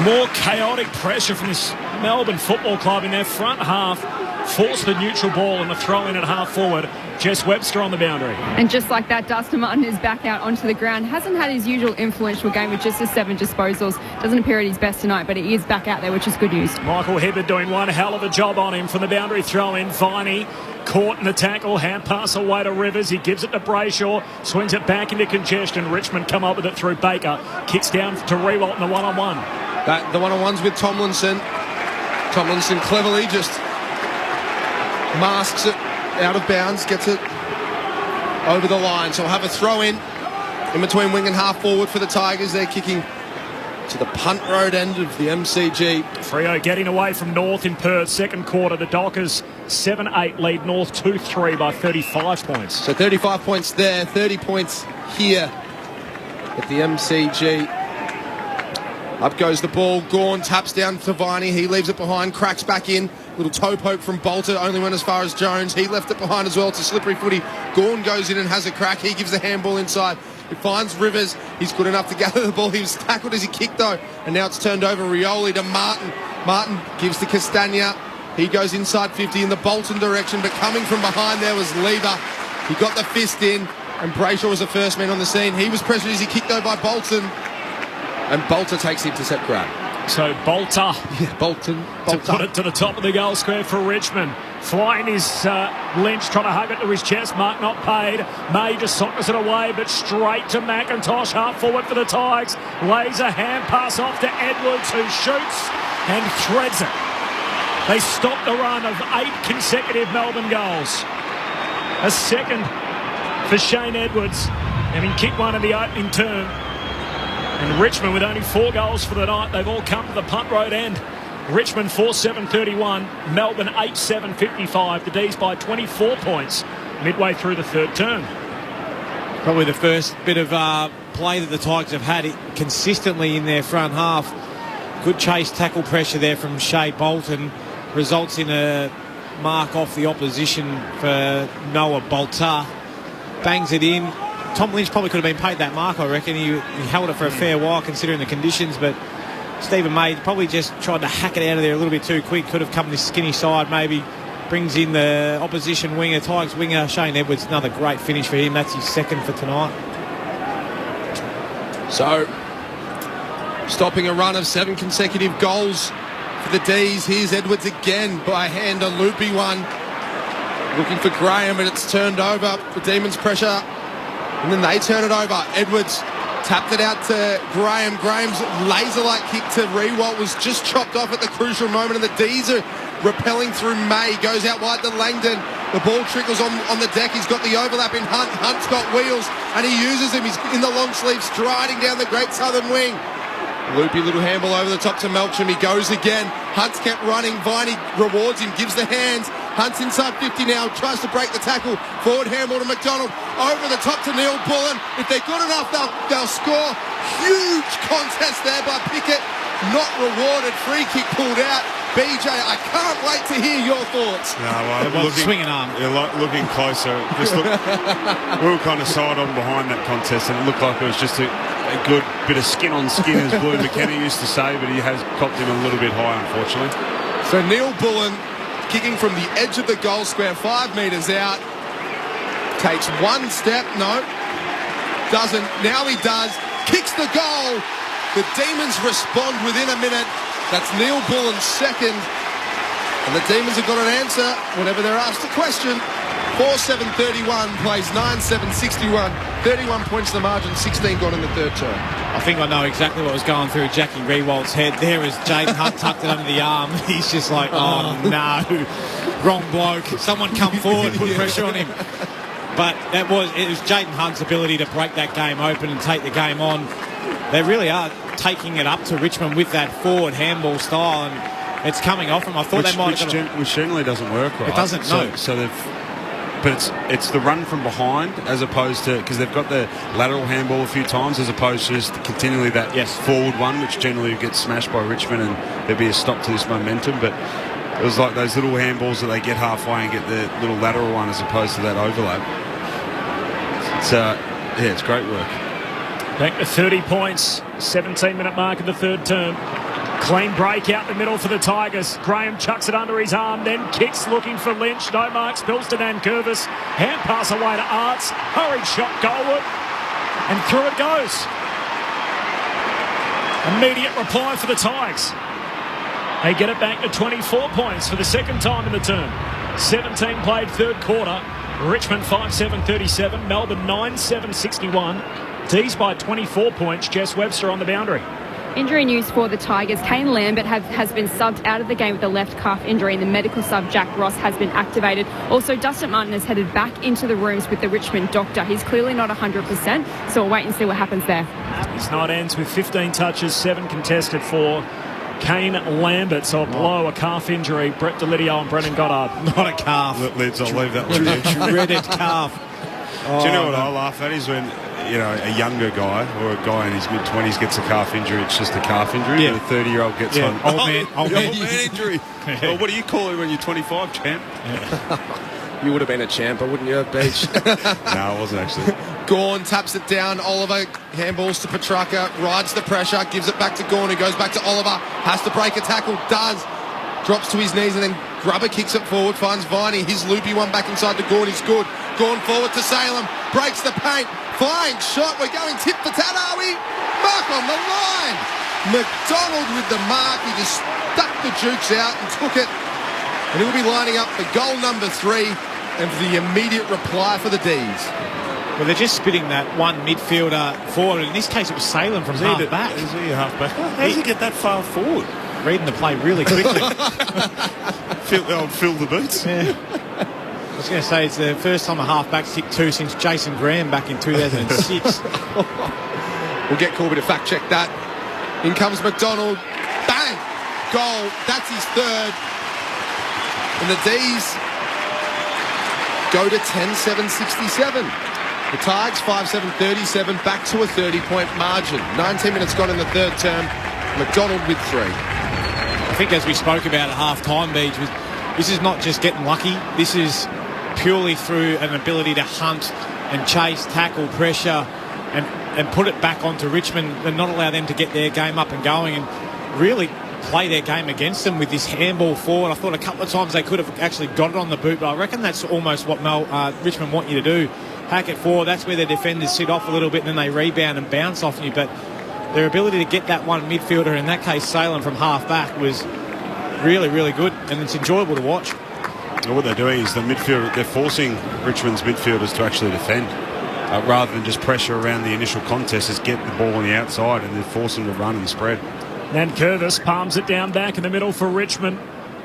S6: More chaotic pressure from this Melbourne Football Club in their front half. Forced the neutral ball and a throw in at half forward. Jess Webster on the boundary.
S10: And just like that, Dustin Martin is back out onto the ground. Hasn't had his usual influential game with just his 7 disposals. Doesn't appear at his best tonight, but he is back out there, which is good news.
S6: Michael Hibbard doing one hell of a job on him from the boundary throw in. Viney caught in the tackle, hand pass away to Rivers. He gives it to Brayshaw, swings it back into congestion. Richmond come up with it through Baker. Kicks down to Rewalt in the one-on-one.
S7: The one-on-ones with Tomlinson. Tomlinson cleverly just masks it out of bounds, gets it over the line. So we'll have a throw in in between wing and half forward for the Tigers. They're kicking to the punt road end of the MCG.
S6: Freo getting away from North in Perth. Second quarter, the Dockers 7-8 lead North 2-3 by 35 points.
S7: So 35 points there, 30 points here at the MCG. Up goes the ball. Gawn taps down to Viney. He leaves it behind, cracks back in. Little toe poke from Bolter, only went as far as Jones. He left it behind as well. It's a slippery footy. Gawn goes in and has a crack. He gives the handball inside. He finds Rivers. He's good enough to gather the ball. He was tackled as he kicked, though. And now it's turned over. Rioli to Martin. Martin gives to Castagna. He goes inside 50 in the Bolton direction, but coming from behind there was Lever. He got the fist in, and Brayshaw was the first man on the scene. He was pressured as he kicked, though, by Bolton. And Bolter takes the intercept grab.
S6: So Bolter.
S7: Yeah, Bolton.
S6: To put it to the top of the goal square for Richmond. Flying is Lynch, trying to hug it to his chest. Mark not paid. May just sockers it away, but straight to McIntosh. Half forward for the Tigers. Lays a hand pass off to Edwards, who shoots and threads it. They stopped the run of 8 consecutive Melbourne goals. A second for Shane Edwards, having kicked one in the opening term. And Richmond with only 4 goals for the night. They've all come to the punt road end. Richmond 4-7-31, Melbourne 8-7-55. The D's by 24 points midway through the third term.
S8: Probably the first bit of play that the Tigers have had consistently in their front half. Good chase tackle pressure there from Shea Bolton. Results in a mark off the opposition for Noah Bolter. Bangs it in. Tom Lynch probably could have been paid that mark, I reckon. He held it for a fair while considering the conditions, but Stephen May probably just tried to hack it out of there a little bit too quick. Could have come this skinny side, maybe brings in the opposition winger, Tigers winger, Shane Edwards. Another great finish for him. That's his second for tonight.
S7: So, stopping a run of 7 consecutive goals for the D's. Here's Edwards again by hand, a loopy one. Looking for Graham, and it's turned over. The Demons pressure. And then they turn it over. Edwards tapped it out to Graham. Graham's laser-like kick to Rewalt was just chopped off at the crucial moment, and the D's are repelling through May. Goes out wide to Langdon. The ball trickles on the deck. He's got the overlap in Hunt. Hunt's got wheels, and he uses them. He's in the long sleeve, striding down the Great Southern Wing. Loopy little handball over the top to Melcham. He goes again. Hunt's kept running. Viney rewards him, gives the hands. Hunt's inside 50 now, tries to break the tackle. Forward handball to McDonald. Over the top to Neil Bullen. If they're good enough, they'll score. Huge contest there by Pickett. Not rewarded. Free kick pulled out. BJ, I can't wait to hear your thoughts.
S9: No, well,
S8: swinging arm.
S9: Looking closer. We were kind of side on behind that contest, and it looked like it was just a good bit of skin on skin, as Blue McKenna used to say, but he has copped him a little bit high, unfortunately.
S7: So Neil Bullen kicking from the edge of the goal square, 5 metres out. Takes one step. No, doesn't. Now he does. Kicks the goal. The Demons respond within a minute. That's Neil Bullen's second. And the Demons have got an answer whenever they're asked a question. 4-7-31 plays 9-7-61. 31 points the margin, 16 gone in the third term.
S8: I think I know exactly what was going through Jackie Rewalt's head there as Jaden Hunt tucked it under the arm. He's just like, oh no, wrong bloke. Someone come forward, put pressure on him. But it was Jaden Hunt's ability to break that game open and take the game on. They really are taking it up to Richmond with that forward handball style, and it's coming off them. I thought they might have
S9: which generally doesn't work, right?
S8: It doesn't, no.
S9: So they've... But it's the run from behind as opposed to... Because they've got the lateral handball a few times as opposed to just continually that forward one, which generally gets smashed by Richmond, and there'd be a stop to this momentum. But it was like those little handballs that they get halfway and get the little lateral one as opposed to that overlap. It's great work.
S6: Back to 30 points, 17-minute mark of the third term. Clean break out the middle for the Tigers. Graham chucks it under his arm, then kicks looking for Lynch. No mark, spills to Nankervis. Hand pass away to Arts. Hurried shot goalward. And through it goes. Immediate reply for the Tigers. They get it back to 24 points for the second time in the term. 17 played third quarter. Richmond 5-7-37. Melbourne 9-7-61. D's by 24 points. Jess Webster on the boundary.
S10: Injury news for the Tigers. Kane Lambert has been subbed out of the game with a left calf injury, and the medical sub Jack Ross has been activated. Also, Dustin Martin has headed back into the rooms with the Richmond doctor. He's clearly not 100%, so we'll wait and see what happens there.
S6: His night ends with 15 touches, 7 contested for Kane Lambert. So a blow, a calf injury. Brett Delidio and Brendan Goddard.
S8: Not a calf.
S9: Lids, I'll leave that with you.
S8: Shredded calf.
S9: Do you know what I laugh at is when, you know, a younger guy or a guy in his mid-20s gets a calf injury, it's just a calf injury.
S8: Yeah.
S9: And a 30-year-old gets one.
S8: Old man
S9: injury. Well, what do you call it when you're 25, champ?
S7: You would have been a champ, wouldn't you, Beach?
S9: No, I wasn't actually.
S7: Gawn taps it down. Oliver handballs to Petrarca, rides the pressure, gives it back to Gawn, who goes back to Oliver, has to break a tackle, does. Drops to his knees, and then Grubber kicks it forward, finds Viney. His loopy one back inside to Gawn, he's good. Gawn forward to Salem, breaks the paint, flying shot. We're going tit for tat, are we? Mark on the line. McDonald with the mark. He just stuck the jukes out and took it. And he'll be lining up for goal number 3 and for the immediate reply for the D's.
S8: Well, they're just spitting that one midfielder forward. In this case, it was Salem from half back.
S9: Is he a half back? How does he get that far forward?
S8: Reading the play really quickly.
S9: Fill the boots.
S8: Yeah. I was going to say it's the first time a half-back's kicked 2 since Jason Graham back in 2006.
S7: We'll get Corby to fact-check that. In comes McDonald. Bang! Goal. That's his 3rd. And the D's go to 10-7-67. The Tigers 5-7-37, back to a 30-point margin. 19 minutes gone in the 3rd term. McDonald with 3.
S8: I think as we spoke about at half-time, Beach, this is not just getting lucky. This is purely through an ability to hunt and chase, tackle, pressure, and put it back onto Richmond and not allow them to get their game up and going and really play their game against them with this handball forward. I thought a couple of times they could have actually got it on the boot, but I reckon that's almost what Richmond want you to do. Hack it forward. That's where their defenders sit off a little bit and then they rebound and bounce off you. But their ability to get that one midfielder, in that case Salem from half back, was really, really good, and it's enjoyable to watch.
S9: Well, what they're doing is they're forcing Richmond's midfielders to actually defend. Rather than just pressure around the initial contest, is get the ball on the outside and then force them to run and spread.
S6: Then Curvis palms it down back in the middle for Richmond.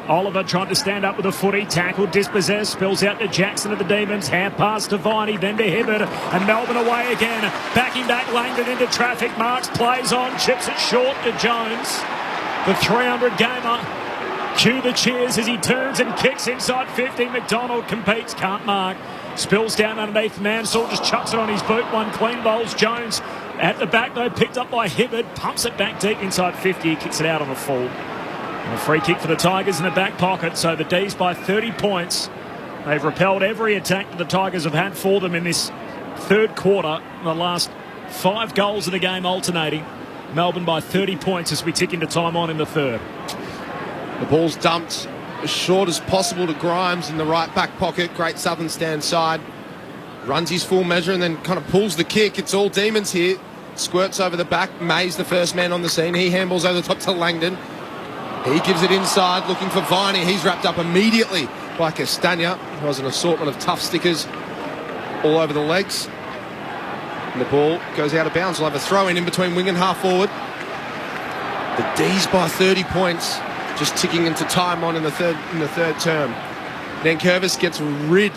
S6: Oliver trying to stand up with a footy, tackle, dispossessed, spills out to Jackson of the Demons, hand pass to Viney, then to Hibbert, and Melbourne away again. Backing back Langdon into traffic, Marks plays on, chips it short to Jones. The 300 gamer. Cue the cheers as he turns and kicks inside 50. McDonald competes, can't mark. Spills down underneath Mansell, just chucks it on his boot. One clean bowls. Jones at the back though, picked up by Hibbert, pumps it back deep inside 50. He kicks it out on the full. And a free kick for the Tigers in the back pocket. So the D's by 30 points. They've repelled every attack that the Tigers have had for them in this 3rd quarter. The last 5 goals of the game alternating. Melbourne by 30 points as we tick into time on in the 3rd.
S7: The ball's dumped as short as possible to Grimes in the right back pocket. Great Southern stand side. Runs his full measure and then kind of pulls the kick. It's all Demons here. Squirts over the back. May's the first man on the scene. He handballs over the top to Langdon. He gives it inside, looking for Viney. He's wrapped up immediately by Castagna. There was an assortment of tough stickers all over the legs. And the ball goes out of bounds. We'll have a throw in between wing and half forward. The D's by 30 points. Just ticking into time on in the third term. Then Curvis gets rid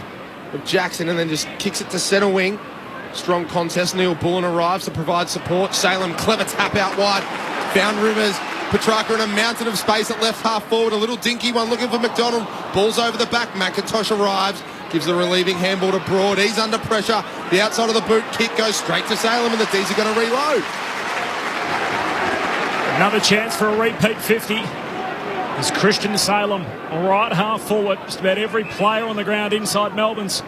S7: of Jackson and then just kicks it to centre wing. Strong contest. Neil Bullen arrives to provide support. Salem, clever tap out wide. Found Rivers. Petrarca in a mountain of space at left half forward. A little dinky one looking for McDonald. Ball's over the back. McIntosh arrives. Gives the relieving handball to Broad. He's under pressure. The outside of the boot kick goes straight to Salem and the D's are going to reload.
S6: Another chance for a repeat 50. Is Christian Salem, right half forward. Just about every player on the ground inside Melbourne's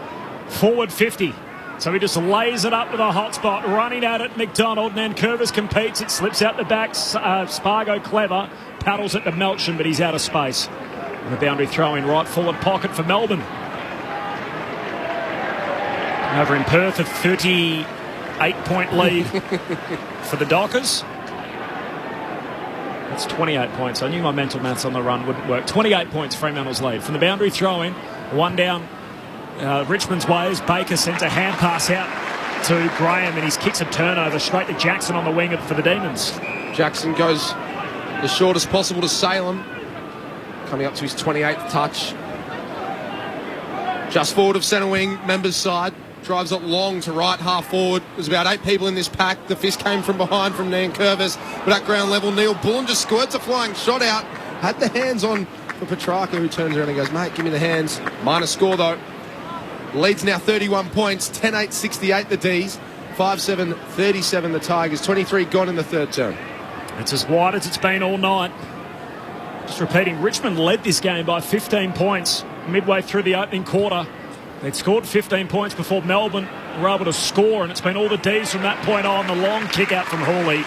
S6: forward 50. So he just lays it up with a hot spot, running at it. McDonald, and then Curvis competes. It slips out the back. Spargo clever. Paddles it to Melchin, but he's out of space. And the boundary throw in right forward pocket for Melbourne. Over in Perth, a 38-point lead for the Dockers. That's 28 points. I knew my mental maths on the run wouldn't work. 28 points, Fremantle's lead. From the boundary throw-in, one down Richmond's way as Baker sends a hand pass out to Graham, and his kicks a turnover straight to Jackson on the wing for the Demons.
S7: Jackson goes the shortest possible to Salem, coming up to his 28th touch. Just forward of centre wing, Members side. Drives it long to right, half forward. There's about 8 people in this pack. The fist came from behind from Nankervis. But at ground level, Neil Bullen just squirts a flying shot out. Had the hands on for Petrarca, who turns around and goes, mate, give me the hands. Minor score, though. Leads now 31 points. 10-8-68 the D's. 5-7-37 the Tigers. 23 gone in the third term.
S6: It's as wide as it's been all night. Just repeating, Richmond led this game by 15 points midway through the opening quarter. They'd scored 15 points before Melbourne were able to score, and it's been all the D's from that point on. The long kick out from Hawley,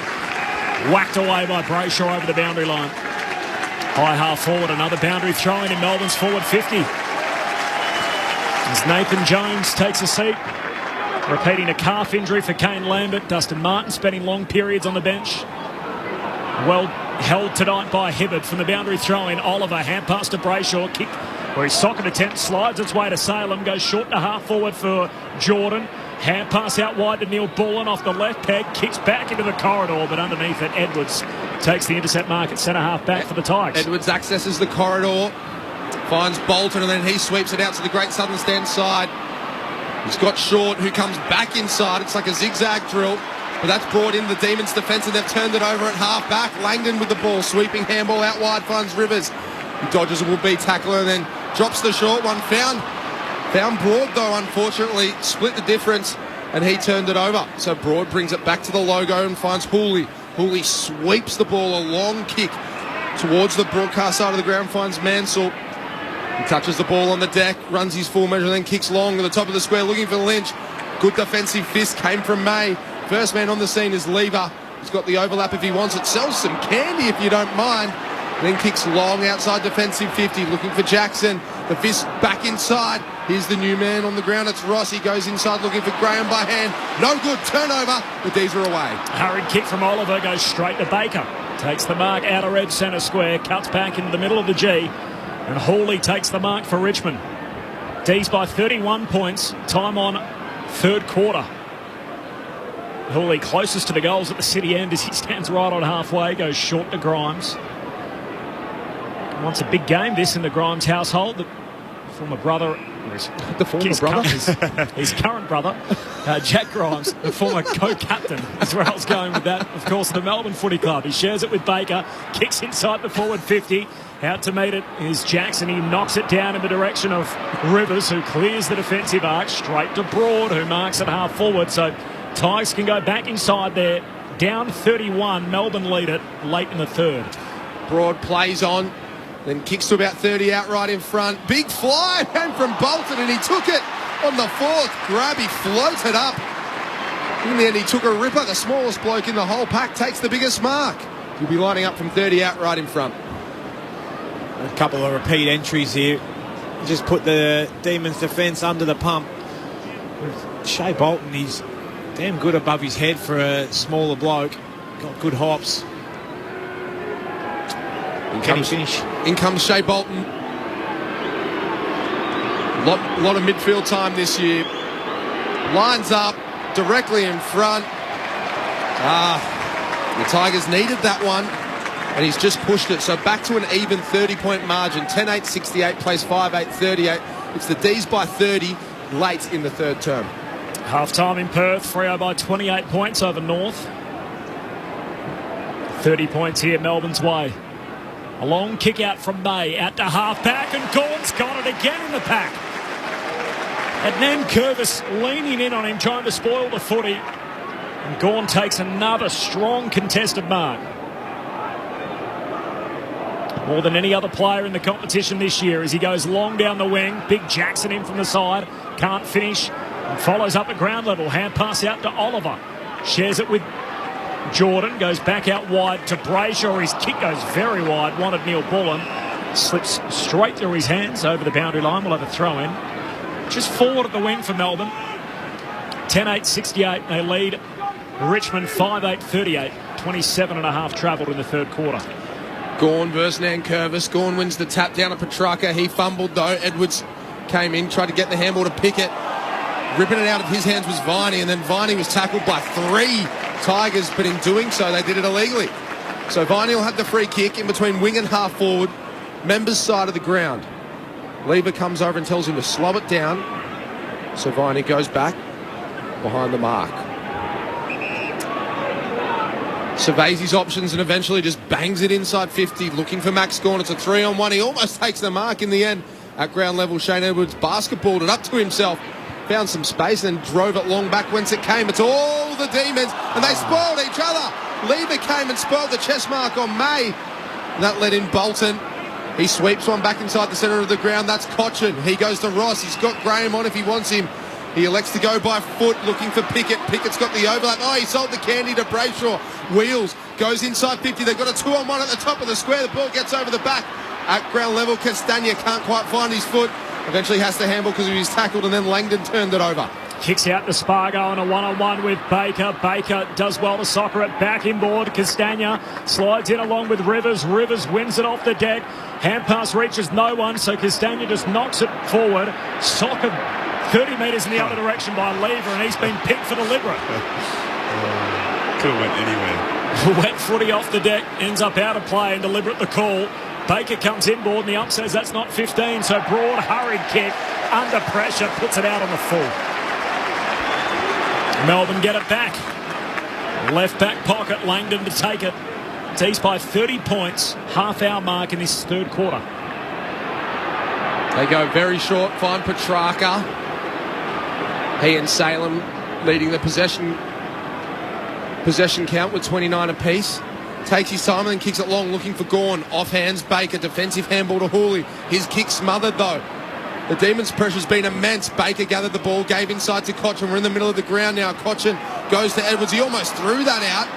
S6: whacked away by Brayshaw over the boundary line. High half forward, another boundary throw in Melbourne's forward 50. As Nathan Jones takes a seat, repeating a calf injury for Kane Lambert. Dustin Martin spending long periods on the bench. Well held tonight by Hibbert from the boundary throw in. Oliver, hand pass to Brayshaw, kick where his socket attempt slides its way to Salem, goes short to half forward for Jordan. Hand pass out wide to Neil Bullen off the left peg, kicks back into the corridor, but underneath it, Edwards takes the intercept mark at centre half back for the Tigers.
S7: Edwards accesses the corridor, finds Bolton, and then he sweeps it out to the Great Southern Stand side. He's got Short, who comes back inside. It's like a zigzag drill, but that's brought in the Demons' defence, and they've turned it over at half back. Langdon with the ball, sweeping handball out wide, finds Rivers. He dodges a would-be tackler and then drops the short one. Found Broad, though, unfortunately. Split the difference, and he turned it over. So Broad brings it back to the logo and finds Hooley. Hooley sweeps the ball, a long kick towards the broadcast side of the ground, finds Mansell. He touches the ball on the deck, runs his full measure, then kicks long to the top of the square, looking for Lynch. Good defensive fist came from May. First man on the scene is Lever. He's got the overlap if he wants it. Sells some candy if you don't mind. Then kicks long outside defensive 50, looking for Jackson. The fist back inside. Here's the new man on the ground. It's Ross. He goes inside looking for Graham by hand. No good. Turnover. The D's are away.
S6: Hurried kick from Oliver goes straight to Baker. Takes the mark outer edge centre square. Cuts back into the middle of the G. And Hawley takes the mark for Richmond. D's by 31 points. Time on third quarter. Hawley closest to the goals at the city end as he stands right on halfway. Goes short to Grimes. Wants a big game, this, in the Grimes household. The former brother, his current brother, Jack Grimes, the former co-captain, is where I was going with that. Of course, the Melbourne Footy Club. He shares it with Baker, kicks inside the forward 50. Out to meet it is Jackson. He knocks it down in the direction of Rivers, who clears the defensive arc straight to Broad, who marks it half forward. So Tigers can go back inside there. Down 31, Melbourne lead it late in the third.
S7: Broad plays on. Then kicks to about 30 out right in front. Big fly came from Bolton, and he took it on the fourth grab. He floated up. In the end, he took a ripper. The smallest bloke in the whole pack takes the biggest mark. He'll be lining up from 30 out right in front.
S8: A couple of repeat entries here. Just put the Demons' defence under the pump. Shea Bolton, he's damn good above his head for a smaller bloke. Got good hops.
S7: In comes Shea Bolton. Lot of midfield time this year. Lines up directly in front. The Tigers needed that one, and he's just pushed it. So back to an even 30-point margin. 10-8-68 plays 5-8-38. It's the D's by 30 late in the third term.
S6: Half-time in Perth. Freo by 28 points over North. 30 points here Melbourne's way. A long kick out from May, out to half-back, and Gordon's got it again in the pack. Adnan Curvis leaning in on him, trying to spoil the footy. And Gawn takes another strong contested mark. More than any other player in the competition this year as he goes long down the wing. Big Jackson in from the side, can't finish, and follows up at ground level. Hand pass out to Oliver. Shares it with Jordan, goes back out wide to Brayshaw. His kick goes very wide, wanted Neil Bullen. Slips straight through his hands over the boundary line. We'll have a throw in. Just forward at the wing for Melbourne. 10-8-68. They lead Richmond 5-8-38. 27 and a half travelled in the third quarter.
S7: Gawn versus Nankervis. Gawn wins the tap down at Petrarca. He fumbled though. Edwards came in, tried to get the handball to Pickett. Ripping it out of his hands was Viney, and then Viney was tackled by 3 Tigers, but in doing so, they did it illegally. So Viney will have the free kick in between wing and half forward, Members' side of the ground. Lever comes over and tells him to slow it down. So Viney goes back behind the mark. Surveys his options and eventually just bangs it inside 50, looking for Max Gawn. It's a 3-on-1. He almost takes the mark in the end. At ground level, Shane Edwards basketballed it up to himself, found some space and then drove it long back whence it came. It's all the Demons, and they spoiled each other. Lever came and spoiled the chest mark on May. And that let in Bolton. He sweeps one back inside the centre of the ground. That's Cochin. He goes to Ross. He's got Graham on if he wants him. He elects to go by foot, looking for Pickett. Pickett's got the overlap. Oh, he sold the candy to Brayshaw. Wheels goes inside 50. They've got a 2-on-1 at the top of the square. The ball gets over the back. At ground level, Castagna can't quite find his foot. Eventually has to handle because he was tackled, and then Langdon turned it over.
S6: Kicks out to Spargo and a 1-on-1 with Baker. Baker does well to soccer it back inboard. Castagna slides in along with Rivers. Rivers wins it off the deck. Hand pass reaches no one, so Castagna just knocks it forward. Soccer 30 metres in the other direction by Lever, and he's been picked for deliberate.
S9: Could have went anywhere.
S6: Wet footy off the deck, ends up out of play and deliberate the call. Baker comes inboard and the ump says that's not 15, so Broad hurried kick under pressure, puts it out on the full. Melbourne get it back. Left back pocket, Langdon to take it. It's East by 30 points, half-hour mark in this third quarter.
S7: They go very short, find Petrarca. He and Salem leading the possession count with 29 apiece. Takes his time and then kicks it long, looking for Gawn. Off hands, Baker, defensive handball to Hooley. His kick smothered though. The Demons' pressure's been immense. Baker gathered the ball, gave inside to Cochin. We're in the middle of the ground now. Cochin goes to Edwards. He almost threw that out.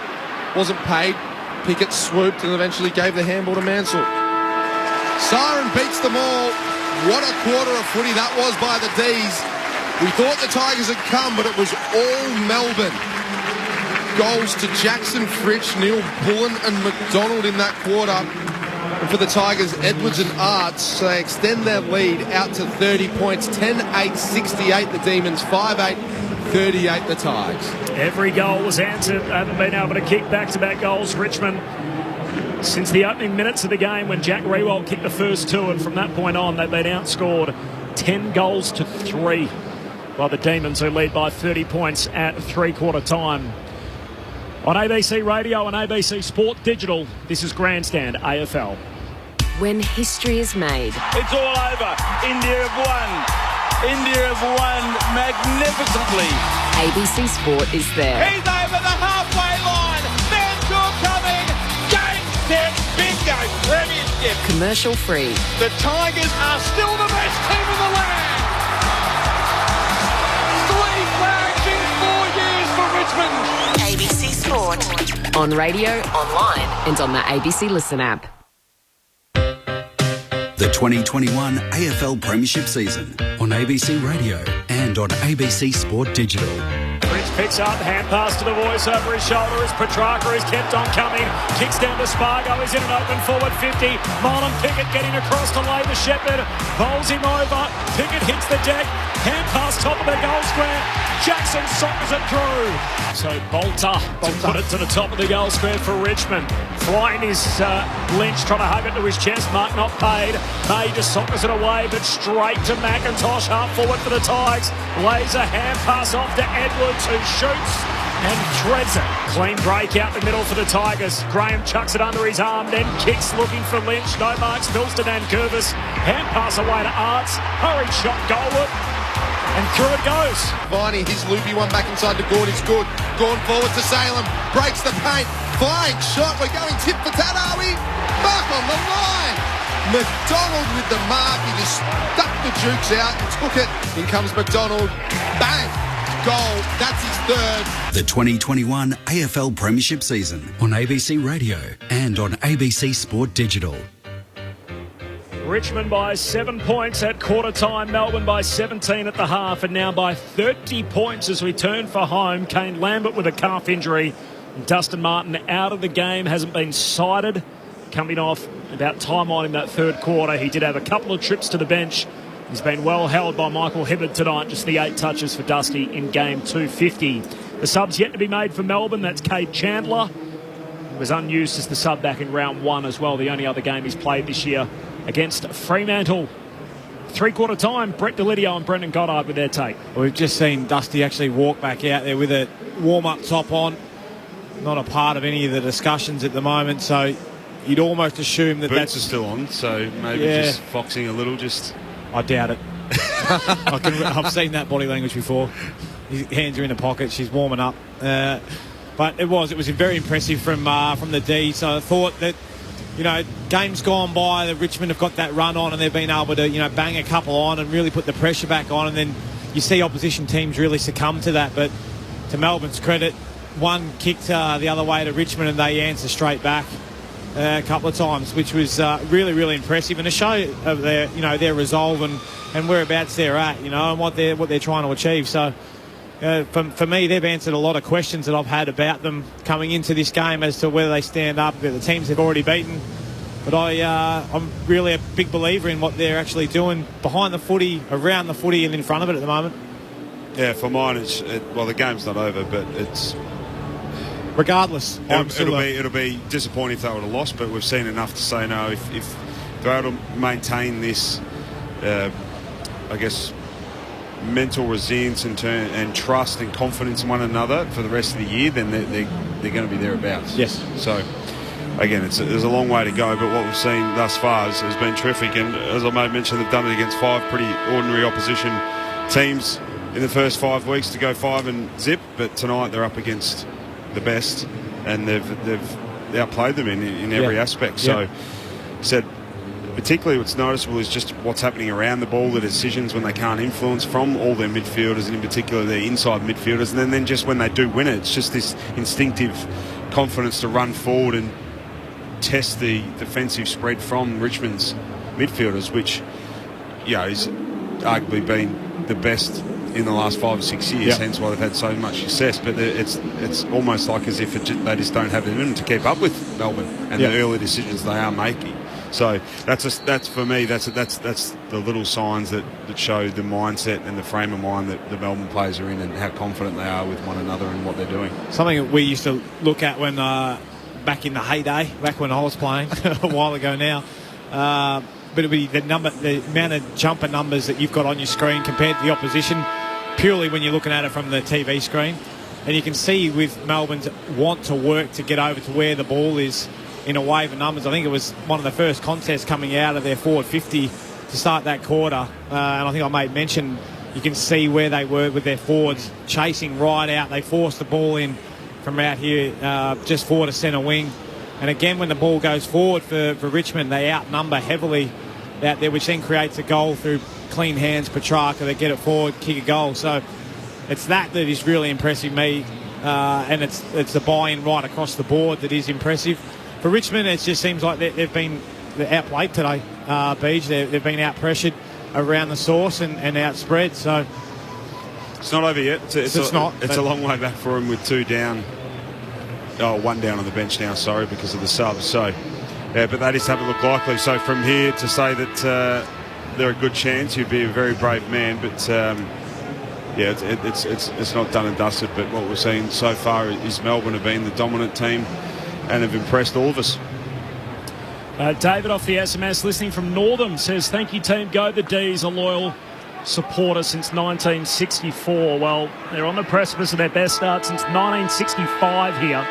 S7: Wasn't paid. Pickett swooped and eventually gave the handball to Mansell. Siren beats them all. What a quarter of footy that was by the D's. We thought the Tigers had come, but it was all Melbourne. Goals to Jackson, Fritsch, Neil Bullen and McDonald in that quarter. And for the Tigers, Edwards and Arts, so they extend their lead out to 30 points. 10-8-68 the Demons, 5-8-38 the Tigers.
S6: Every goal was answered. They haven't been able to kick back-to-back goals. Richmond, since the opening minutes of the game when Jack Rewald kicked the first 2, and from that point on they've been outscored 10-3 by the Demons, who lead by 30 points at three-quarter time. On ABC Radio and ABC Sport Digital, this is Grandstand AFL.
S11: When history is made.
S5: It's all over. India have won. India have won magnificently.
S11: ABC Sport is there.
S5: He's over the halfway line. Mansour coming. Game, set, bingo. Premiership.
S11: Commercial free.
S5: The Tigers are still the best team in the land. 3 flags in 4 years for Richmond.
S11: ABC Sport. On radio, online, and on the ABC Listen app.
S12: The 2021 AFL Premiership season on ABC Radio and on ABC Sport Digital.
S6: Fritsch picks up, hand pass to the voice over his shoulder as Petrarca is kept on coming. Kicks down to Spargo, he's in an open forward 50. Marlon Pickett getting across to Labour Shepherd. Bowls him over. Pickett hits the deck. Hand pass top of the goal square. Jackson sockers it through. So Bolter put it to the top of the goal square for Richmond. Flying is Lynch, trying to hug it to his chest. Mark not paid. May just sockers it away, but straight to McIntosh. Half forward for the Tigers. Lays a hand pass off to Edwards, who shoots and threads it. Clean break out the middle for the Tigers. Graham chucks it under his arm, then kicks looking for Lynch. No mark, spills to Nankervis. Hand pass away to Arts. Hurried shot goalward. And through it goes.
S7: Viney, his loopy one back inside to Gawn is good. Gawn forward to Salem. Breaks the paint. Flying shot. We're going tit for tat, are we? Mark on the line. McDonald with the mark. He just stuck the jukes out and took it. In comes McDonald. Bang. Goal. That's his third.
S12: The 2021 AFL Premiership season on ABC Radio and on ABC Sport Digital.
S6: Richmond by 7 points at quarter time. Melbourne by 17 at the half, and now by 30 points as we turn for home. Kane Lambert with a calf injury. Dustin Martin out of the game, hasn't been cited. Coming off about time on in that third quarter. He did have a couple of trips to the bench He's been well held by Michael Hibberd tonight, just the 8 touches for Dusty in game 250. The sub's yet to be made for Melbourne. That's Cade Chandler. He was unused as the sub back in round 1 as well, the only other game he's played this year against Fremantle. Three-quarter time, Brett Delidio and Brendan Goddard with their take.
S8: We've just seen Dusty actually walk back out there with a warm-up top on. Not a part of any of the discussions at the moment, so you'd almost assume that
S9: Boots are still on, so maybe just foxing a little.
S8: I doubt it. I've seen that body language before. His hands are in the pocket. She's warming up, but it was very impressive from the D. So I thought that, games gone by, the Richmond have got that run on and they've been able to, bang a couple on and really put the pressure back on, and then you see opposition teams really succumb to that. But to Melbourne's credit, one kicked the other way to Richmond and they answer straight back a couple of times, which was really, really impressive, and a show of their resolve and whereabouts they're at, and what they're trying to achieve. So for me, they've answered a lot of questions that I've had about them coming into this game as to whether they stand up. The teams they've already beaten, but I'm really a big believer in what they're actually doing behind the footy, around the footy, and in front of it at the moment.
S9: Yeah, for mine, the game's not over, but it's.
S8: Regardless,
S9: it'll be disappointing if they would have lost, but we've seen enough to say no. If they're able to maintain this, mental resilience and trust and confidence in one another for the rest of the year, then they're going to be thereabouts.
S8: Yes.
S9: So, again, there's a long way to go, but what we've seen thus far has been terrific. And as I may mention, they've done it against 5 pretty ordinary opposition teams in the first 5 weeks to go 5 and zip. But tonight they're up against the best, and they've outplayed them in every aspect. So, said. Particularly what's noticeable is just what's happening around the ball, the decisions when they can't influence from all their midfielders, and in particular their inside midfielders. And then just when they do win it, it's just this instinctive confidence to run forward and test the defensive spread from Richmond's midfielders, which is arguably been the best in the last 5 or 6 years, hence why they've had so much success. But it's almost like as if they just don't have it in them to keep up with Melbourne and the early decisions they are making. So that's for me. That's the little signs that show the mindset and the frame of mind that the Melbourne players are in, and how confident they are with one another and what they're doing.
S8: Something that we used to look at when back in the heyday, back when I was playing a while ago now. But it'd be the amount of jumper numbers that you've got on your screen compared to the opposition, purely when you're looking at it from the TV screen, and you can see with Melbourne's want to work to get over to where the ball is. In a wave of numbers. I think it was one of the first contests coming out of their forward 50 to start that quarter, and I think I made mention, you can see where they were with their forwards chasing right out. They forced the ball in from out here just forward to centre wing, and again when the ball goes forward for Richmond, they outnumber heavily out there, which then creates a goal through clean hands. Petrarca, they get it forward, kick a goal. So it's that is really impressive me, and it's the buy-in right across the board that is impressive. For Richmond, it just seems like they've been outplayed today, Beej. They've been out-pressured around the source and outspread. So
S9: it's not over yet. It's
S8: not.
S9: It's a long way back for them with 2 down. Oh, 1 down on the bench now, sorry, because of the subs. So, but they just haven't looked likely. So from here to say that they're a good chance, you'd be a very brave man. But it's not done and dusted. But what we're seeing so far is Melbourne have been the dominant team and have impressed all of us.
S6: David off the SMS listening from Northam says, thank you team, go the D's, a loyal supporter since 1964. Well, they're on the precipice of their best start since 1965 here.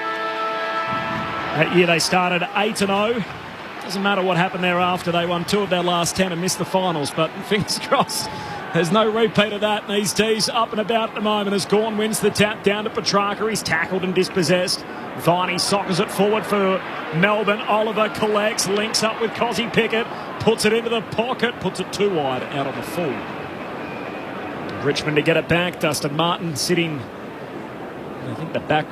S6: That year they started 8-0. Doesn't matter what happened thereafter. They won 2 of their last 10 and missed the finals, but fingers crossed there's no repeat of that. And these D's up and about at the moment as Gawn wins the tap down to Petrarca. He's tackled and dispossessed. Viney soccers it forward for Melbourne. Oliver collects, links up with Cozzy Pickett, puts it into the pocket, puts it too wide out on the full. Richmond to get it back. Dustin Martin sitting, I think, the back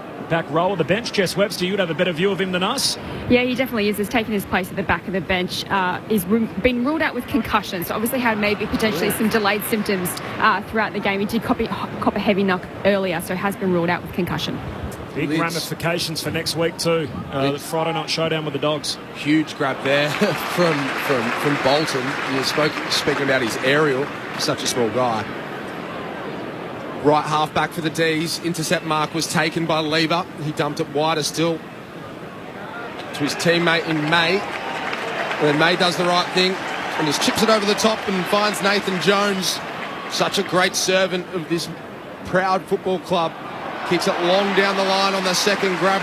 S6: row of the bench. Jess Webster, you'd have a better view of him than us.
S10: Yeah, he definitely is. He's taken his place at the back of the bench. He's been ruled out with concussion, so obviously had maybe potentially some delayed symptoms throughout the game. He did cop a heavy knock earlier, so has been ruled out with concussion.
S6: Big ramifications for next week too. The Friday night showdown with the Dogs.
S7: Huge grab there from Bolton. You speaking about his aerial, such a small guy. Right half back for the D's. Intercept mark was taken by Lever. He dumped it wider still to his teammate in May. And then May does the right thing and just chips it over the top and finds Nathan Jones. Such a great servant of this proud football club. Kicks it long down the line on the second grab.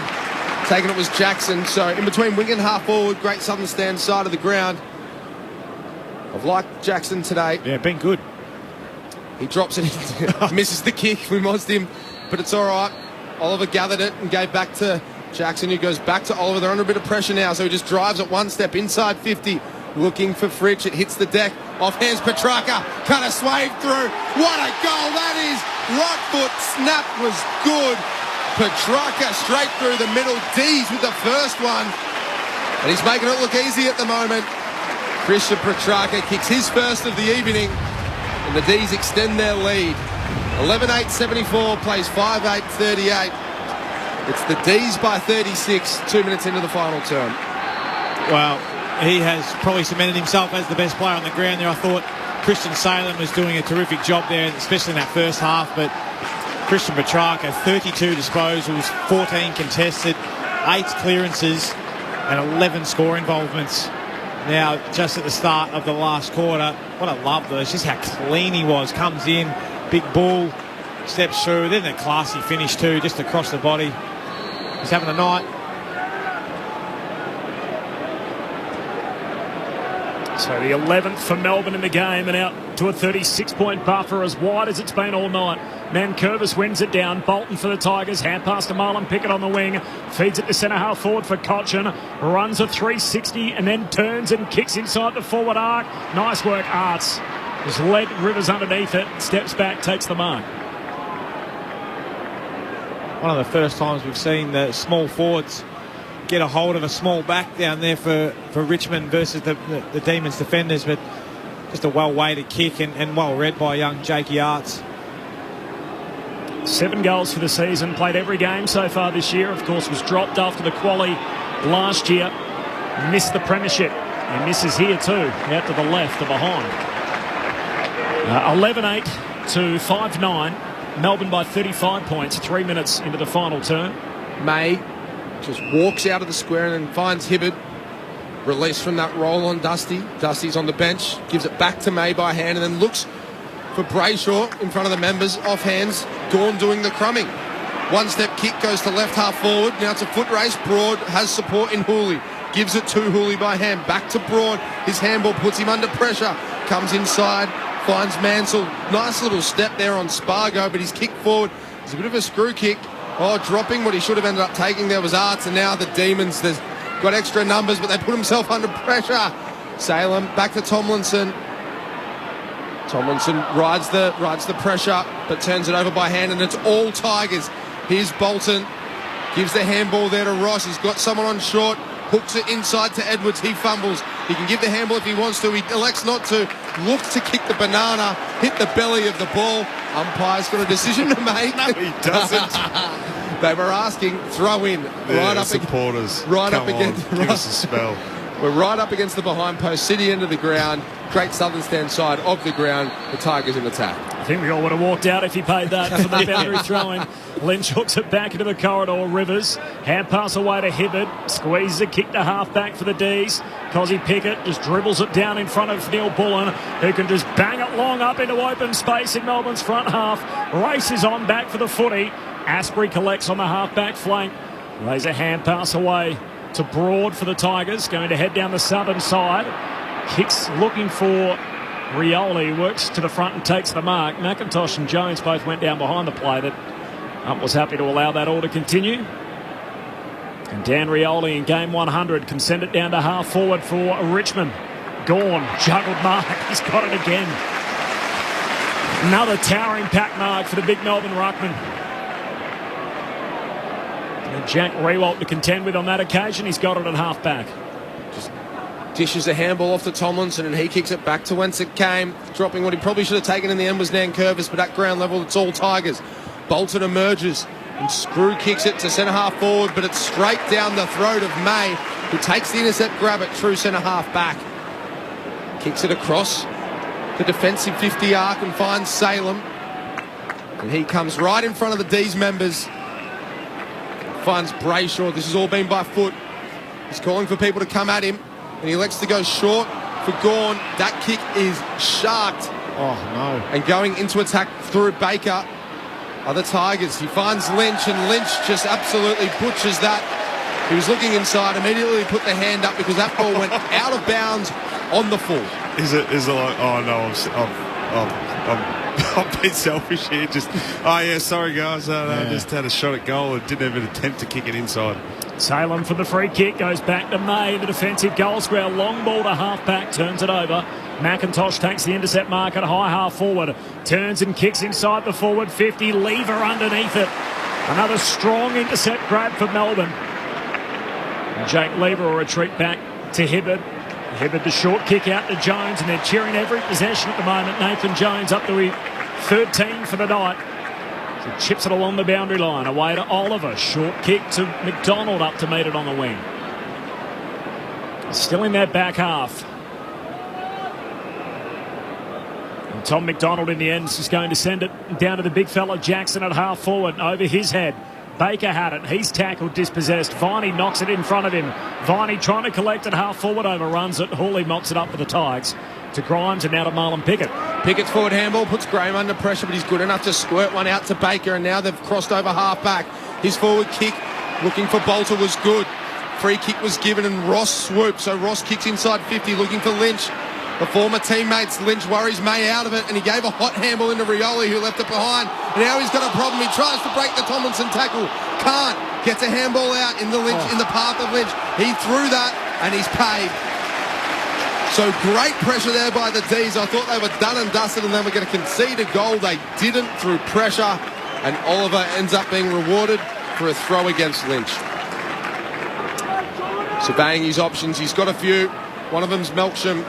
S7: Taking it was Jackson. So in between wing and half forward, great southern stand side of the ground. I've liked Jackson today.
S6: Yeah, been good.
S7: He drops it, misses the kick. We mozzed him, but it's all right. Oliver gathered it and gave back to Jackson, who goes back to Oliver. They're under a bit of pressure now, so he just drives it one step inside 50. Looking for Fritsch. It hits the deck. Off hands Petrarca. Kind of swayed through. What a goal that is. Right foot snap was good. Petrarca straight through the middle. D's with the first one. And he's making it look easy at the moment. Christian Petrarca kicks his first of the evening. And the D's extend their lead. 11-8-74 plays 5-8-38. It's the D's by 36, 2 minutes into the final term.
S8: Well, he has probably cemented himself as the best player on the ground there. I thought Christian Salem was doing a terrific job there, especially in that first half. But Christian Petrarca, 32 disposals, 14 contested, 8 clearances and 11 score involvements. Now, just at the start of the last quarter, what I love though is just how clean he was. Comes in, big ball, steps through. Then a classy finish too, just across the body. He's having a night.
S6: So the 11th for Melbourne in the game and out to a 36-point buffer, as wide as it's been all night. Nankervis wins it down. Bolton for the Tigers. Hand pass to Marlon Pickett on the wing. Feeds it to centre half forward for Cochin. Runs a 360 and then turns and kicks inside the forward arc. Nice work, Arts. Has led Rivers underneath it. Steps back, takes the mark.
S8: One of the first times we've seen the small forwards get a hold of a small back down there for Richmond versus the Demons defenders, but just a well-weighted kick and well read by young Jakey Arts.
S6: 7 goals for the season, played every game so far this year. Of course, was dropped after the quali last year. Missed the premiership. He misses here too, out to the left of behind. 11-8 to 5-9. Melbourne by 35 points, 3 minutes into the final turn.
S7: May just walks out of the square and then finds Hibberd. Release from that roll on Dusty. Dusty's on the bench, gives it back to May by hand and then looks for Brayshaw in front of the members. Off hands, Gawn doing the crumbing. One step kick goes to left half forward. Now it's a foot race. Broad has support in Hooley. Gives it to Hooley by hand. Back to Broad. His handball puts him under pressure. Comes inside, finds Mansell. Nice little step there on Spargo, but he's kicked forward. It's a bit of a screw kick. Oh, dropping. What he should have ended up taking there was Arts, and now the Demons, they've got extra numbers, but they put himself under pressure. Salem back to Tomlinson. Tomlinson rides the pressure, but turns it over by hand, and it's all Tigers. Here's Bolton. Gives the handball there to Ross. He's got someone on short. Hooks it inside to Edwards. He fumbles. He can give the handball if he wants to. He elects not to. Looks to kick the banana. Hit the belly of the ball. Umpire's got a decision to make.
S9: No, he doesn't.
S7: They were asking, throw in.
S9: Yeah, right up supporters.
S7: Right
S9: Come
S7: up against.
S9: on, give us a spell.
S7: We're right up against the behind post, city end of the ground. Great southern stand side of the ground. The Tigers in attack.
S6: I think we all would have walked out if he paid that for the boundary throw-in. Lynch hooks it back into the corridor. Rivers, hand pass away to Hibberd. Squeezes a kick to half-back for the D's. Cozzy Pickett just dribbles it down in front of Neil Bullen, who can just bang it long up into open space in Melbourne's front half. Races on back for the footy. Asprey collects on the half-back flank. Lays a hand pass away to Broad for the Tigers, going to head down the southern side. Kicks looking for Rioli, works to the front and takes the mark. McIntosh and Jones both went down behind the play, but Ump was happy to allow that all to continue. And Dan Rioli in game 100 can send it down to half forward for Richmond. Gawn, juggled mark, he's got it again. Another towering pack mark for the big Melbourne ruckman. And Jack Rewalt to contend with on that occasion. He's got it at half back.
S7: Just dishes a handball off to Tomlinson and he kicks it back to whence it came. Dropping what he probably should have taken in the end was Nankervis, but at ground level it's all Tigers. Bolton emerges. And Screw kicks it to centre-half forward, but it's straight down the throat of May, who takes the intercept grab at true centre-half back. Kicks it across the defensive 50 arc and finds Salem. And he comes right in front of the D's members. Finds Brayshaw. This has all been by foot. He's calling for people to come at him, and he elects to go short for Gawn. That kick is sharked.
S1: Oh, no.
S7: And going into attack through Baker are the Tigers. He finds Lynch, and Lynch just absolutely butchers that. He was looking inside, immediately put the hand up because that ball went out of bounds on the full.
S9: Is it like, oh no, I'm being selfish here. Just, oh yeah, sorry guys, I just had a shot at goal and didn't even attempt to kick it inside.
S6: Salem for the free kick, goes back to May, the defensive goal square, long ball to half-back, turns it over. McIntosh takes the intercept mark at high half forward, turns and kicks inside the forward 50, Lever underneath it. Another strong intercept grab for Melbourne. And Jake Lever will retreat back to Hibberd. Hibberd the short kick out to Jones, and they're cheering every possession at the moment. Nathan Jones up to 13 for the night. So chips it along the boundary line, away to Oliver. Short kick to McDonald up to meet it on the wing. Still in that back half. And Tom McDonald in the end is going to send it down to the big fella Jackson at half forward, over his head. Baker had it. He's tackled, dispossessed. Viney knocks it in front of him. Viney trying to collect it half forward, overruns it. Hawley mocks it up for the Tigers. To Grimes and now to Marlon Pickett.
S7: Pickett's forward handball puts Graham under pressure, but he's good enough to squirt one out to Baker, and now they've crossed over half back. His forward kick looking for Bolter was good. Free kick was given and Ross swooped, so Ross kicks inside 50 looking for Lynch. The former teammates, Lynch worries May out of it, and he gave a hot handball into Rioli, who left it behind. And now he's got a problem. He tries to break the Tomlinson tackle. Can't. Gets a handball out in the Lynch, in the path of Lynch. He threw that, and he's paid. So great pressure there by the D's. I thought they were done and dusted, and they were going to concede a goal. They didn't through pressure, and Oliver ends up being rewarded for a throw against Lynch. Surveying his options. He's got a few. One of them's Melksham.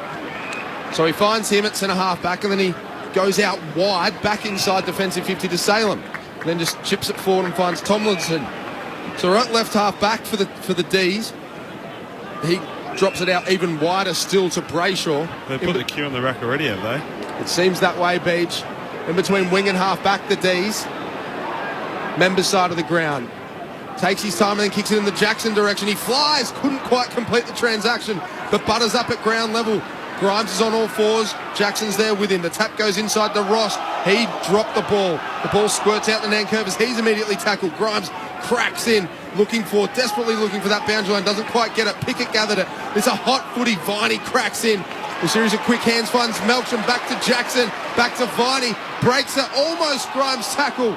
S7: So he finds him at centre-half back, and then he goes out wide, back inside defensive 50 to Salem. And then just chips it forward and finds Tomlinson. So right left half back for the D's. He drops it out even wider still to Brayshaw.
S9: They put the cue on the rack already, have they?
S7: It seems that way, Beach. In between wing and half back, the D's. Members side of the ground. Takes his time and then kicks it in the Jackson direction. He flies, couldn't quite complete the transaction, but butters up at ground level. Grimes is on all fours. Jackson's there with him. The tap goes inside to Ross. He dropped the ball. The ball squirts out to Nankervis. He's immediately tackled. Grimes cracks in, desperately looking for that boundary line. Doesn't quite get it. Pickett gathered it. It's a hot footy. Viney cracks in. A series of quick hands finds Melksham. Back to Jackson. Back to Viney. Breaks it. Almost Grimes tackle.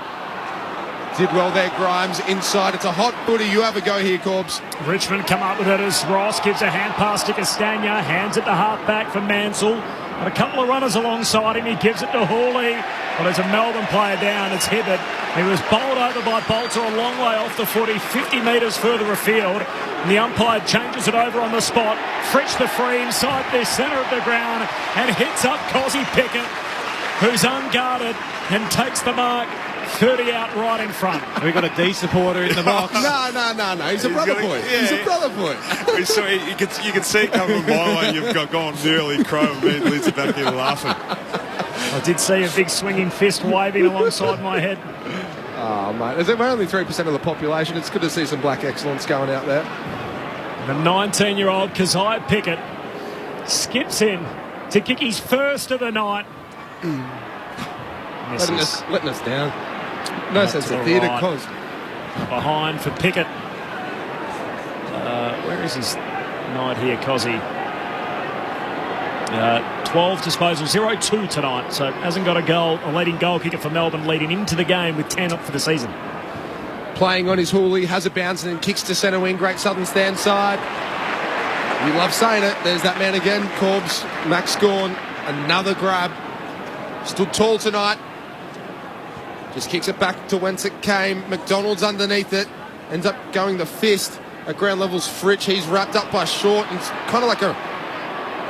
S7: Did well there, Grimes. Inside. It's a hot footy. You have a go here, Corbs.
S6: Richmond come up with it as Ross gives a hand pass to Castagna. Hands it to half-back for Mansell. And a couple of runners alongside him. He gives it to Hawley. Well, there's a Melbourne player down. It's Hibberd. He was bowled over by Bolter a long way off the footy, 50 metres further afield. And the umpire changes it over on the spot. Fritsch the free inside the centre of the ground and hits up Cozzy Pickett, who's unguarded and takes the mark. 30 out right in front.
S8: We've got a D supporter in the box.
S7: No. He's a brother boy.
S9: Yeah.
S7: He's a brother boy.
S9: So you can see it coming a mile away. You've gone nearly crow and me and Liz are back here laughing.
S6: I did see a big swinging fist waving alongside my head.
S7: Oh, mate. We're only 3% of the population. It's good to see some black excellence going out there.
S6: The 19-year-old Keziah Pickett skips in to kick his first of the night.
S7: Letting us down. No sense of theatre, Cos.
S6: Behind for Pickett. Where is his night here, Cozzy? 12 disposals, 0-2 tonight. So hasn't got a leading goal kicker for Melbourne leading into the game with 10 up for the season.
S7: Playing on his Hooley, has a bounce and then kicks to centre wing. Great Southern stand side. You love saying it. There's that man again, Corbs. Max Gawn. Another grab. Stood tall tonight. Just kicks it back to whence it came. McDonald's underneath it. Ends up going the fist. At ground levels, Fritsch. He's wrapped up by Short. And it's kind of like a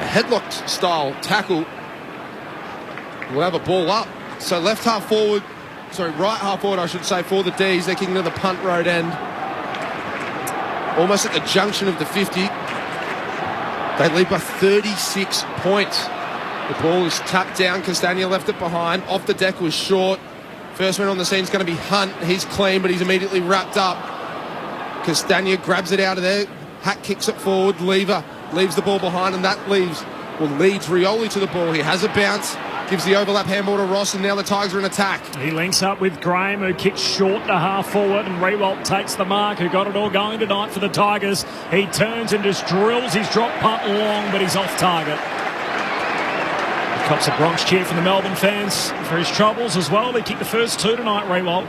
S7: headlocked style tackle. We'll have a ball up. So left half forward right half forward, I should say, for the D's. They're kicking to the punt road end. Almost at the junction of the 50. They lead by 36 points. The ball is tapped down. Castagna left it behind. Off the deck was short. First man on the scene is going to be Hunt. He's clean, but he's immediately wrapped up. Castagna grabs it out of there. Hack kicks it forward. Lever leaves the ball behind, and that leads Rioli to the ball. He has a bounce. Gives the overlap handball to Ross, and now the Tigers are in attack.
S6: He links up with Graham, who kicks short to half forward, and Rewalt takes the mark, who got it all going tonight for the Tigers. He turns and just drills his drop punt long, but he's off target. He cops a Bronx cheer from the Melbourne fans for his troubles as well. He kicked the first two tonight, Rewalt.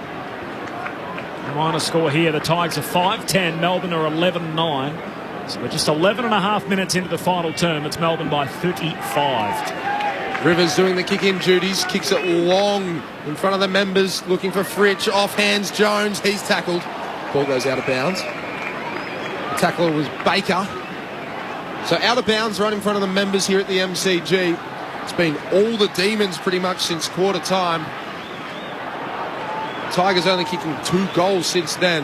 S6: The minor score here, the Tigers are 5-10, Melbourne are 11-9. So we're just 11.5 minutes into the final term. It's Melbourne by 35.
S7: Rivers doing the kick-in duties, kicks it long in front of the members, looking for Fritsch, off hands Jones, he's tackled. Ball goes out of bounds. The tackler was Baker. So out of bounds right in front of the members here at the MCG. It's been all the Demons pretty much since quarter time. Tigers only kicking 2 goals since then.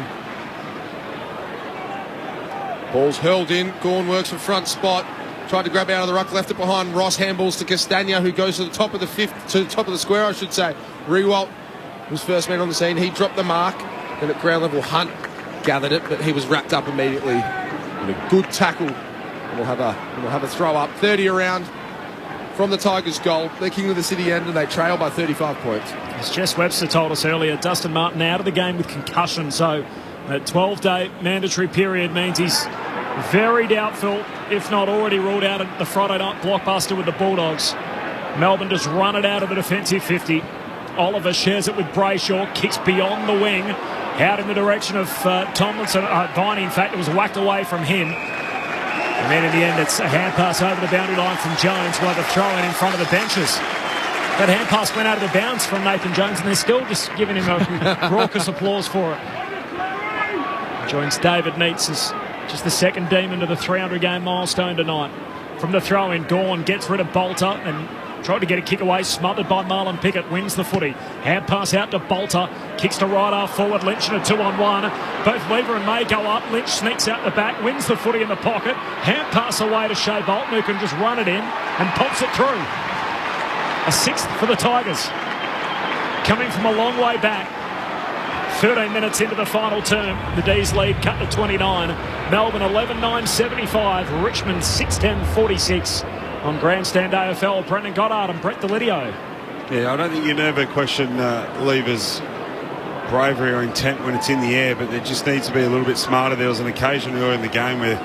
S7: Ball's hurled in, Gawn works for front spot. Tried to grab out of the ruck, left it behind Ross, handballs to Castagna, who goes to the top of the square, I should say. Rewalt was first man on the scene. He dropped the mark. Then at ground level, Hunt gathered it, but he was wrapped up immediately in a good tackle. And we'll have a throw up. 30 around from the Tigers' goal. They're king of the city end, and they trail by 35 points.
S6: As Jess Webster told us earlier, Dustin Martin out of the game with concussion, so that 12-day mandatory period means he's very doubtful, if not already ruled out at the Friday night blockbuster with the Bulldogs. Melbourne just run it out of the defensive 50. Oliver shares it with Brayshaw, kicks beyond the wing, out in the direction of Tomlinson. Viney, in fact, it was whacked away from him. And then in the end, it's a hand pass over the boundary line from Jones, while the throw-in front of the benches. That hand pass went out of the bounds from Nathan Jones, and they're still just giving him a raucous applause for it. Joins David Neitz as just the second Demon to the 300-game milestone tonight. From the throw-in, Gawn gets rid of Bolter and tried to get a kick away, smothered by Marlon Pickett, wins the footy. Hand pass out to Bolter, kicks to right half forward, Lynch in a 2-on-1. Both Lever and May go up, Lynch sneaks out the back, wins the footy in the pocket. Hand pass away to Shea Bolton, who can just run it in and pops it through. A 6th for the Tigers. Coming from a long way back. 13 minutes into the final term, the D's lead cut to 29. Melbourne 11-9-75, Richmond 6-10-46. On Grandstand AFL, Brendan Goddard and Brett Delidio.
S9: Yeah, I don't think you'd ever question Lever's bravery or intent when it's in the air, but there just needs to be a little bit smarter. There was an occasion earlier in the game where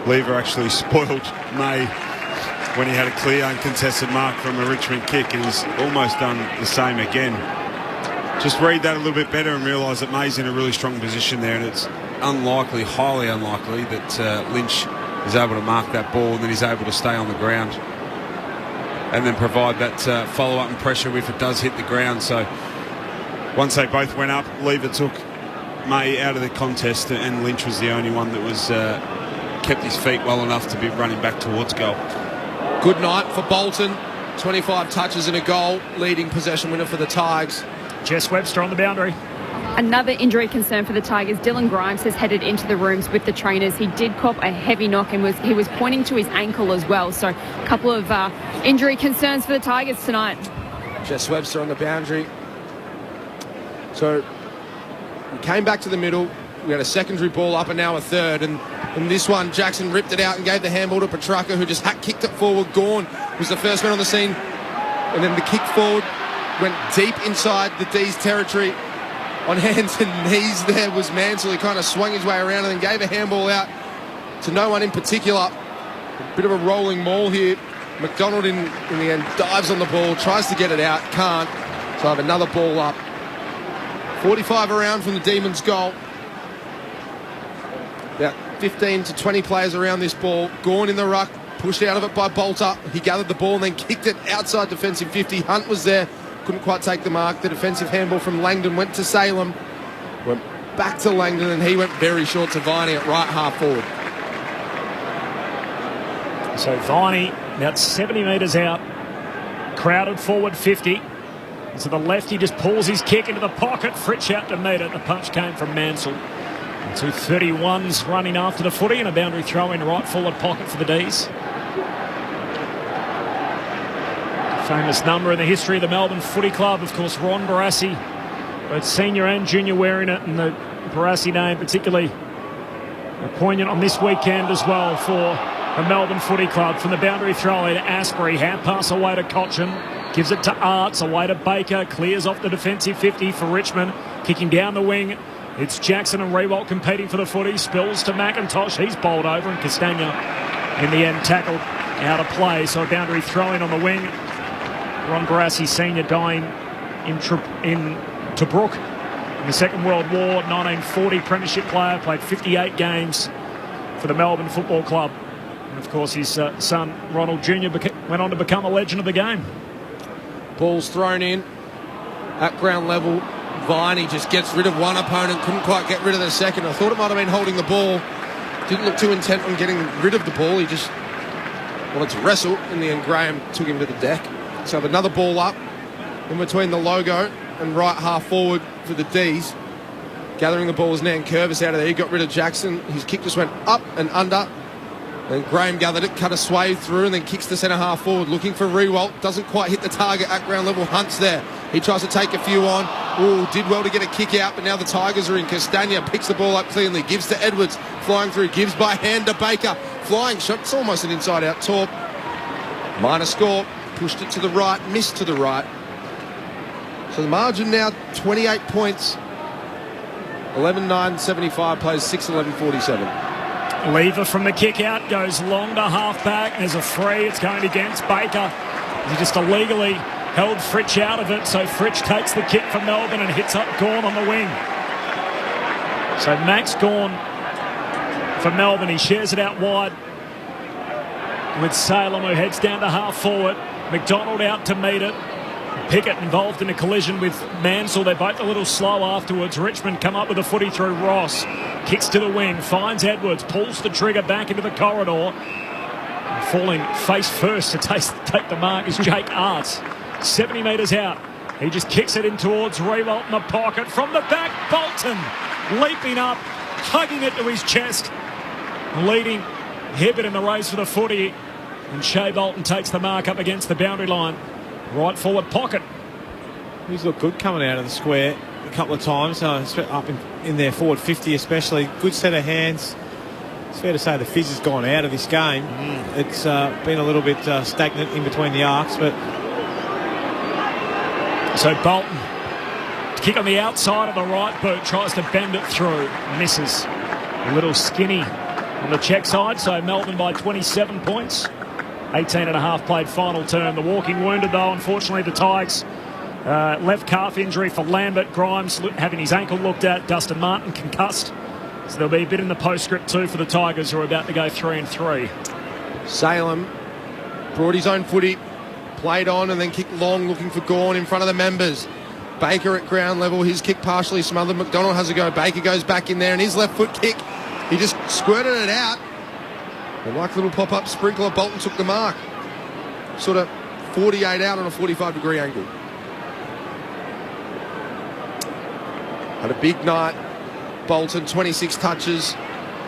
S9: Lever actually spoiled May when he had a clear uncontested mark from a Richmond kick, and he's almost done the same again. Just read that a little bit better and realise that May's in a really strong position there, and it's unlikely, highly unlikely, that Lynch is able to mark that ball and then he's able to stay on the ground and then provide that follow-up and pressure if it does hit the ground. So once they both went up, Lever took May out of the contest, and Lynch was the only one that was kept his feet well enough to be running back towards goal.
S7: Good night for Bolton. 25 touches and a goal, leading possession winner for the Tigers.
S6: Jess Webster on the boundary.
S10: Another injury concern for the Tigers. Dylan Grimes has headed into the rooms with the trainers. He did cop a heavy knock and he was pointing to his ankle as well. So a couple of injury concerns for the Tigers tonight.
S7: Jess Webster on the boundary. So we came back to the middle. We had a secondary ball up and now a third. And in this one, Jackson ripped it out and gave the handball to Petrarca, who just kicked it forward. Gawn was the first man on the scene. And then the kick forward went deep inside the D's territory. On hands and knees there was Mansell. He kind of swung his way around and then gave a handball out to no one in particular. A bit of a rolling maul here. McDonald in the end dives on the ball, tries to get it out, can't. So I have another ball up. 45 around from the Demons' goal. About 15 to 20 players around this ball. Gawn in the ruck, pushed out of it by Bolter. He gathered the ball and then kicked it outside defensive 50. Hunt was there. Couldn't quite take the mark. The defensive handball from Langdon went to Salem. Went back to Langdon, and he went very short to Viney at right half forward.
S6: So Viney about 70 metres out. Crowded forward 50. And to the left, he just pulls his kick into the pocket. Fritsch out to meet it. The punch came from Mansell. And 2:31's running after the footy, and a boundary throw in right forward pocket for the D's. Famous number in the history of the Melbourne Footy Club, of course, Ron Barassi, both senior and junior wearing it, and the Barassi name particularly poignant on this weekend as well for the Melbourne Footy Club. From the boundary throw in, Asprey, hand pass away to Cochin, gives it to Arts, away to Baker, clears off the defensive 50 for Richmond, kicking down the wing. It's Jackson and Rewalt competing for the footy, spills to McIntosh, he's bowled over, and Castagna in the end tackled out of play, so a boundary throw in on the wing. Ron Barassi Senior dying in Tobruk in the Second World War, 1940 premiership player, played 58 games for the Melbourne Football Club. And of course his son Ronald Jr. went on to become a legend of the game.
S7: Ball's thrown in at ground level. Viney just gets rid of one opponent, couldn't quite get rid of the second. I thought it might have been holding the ball. Didn't look too intent on getting rid of the ball. He just wanted to wrestle. In the end, Graham took him to the deck. So another ball up in between the logo and right half forward for the D's. Gathering the ball is Nan Curvis out of there. He got rid of Jackson. His kick just went up and under. Then Graham gathered it, cut a swathe through, and then kicks the centre half forward, looking for Rewalt. Doesn't quite hit the target at ground level. Hunt's there. He tries to take a few on. Ooh, did well to get a kick out, but now the Tigers are in. Castagna picks the ball up cleanly, gives to Edwards, flying through, gives by hand to Baker. Flying shot, it's almost an inside-out torp. Minor score. Pushed it to the right, missed to the right. So the margin now 28 points. 11-9-75 plays 6-11-47.
S6: Lever from the kick out goes long to half back. There's a free. It's going against Baker. He just illegally held Fritsch out of it. So Fritsch takes the kick from Melbourne and hits up Gawn on the wing. So Max Gawn for Melbourne. He shares it out wide with Salem, who heads down to half forward. McDonald out to meet it. Pickett involved in a collision with Mansell. They're both a little slow afterwards. Richmond come up with a footy through Ross. Kicks to the wing, finds Edwards, pulls the trigger back into the corridor. And falling face first to take the mark is Jake Arts. 70 metres out. He just kicks it in towards Rewalt in the pocket. From the back, Bolton leaping up, hugging it to his chest, leading Hibbert in the race for the footy. And Shea Bolton takes the mark up against the boundary line. Right forward pocket.
S8: He's looked good coming out of the square a couple of times. Up in their forward 50 especially. Good set of hands. It's fair to say the fizz has gone out of this game. It's been a little bit stagnant in between the arcs. But
S6: so Bolton, kick on the outside of the right boot, tries to bend it through. Misses. A little skinny on the check side. So Melbourne by 27 points. 18.5 played final term. The walking wounded though, unfortunately the Tigers. Left calf injury for Lambert. Grimes having his ankle looked at. Dustin Martin concussed. So there'll be a bit in the postscript too for the Tigers, who are about to go 3-3.
S7: Salem brought his own footy, played on and then kicked long, looking for Gawn in front of the members. Baker at ground level, his kick partially smothered. McDonald has a go. Baker goes back in there and his left foot kick, he just squirted it out. And like a little pop-up sprinkler, Bolton took the mark. Sort of 48 out on a 45-degree angle. Had a big night. Bolton, 26 touches.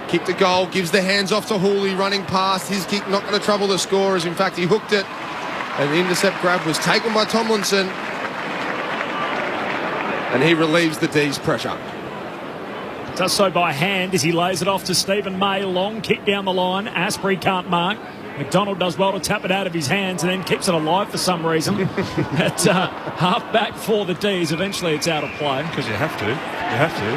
S7: Kicked a goal, gives the hands off to Hooley, running past. His kick not going to trouble the scorers. In fact, he hooked it. And the intercept grab was taken by Tomlinson. And he relieves the D's pressure.
S6: Does so by hand as he lays it off to Stephen May. Long kick down the line. Asprey can't mark. McDonald does well to tap it out of his hands and then keeps it alive for some reason. At half back for the D's. Eventually it's out of play.
S9: Because you have to. You have to.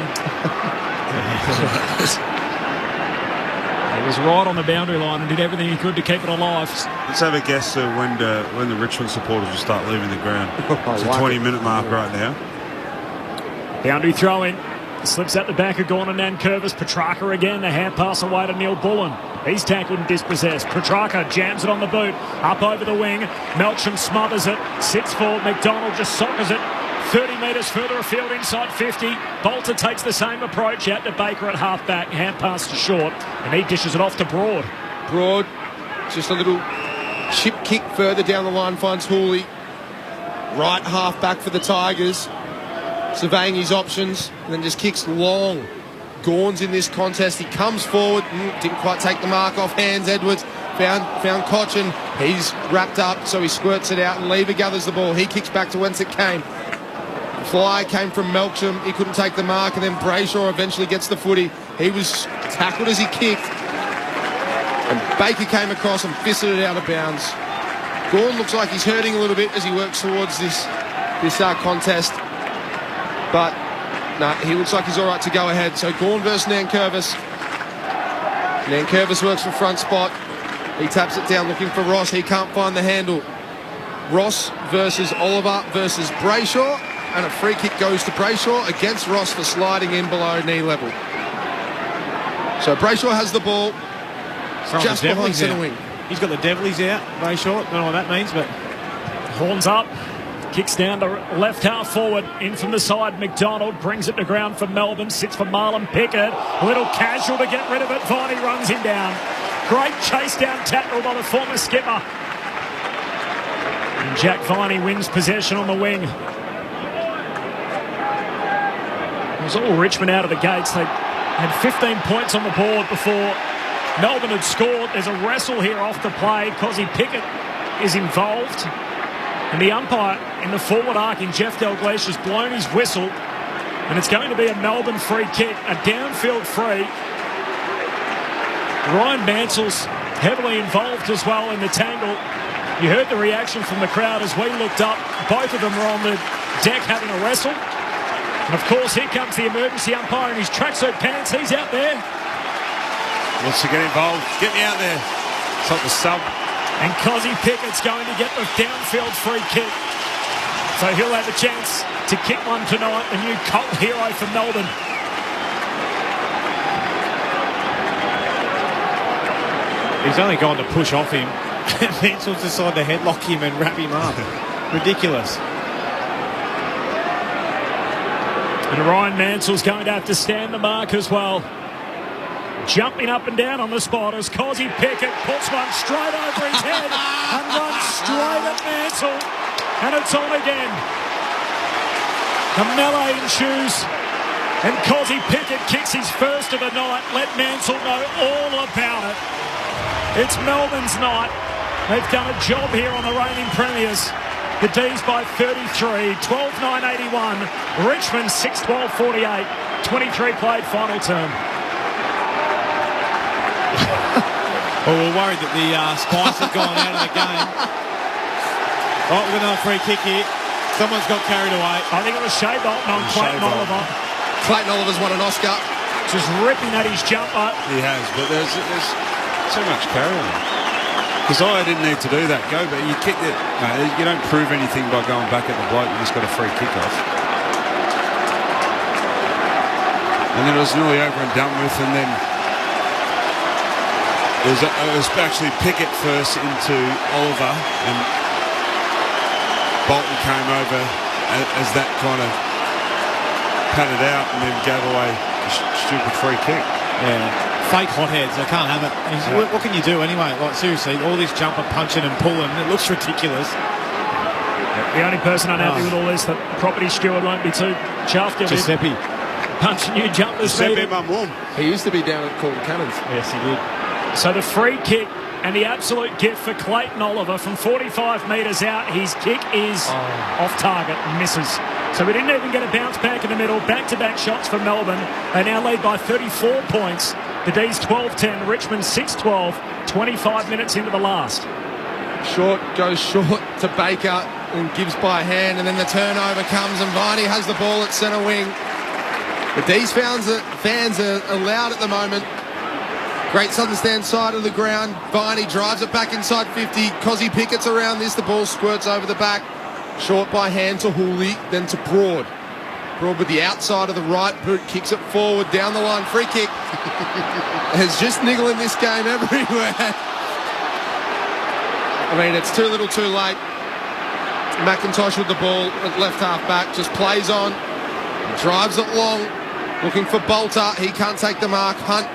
S6: He was right on the boundary line and did everything he could to keep it alive.
S9: Let's have a guess when the Richmond supporters will start leaving the ground. It's a 20-minute mark right now.
S6: Boundary throw in. Slips out the back of Gawn and Nankervis. Petrarca again. The hand pass away to Neil Bullen. He's tackled and dispossessed. Petrarca jams it on the boot. Up over the wing. Melcham smothers it. Sits forward. McDonald just soccers it. 30 metres further afield inside 50. Bolter takes the same approach out to Baker at half back. Hand pass to short. And he dishes it off to Broad.
S7: Broad, just a little chip kick further down the line, finds Hooley. right half back for the Tigers, surveying his options, and then just kicks long. Gawn's in this contest. He comes forward, didn't quite take the mark off hands. Edwards found Cochin. He's wrapped up, so he squirts it out, and Lever gathers the ball. He kicks back to whence it came. Fly came from Melksham. He couldn't take the mark, and then Brayshaw eventually gets the footy. He was tackled as he kicked, and Baker came across and fisted it out of bounds. Gawn looks like he's hurting a little bit as he works towards this contest, but no, he looks like he's all right to go ahead. So Gawn versus Nankervis. Nankervis works for front spot. He taps it down looking for Ross. He can't find the handle. Ross versus Oliver versus Brayshaw, and a free kick goes to Brayshaw against Ross for sliding in below knee level. So Brayshaw has the ball just behind centre wing.
S6: He's got the Devilies out, Brayshaw. Don't know what that means, but horns up. Kicks down to left half forward. In from the side, McDonald brings it to ground for Melbourne. Sits for Marlon Pickett. A little casual to get rid of it. Viney runs him down. Great chase down tackle by the former skipper. And Jack Viney wins possession on the wing. It was all Richmond out of the gates. They had 15 points on the board before Melbourne had scored. There's a wrestle here off the play. Cozzy Pickett is involved. And the umpire in the forward arc in Jeff Dalglish has blown his whistle. And it's going to be a Melbourne free kick, a downfield free. Ryan Mansell's heavily involved as well in the tangle. You heard the reaction from the crowd as we looked up. Both of them were on the deck having a wrestle. And of course, here comes the emergency umpire in his tracksuit pants. He's out there.
S9: Wants to get involved. Get me out there. It's like the sub.
S6: And Cozzy Pickett's going to get the downfield free kick. So he'll have a chance to kick one tonight, the new cult hero for Melbourne.
S8: He's only gone to push off him. Mansell's decided to headlock him and wrap him up. Ridiculous.
S6: And Ryan Mansell's going to have to stand the mark as well. Jumping up and down on the spot as Cozzy Pickett puts one straight over his head and runs straight at Mansell. And it's on again. A melee ensues. And Cozzy Pickett kicks his first of the night. Let Mansell know all about it. It's Melbourne's night. They've done a job here on the reigning premiers. The D's by 33, 12-9-81. Richmond 6-12-48. 23 played final term.
S8: Well, we're worried that the spice have gone out of the game. Oh, we've got another free kick here. Someone's got carried away.
S6: I think it was Shea Bolton on Clayton Oliver.
S7: Clayton Oliver's won an Oscar.
S6: Just ripping at his jumper.
S9: He has, but there's so much carrying. Because I didn't need to do that go, but you kicked it. No, you don't prove anything by going back at the bloke. You just got a free kick off. And then it was nearly over and done with, and then it was actually Pickett first into Oliver, and Bolton came over as that kind of patted out and then gave away a stupid free kick.
S8: Yeah, fake hotheads, they can't have it. What can you do anyway? Like, seriously, all this jumper punching and pulling, it looks ridiculous.
S6: The only person unhappy with all this, the property steward won't be too chuffed.
S8: Giuseppe.
S6: Punching new jumpers.
S7: Giuseppe Mumwum. He used to be down at Corn Cannons.
S8: Yes, he did.
S6: So the free kick and the absolute gift for Clayton Oliver from 45 metres out. His kick is off target, misses. So we didn't even get a bounce back in the middle. Back-to-back shots for Melbourne. They now lead by 34 points. The D's 12-10, Richmond 6-12, 25 minutes into the last.
S7: Short goes short to Baker and gives by hand, and then the turnover comes and Viney has the ball at centre wing. The D's fans are loud at the moment. Great Southern Stand side of the ground. Viney drives it back inside 50. Cozzy Pickett's around this. The ball squirts over the back. Short by hand to Hooley, then to Broad. Broad with the outside of the right boot, kicks it forward, down the line. Free kick. There's just niggling this game everywhere. I mean, it's too little too late. McIntosh with the ball at left half back, just plays on. Drives it long, looking for Bolter. He can't take the mark. Hunt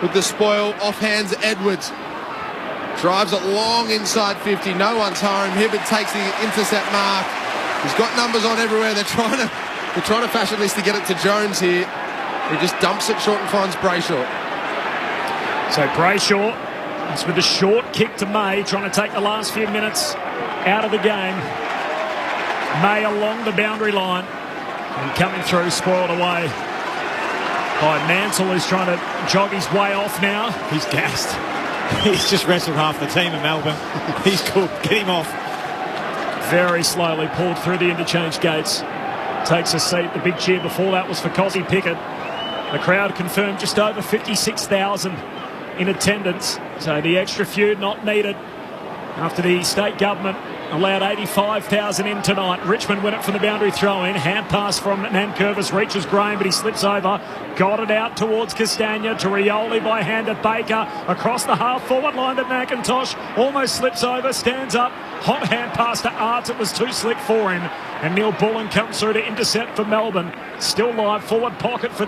S7: with the spoil, off hands Edwards. Drives it long inside 50. No one's home. Hibbert takes the intercept mark. He's got numbers on everywhere. They're trying to fashion this to get it to Jones here. He just dumps it short and finds Brayshaw.
S6: So Brayshaw is with a short kick to May, trying to take the last few minutes out of the game. May along the boundary line and coming through, spoiled away by Mansell, who's trying to jog his way off now.
S8: He's gassed. He's just wrestled half the team in Melbourne. He's cooked. Get him off.
S6: Very slowly pulled through the interchange gates. Takes a seat. The big cheer before that was for Cozzy Pickett. The crowd confirmed just over 56,000 in attendance. So the extra few not needed after the state government allowed 85,000 in tonight. Richmond win it from the boundary throw-in. Hand pass from Nankervis, reaches Graham, but he slips over. Got it out towards Castagna, to Rioli by hand at Baker. Across the half-forward line to McIntosh. Almost slips over, stands up. Hot hand pass to Arts. It was too slick for him. And Neil Bullen comes through to intercept for Melbourne. Still live forward pocket for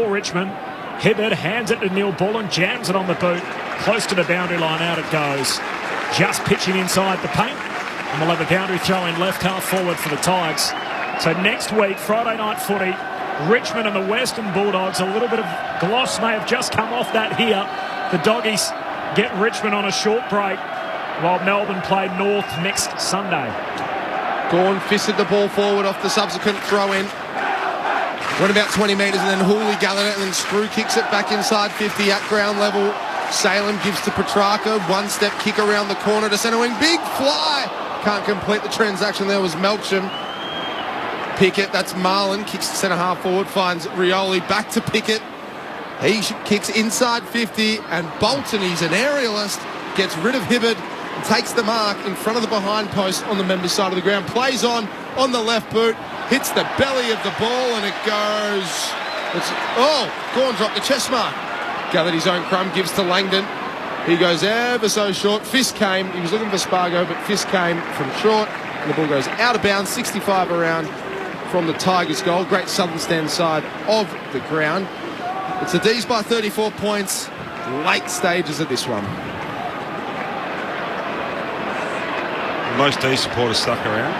S6: Richmond. Hibberd hands it to Neil Bullen, jams it on the boot. Close to the boundary line, out it goes. Just pitching inside the paint. And we'll have a boundary throw in left half forward for the Tigers. So next week, Friday night footy, Richmond and the Western Bulldogs. A little bit of gloss may have just come off that here. The Doggies get Richmond on a short break while Melbourne play North next Sunday.
S7: Gawn fisted the ball forward off the subsequent throw-in. Went about 20 metres and then Hooley gathered it and then Screw kicks it back inside 50 at ground level. Salem gives to Petrarca. One-step kick around the corner to centre wing. Big fly. Can't complete the transaction. There was Melksham. Pickett, that's Marlin, kicks to centre half forward, finds Rioli back to Pickett. He kicks inside 50 and Bolton, he's an aerialist, gets rid of Hibberd and takes the mark in front of the behind post on the members' side of the ground. Plays on the left boot, hits the belly of the ball and it goes... Gawn dropped the chest mark. Gathered his own crumb, gives to Langdon. He goes ever so short. Fisk came. He was looking for Spargo, but Fisk came from short. And the ball goes out of bounds, 65 around from the Tigers' goal. Great southern stand side of the ground. It's the D's by 34 points. Late stages of this one.
S9: Most D supporters stuck around,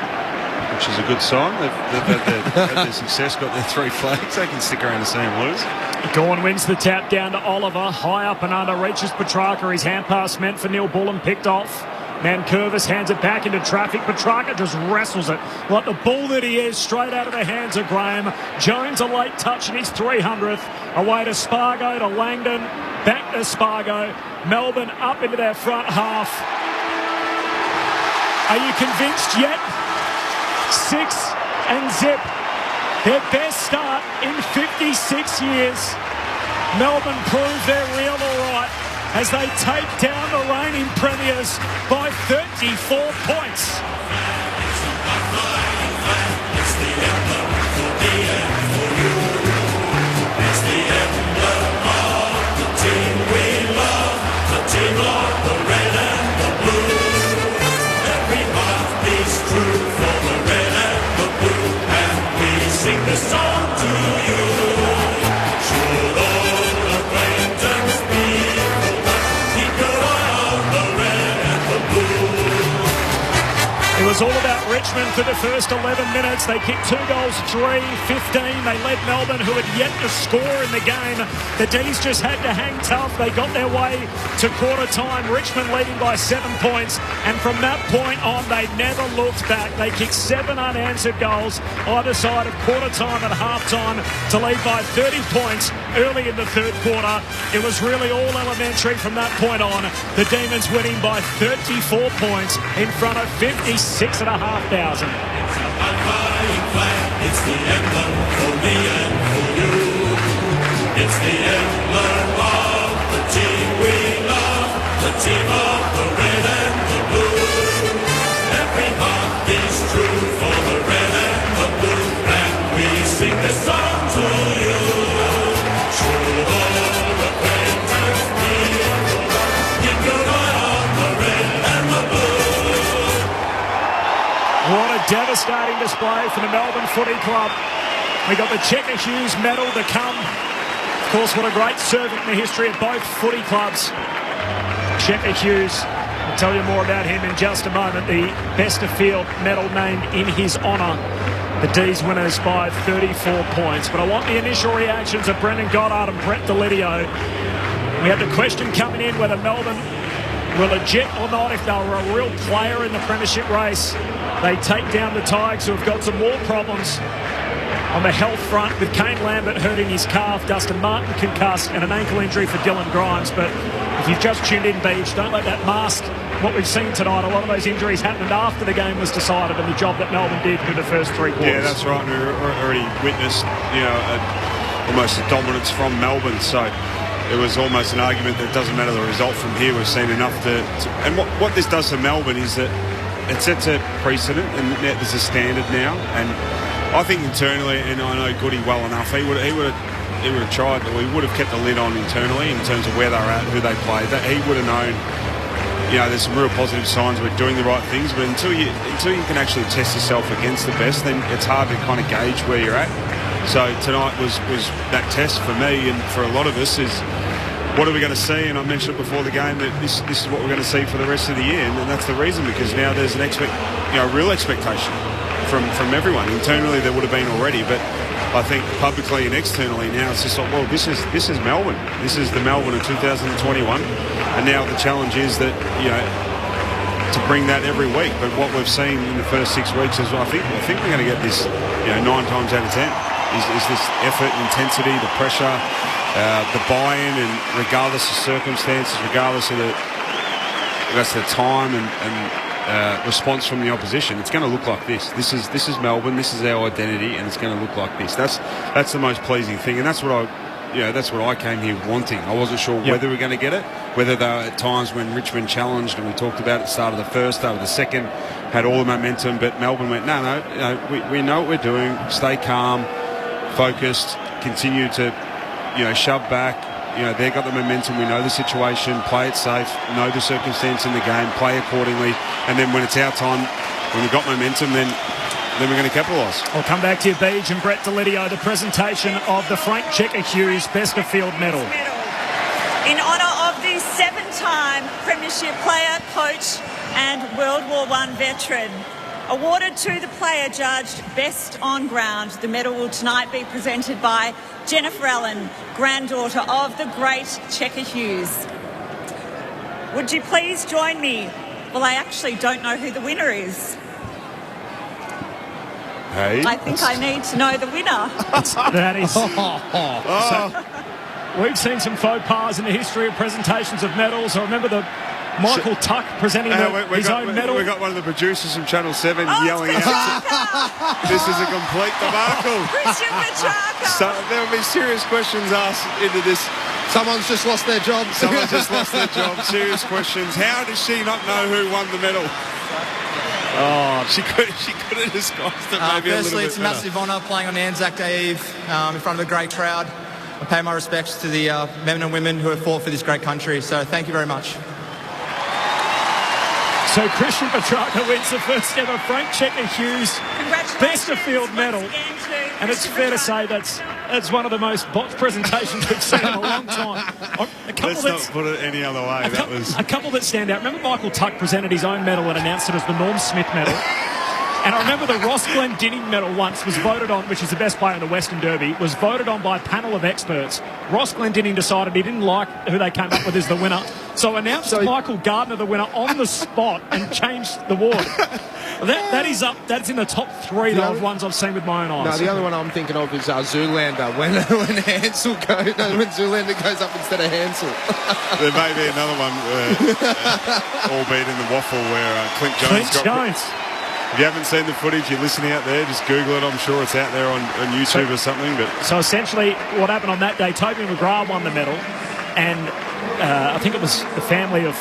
S9: which is a good sign. They've had their success, got their 3 flags. They can stick around to see them lose.
S6: Gawn wins the tap down to Oliver. High up and under, reaches Petrarca. His hand pass meant for Neil Bullen, picked off. Nankervis hands it back into traffic. Petrarca just wrestles it like the bull that he is, straight out of the hands of Graham. Jones a late touch in his 300th. Away to Spargo, to Langdon, back to Spargo. Melbourne up into their front half. Are you convinced yet? 6 and zip. Their best start in 56 years. Melbourne prove they're real all right as they take down the reigning premiers by 34 points.
S5: It's the emblem for me and for you. It's the emblem of the team we love, the team of the red and the blue. Every heart beats true for the red and the blue, and we sing this song to you. Should old acquaintance be forgot, keep your eye on the red and the blue.
S6: It was all about Richmond for the first 11 minutes. They kicked 2 goals, 3-15. They led Melbourne, who had yet to score in the game. The D's just had to hang tough. They got their way to quarter time. Richmond leading by 7 points. And from that point on, they never looked back. They kicked 7 unanswered goals either side of quarter time and half time to lead by 30 points early in the third quarter. It was really all elementary from that point on. The Demons winning by 34 points in front of 56,500.
S5: It's the emblem for me and for you. It's the emblem of the team we love, the team of the red and the blue. Every heart beats true for the red and the blue, and we sing this song to you. Should all acquaintance be forgot, keep your eye on the red and the blue.
S6: What a devastating display for the Melbourne Footy Club. We got the Checker Hughes medal to come. Of course, what a great servant in the history of both footy clubs. Checker Hughes I'll tell you more about him in just a moment. The best of field medal named in his honour. The D's winners by 34 points. But I want the initial reactions of Brendan Goddard and Brett Delidio. We had the question coming in whether Melbourne were legit or not, if they were a real player in the premiership race. They take down the Tigers, who have got some more problems on the health front, with Kane Lambert hurting his calf, Dustin Martin concussed, and an ankle injury for Dylan Grimes. But if you've just tuned in, Beach, don't let that mask what we've seen tonight. A lot of those injuries happened after the game was decided, and the job that Melbourne did through the first 3 quarters.
S9: Yeah, that's right. We already witnessed, almost a dominance from Melbourne. So it was almost an argument that it doesn't matter the result from here. We've seen enough to and what this does for Melbourne is that it sets a precedent, and there's a standard now. And I think internally, and I know Goody well enough, he would have tried, or he would have kept the lid on internally in terms of where they were at, who they played. That he would have known. There's some real positive signs we're doing the right things, but until you can actually test yourself against the best, then it's hard to kind of gauge where you're at. So tonight was that test for me, and for a lot of us is what are we going to see? And I mentioned it before the game that this is what we're going to see for the rest of the year, and that's the reason, because now there's an real expectation from everyone. Internally there would have been already, but I think publicly and externally now it's just like, well, this is Melbourne. This is the Melbourne of 2021, and now the challenge is that to bring that every week. But what we've seen in the first 6 weeks is I think we're going to get this 9 times out of 10 is this effort, intensity, the pressure, the buy-in, and regardless of circumstances, regardless of the time and response from the opposition, it's going to look like this. This is Melbourne. This is our identity, and it's going to look like this. That's the most pleasing thing, and that's what I came here wanting. I wasn't sure whether we're going to get it, whether there were at times when Richmond challenged, and we talked about it at the start of the first, start of the second, had all the momentum, but Melbourne went, no, we know what we're doing. Stay calm, focused, continue to shove back. They've got the momentum. We know the situation. Play it safe. Know the circumstance in the game. Play accordingly. And then when it's our time, when we've got momentum, then we're going to capitalise.
S6: I'll come back to you, Beach and Brett Delidio. The presentation of the Frank Checker Hughes Best of Field medal.
S3: In honour of the 7-time Premiership player, coach and World War I veteran. Awarded to the player judged best on ground. The medal will tonight be presented by Jennifer Allen, granddaughter of the great Checker Hughes. Would you please join me? Well, I actually don't know who the winner is.
S9: Hey,
S3: I think I need to know the winner.
S6: That is... So, we've seen some faux pas in the history of presentations of medals. I remember the Michael Tuck presenting his own medal.
S9: We got one of the producers from Channel 7 yelling out, this is a complete debacle.
S3: Christian Petrarca.
S9: So there will be serious questions asked into this.
S7: Someone's just lost their job.
S9: Serious questions. How does she not know who won the medal? Oh, she could have discussed it maybe
S22: firstly,
S9: a little bit
S22: it's a
S9: better.
S22: massive honour playing on Anzac Day Eve in front of a great crowd. I pay my respects to the men and women who have fought for this great country. So thank you very much.
S6: So Christian Petrarca wins the first ever Frank Checker Hughes Best of Field medal. And it's fair to say that's one of the most botched presentations we've seen in a long time.
S9: Let's not put it any other way.
S6: A couple that stand out. Remember Michael Tuck presented his own medal and announced it as the Norm Smith medal? And I remember the Ross Glendinning medal once was voted on, which is the best player in the Western Derby, was voted on by a panel of experts. Ross Glendinning decided he didn't like who they came up with as the winner, so announced Michael Gardner the winner on the spot and changed the award. That's in the top 3 ones I've seen with my own eyes.
S7: No, the other one I'm thinking of is Zoolander. When Zoolander goes up instead of Hansel.
S9: There may be another one, albeit in the waffle, where Clint Jones If you haven't seen the footage, you're listening out there, just Google it. I'm sure it's out there on YouTube or something. But
S6: so essentially what happened on that day, Toby McGrath won the medal, and I think it was the family of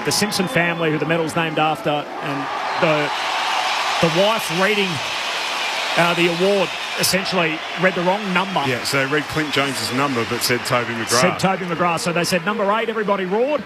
S6: the Simpson family who the medal's named after, and the wife reading the award essentially read the wrong number.
S9: Yeah, so they read Clint Jones's number but said Toby McGrath.
S6: So they said number 8, everybody roared.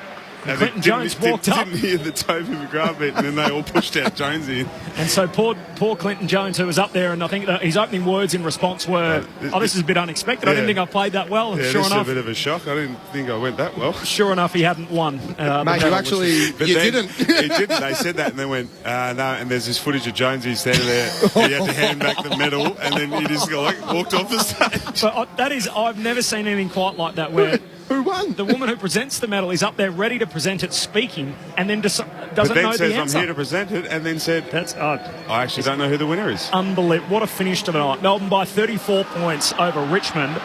S9: And
S6: Clinton Jones walked up.
S9: Didn't hear the Toby McGrath bit, and then they all pushed out Jonesy.
S6: And so poor Clinton Jones, who was up there, and I think that his opening words in response were, this is a bit unexpected. I didn't think I played that well.
S9: Yeah,
S6: sure
S9: this
S6: enough,
S9: is a bit of a shock. I didn't think I went that well.
S6: Sure enough, he hadn't won.
S7: Mate, you actually, you didn't.
S9: He didn't. They said that, and then went, no, and there's this footage of Jonesy standing there. He had to hand back the medal, and then he just walked off the stage.
S6: But I've never seen anything quite like that, where
S7: who won?
S6: The woman who presents the medal is up there ready to present it, speaking, and then doesn't
S9: but then
S6: know
S9: says,
S6: the answer.
S9: I'm here to present it, and then said,
S6: "That's odd.
S9: I actually don't know who the winner is."
S6: Unbelievable! What a finish tonight. Melbourne by 34 points over Richmond.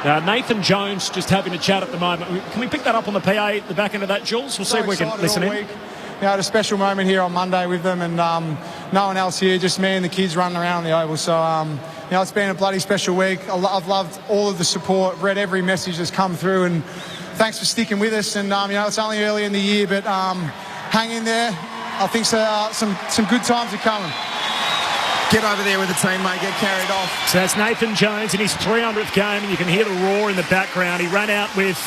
S6: Nathan Jones just having a chat at the moment. Can we pick that up on the PA at the back end of that, Jules? We'll see if we can listen in.
S2: Week. I had a special moment here on Monday with them, and no one else here, just me and the kids running around the Oval. So, it's been a bloody special week. I've loved all of the support, read every message that's come through, and thanks for sticking with us. And, it's only early in the year, but hang in there. I think some good times are coming.
S7: Get over there with the team, mate. Get carried off.
S6: So that's Nathan Jones in his 300th game, and you can hear the roar in the background. He ran out with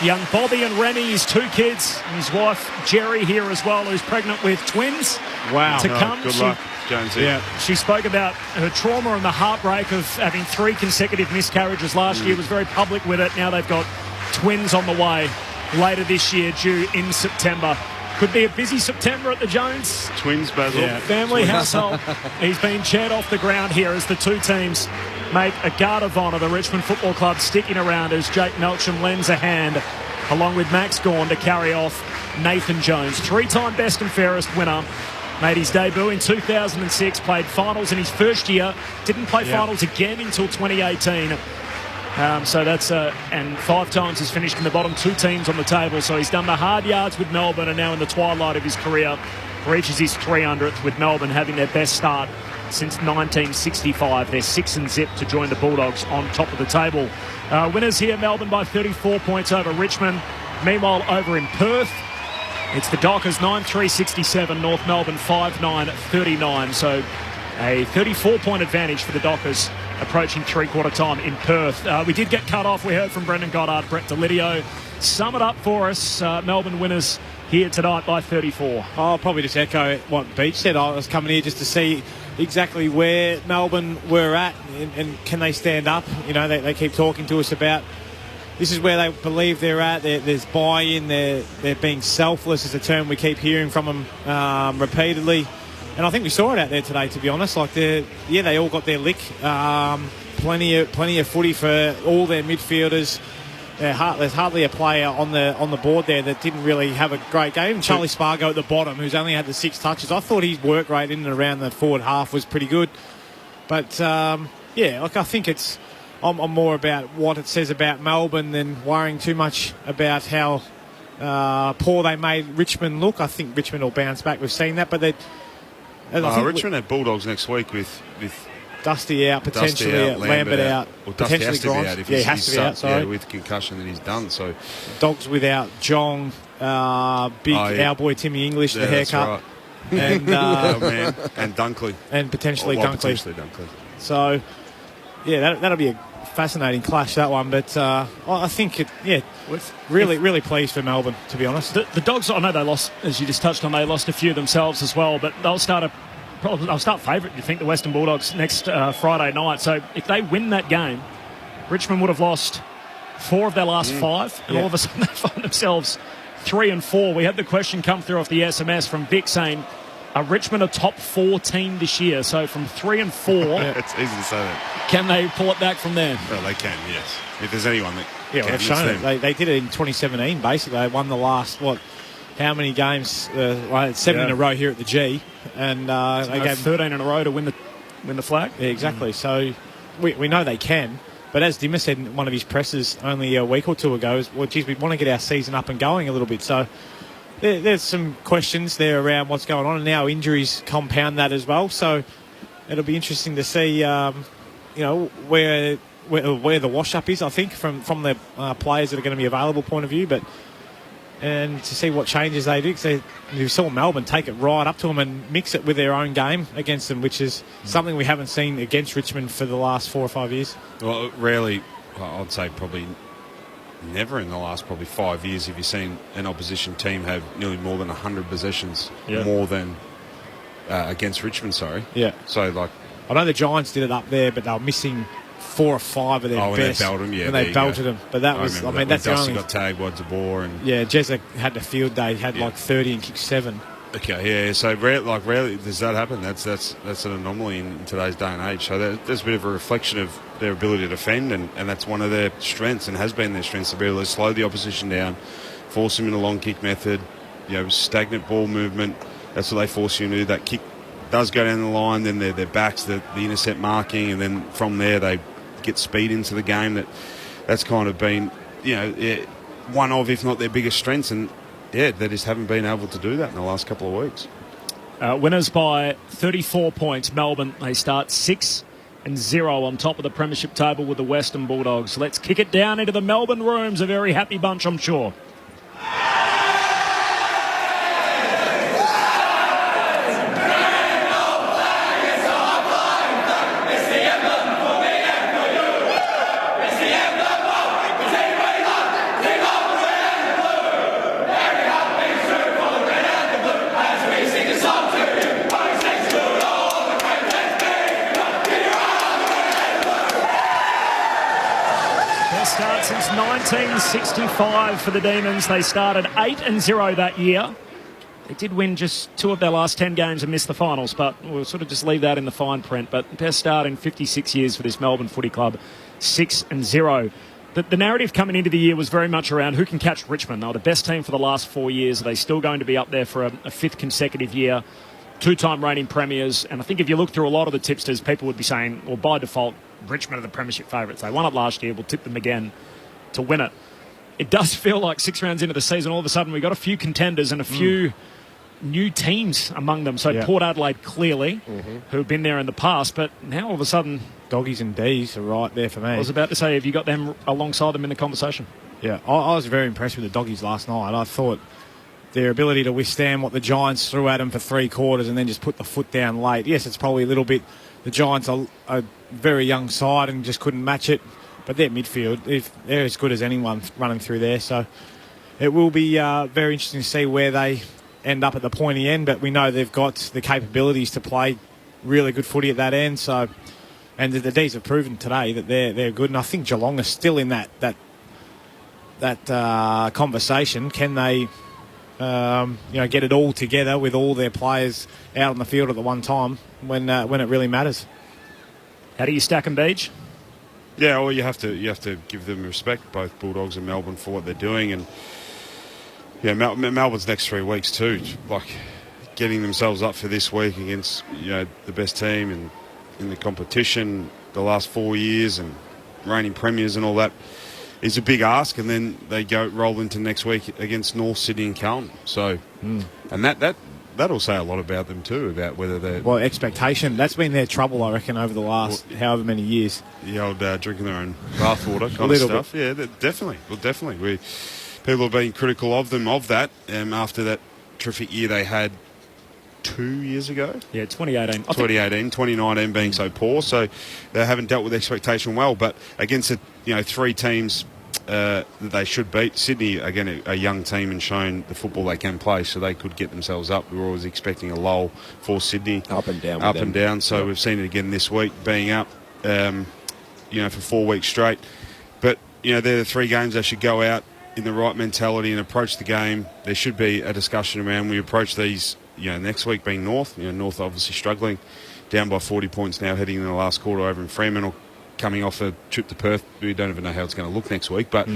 S6: young Bobby and Remy, his two kids, and his wife Jerry here as well, who's pregnant with twins.
S9: Wow.
S6: To come.
S9: Good luck, Jonesy.
S6: Yeah. She spoke about her trauma and the heartbreak of having 3 consecutive miscarriages last year. Was very public with it. Now they've got twins on the way later this year, due in September. Could be a busy September at the Jones.
S9: Twins, Basil.
S6: Yeah. Family household. He's been chaired off the ground here as the two teams make a guard of honour. The Richmond Football Club sticking around as Jake Melcham lends a hand, along with Max Gawn, to carry off Nathan Jones. 3-time best and fairest winner. Made his debut in 2006, played finals in his first year, didn't play finals again until 2018. So that's and 5 times he's finished in the bottom 2 teams on the table. So he's done the hard yards with Melbourne, and now in the twilight of his career reaches his 300th, with Melbourne having their best start since 1965. They're 6-0 to join the Bulldogs on top of the table. Winners here, Melbourne by 34 points over Richmond. Meanwhile, over in Perth, it's the Dockers 9-3-67, North Melbourne 5-9-39. So a 34-point advantage for the Dockers approaching three-quarter time in Perth. We did get cut off. We heard from Brendan Goddard, Brett DeLidio. Sum it up for us. Melbourne winners here tonight by 34.
S8: I'll probably just echo what Beach said. I was coming here just to see exactly where Melbourne were at and can they stand up. They keep talking to us about this is where they believe they're at. There's buy-in. They're being selfless is a term we keep hearing from them repeatedly. And I think we saw it out there today, to be honest. They all got their lick. Plenty of footy for all their midfielders. There's hardly a player on the board there that didn't really have a great game. Charlie Spargo at the bottom, who's only had the 6 touches. I thought his work rate in and around the forward half was pretty good. But, I think I'm more about what it says about Melbourne than worrying too much about how poor they made Richmond look. I think Richmond will bounce back. We've seen that. But
S9: Richmond have Bulldogs next week with
S8: Dusty out, potentially Lambert out.
S9: Well, Dusty
S8: potentially
S9: has to be out. If
S8: he has to be out, sorry.
S9: Yeah, with concussion, then he's done. So
S8: Dogs without Jong, our boy Timmy English, the haircut.
S9: Right.
S8: And,
S9: and Dunkley.
S8: And potentially
S9: Dunkley.
S8: So, that'll be a fascinating clash, that one. But I think really pleased for Melbourne, to be honest.
S6: The Dogs, I know they lost, as you just touched on, they lost a few themselves as well, but they'll start favourite, you think, the Western Bulldogs next Friday night. So if they win that game, Richmond would have lost 4 of their last 5, and all of a sudden they find themselves 3-4. We had the question come through off the SMS from Vic saying, are Richmond a top 4 team this year? So from 3-4,
S9: it's easy to say that.
S6: Can they pull it back from there?
S9: Well, they can, yes. If there's anyone that
S8: can, they've shown it. They did it in 2017. Basically, they won the last how many games? 7 in a row here at the G, and they gave
S6: 13 in a row to win the flag.
S8: Yeah, exactly. So we know they can. But as Dimmer said in one of his presses only a week or 2 ago, we want to get our season up and going a little bit. So there's some questions there around what's going on, and now injuries compound that as well. So it'll be interesting to see, where the wash-up is, I think, from the players that are going to be available point of view, and to see what changes they do, because we saw Melbourne take it right up to them and mix it with their own game against them, which is something we haven't seen against Richmond for the last 4 or 5 years.
S9: Well, rarely, I'd say probably never in the last probably 5 years have you seen an opposition team have nearly more than 100 possessions, more than against Richmond, sorry.
S8: Yeah.
S9: So, like...
S8: I know the Giants did it up there, but they were missing 4 or 5 of their best.
S9: When they belted them,
S8: But that was, that's the
S9: Dusty
S8: only...
S9: got tagged by DeBoer and...
S8: Yeah, Jezza had the field day. He had like 30 and kicked 7.
S9: Okay, yeah. So rarely does that happen. That's an anomaly in today's day and age. So there's a bit of a reflection of their ability to defend, and that's one of their strengths and has been their strengths, to be able to slow the opposition down, force them in a long kick method, stagnant ball movement. That's what they force you to do. That kick does go down the line, then their backs, the intercept marking, and then from there they get speed into the game. That's kind of been, one of, if not their biggest strengths, and they just haven't been able to do that in the last couple of weeks.
S6: Winners by 34 points. Melbourne, they start 6-0 on top of the premiership table with the Western Bulldogs. Let's kick it down into the Melbourne rooms. A very happy bunch, I'm sure. Start since 1965 for the Demons. They started 8-0 that year. They did win just 2 of their last 10 games and missed the finals, but we'll sort of just leave that in the fine print. But best start in 56 years for this Melbourne footy club, 6-0. The narrative coming into the year was very much around who can catch Richmond. They were the best team for the last 4 years. Are they still going to be up there for a 5th consecutive year? 2-time reigning premiers. And I think if you look through a lot of the tipsters, people would be saying, well, by default, Richmond are the premiership favourites. They won it last year. We'll tip them again to win it. It does feel like 6 rounds into the season, all of a sudden we've got a few contenders and a few new teams among them. So Port Adelaide, clearly, who have been there in the past, but now all of a sudden...
S8: Doggies and D's are right there for me.
S6: I was about to say, have you got them alongside them in the conversation?
S8: Yeah, I was very impressed with the Doggies last night. I thought their ability to withstand what the Giants threw at them for 3 quarters and then just put the foot down late. Yes, it's probably a little bit... The Giants are a very young side and just couldn't match it. But their midfield, they're as good as anyone running through there. So it will be very interesting to see where they end up at the pointy end. But we know they've got the capabilities to play really good footy at that end. So, and the D's have proven today that they're good. And I think Geelong is still in that conversation. Can they, get it all together with all their players out on the field at the one time when it really matters?
S6: How do you stack them, Beach?
S9: Yeah, well, you have to give them respect, both Bulldogs and Melbourne, for what they're doing, and Melbourne's next 3 weeks too, like getting themselves up for this week against the best team in the competition the last 4 years and reigning premiers and all that is a big ask, and then they roll into next week against North Sydney and Carlton. So, and that'll say a lot about them too, about whether they're...
S8: Well, expectation. That's been their trouble, I reckon, over the last however many years.
S9: The old drinking their own bathwater kind of stuff. Bit. Yeah, definitely. Well, definitely. People have been critical of them of that after that terrific year they had 2 years ago.
S6: Yeah, 2018.
S9: 2019 being so poor. So they haven't dealt with expectation well. But against 3 teams... that they should beat. Sydney, again, a young team and shown the football they can play, so they could get themselves up. We were always expecting a lull for Sydney.
S1: Up and down.
S9: So we've seen it again this week, being up, for 4 weeks straight. But, they're the 3 games they should go out in the right mentality and approach the game. There should be a discussion around we approach these, next week being North. North obviously struggling, down by 40 points now, heading in the last quarter over in Fremantle. Coming off a trip to Perth, we don't even know how it's going to look next week. But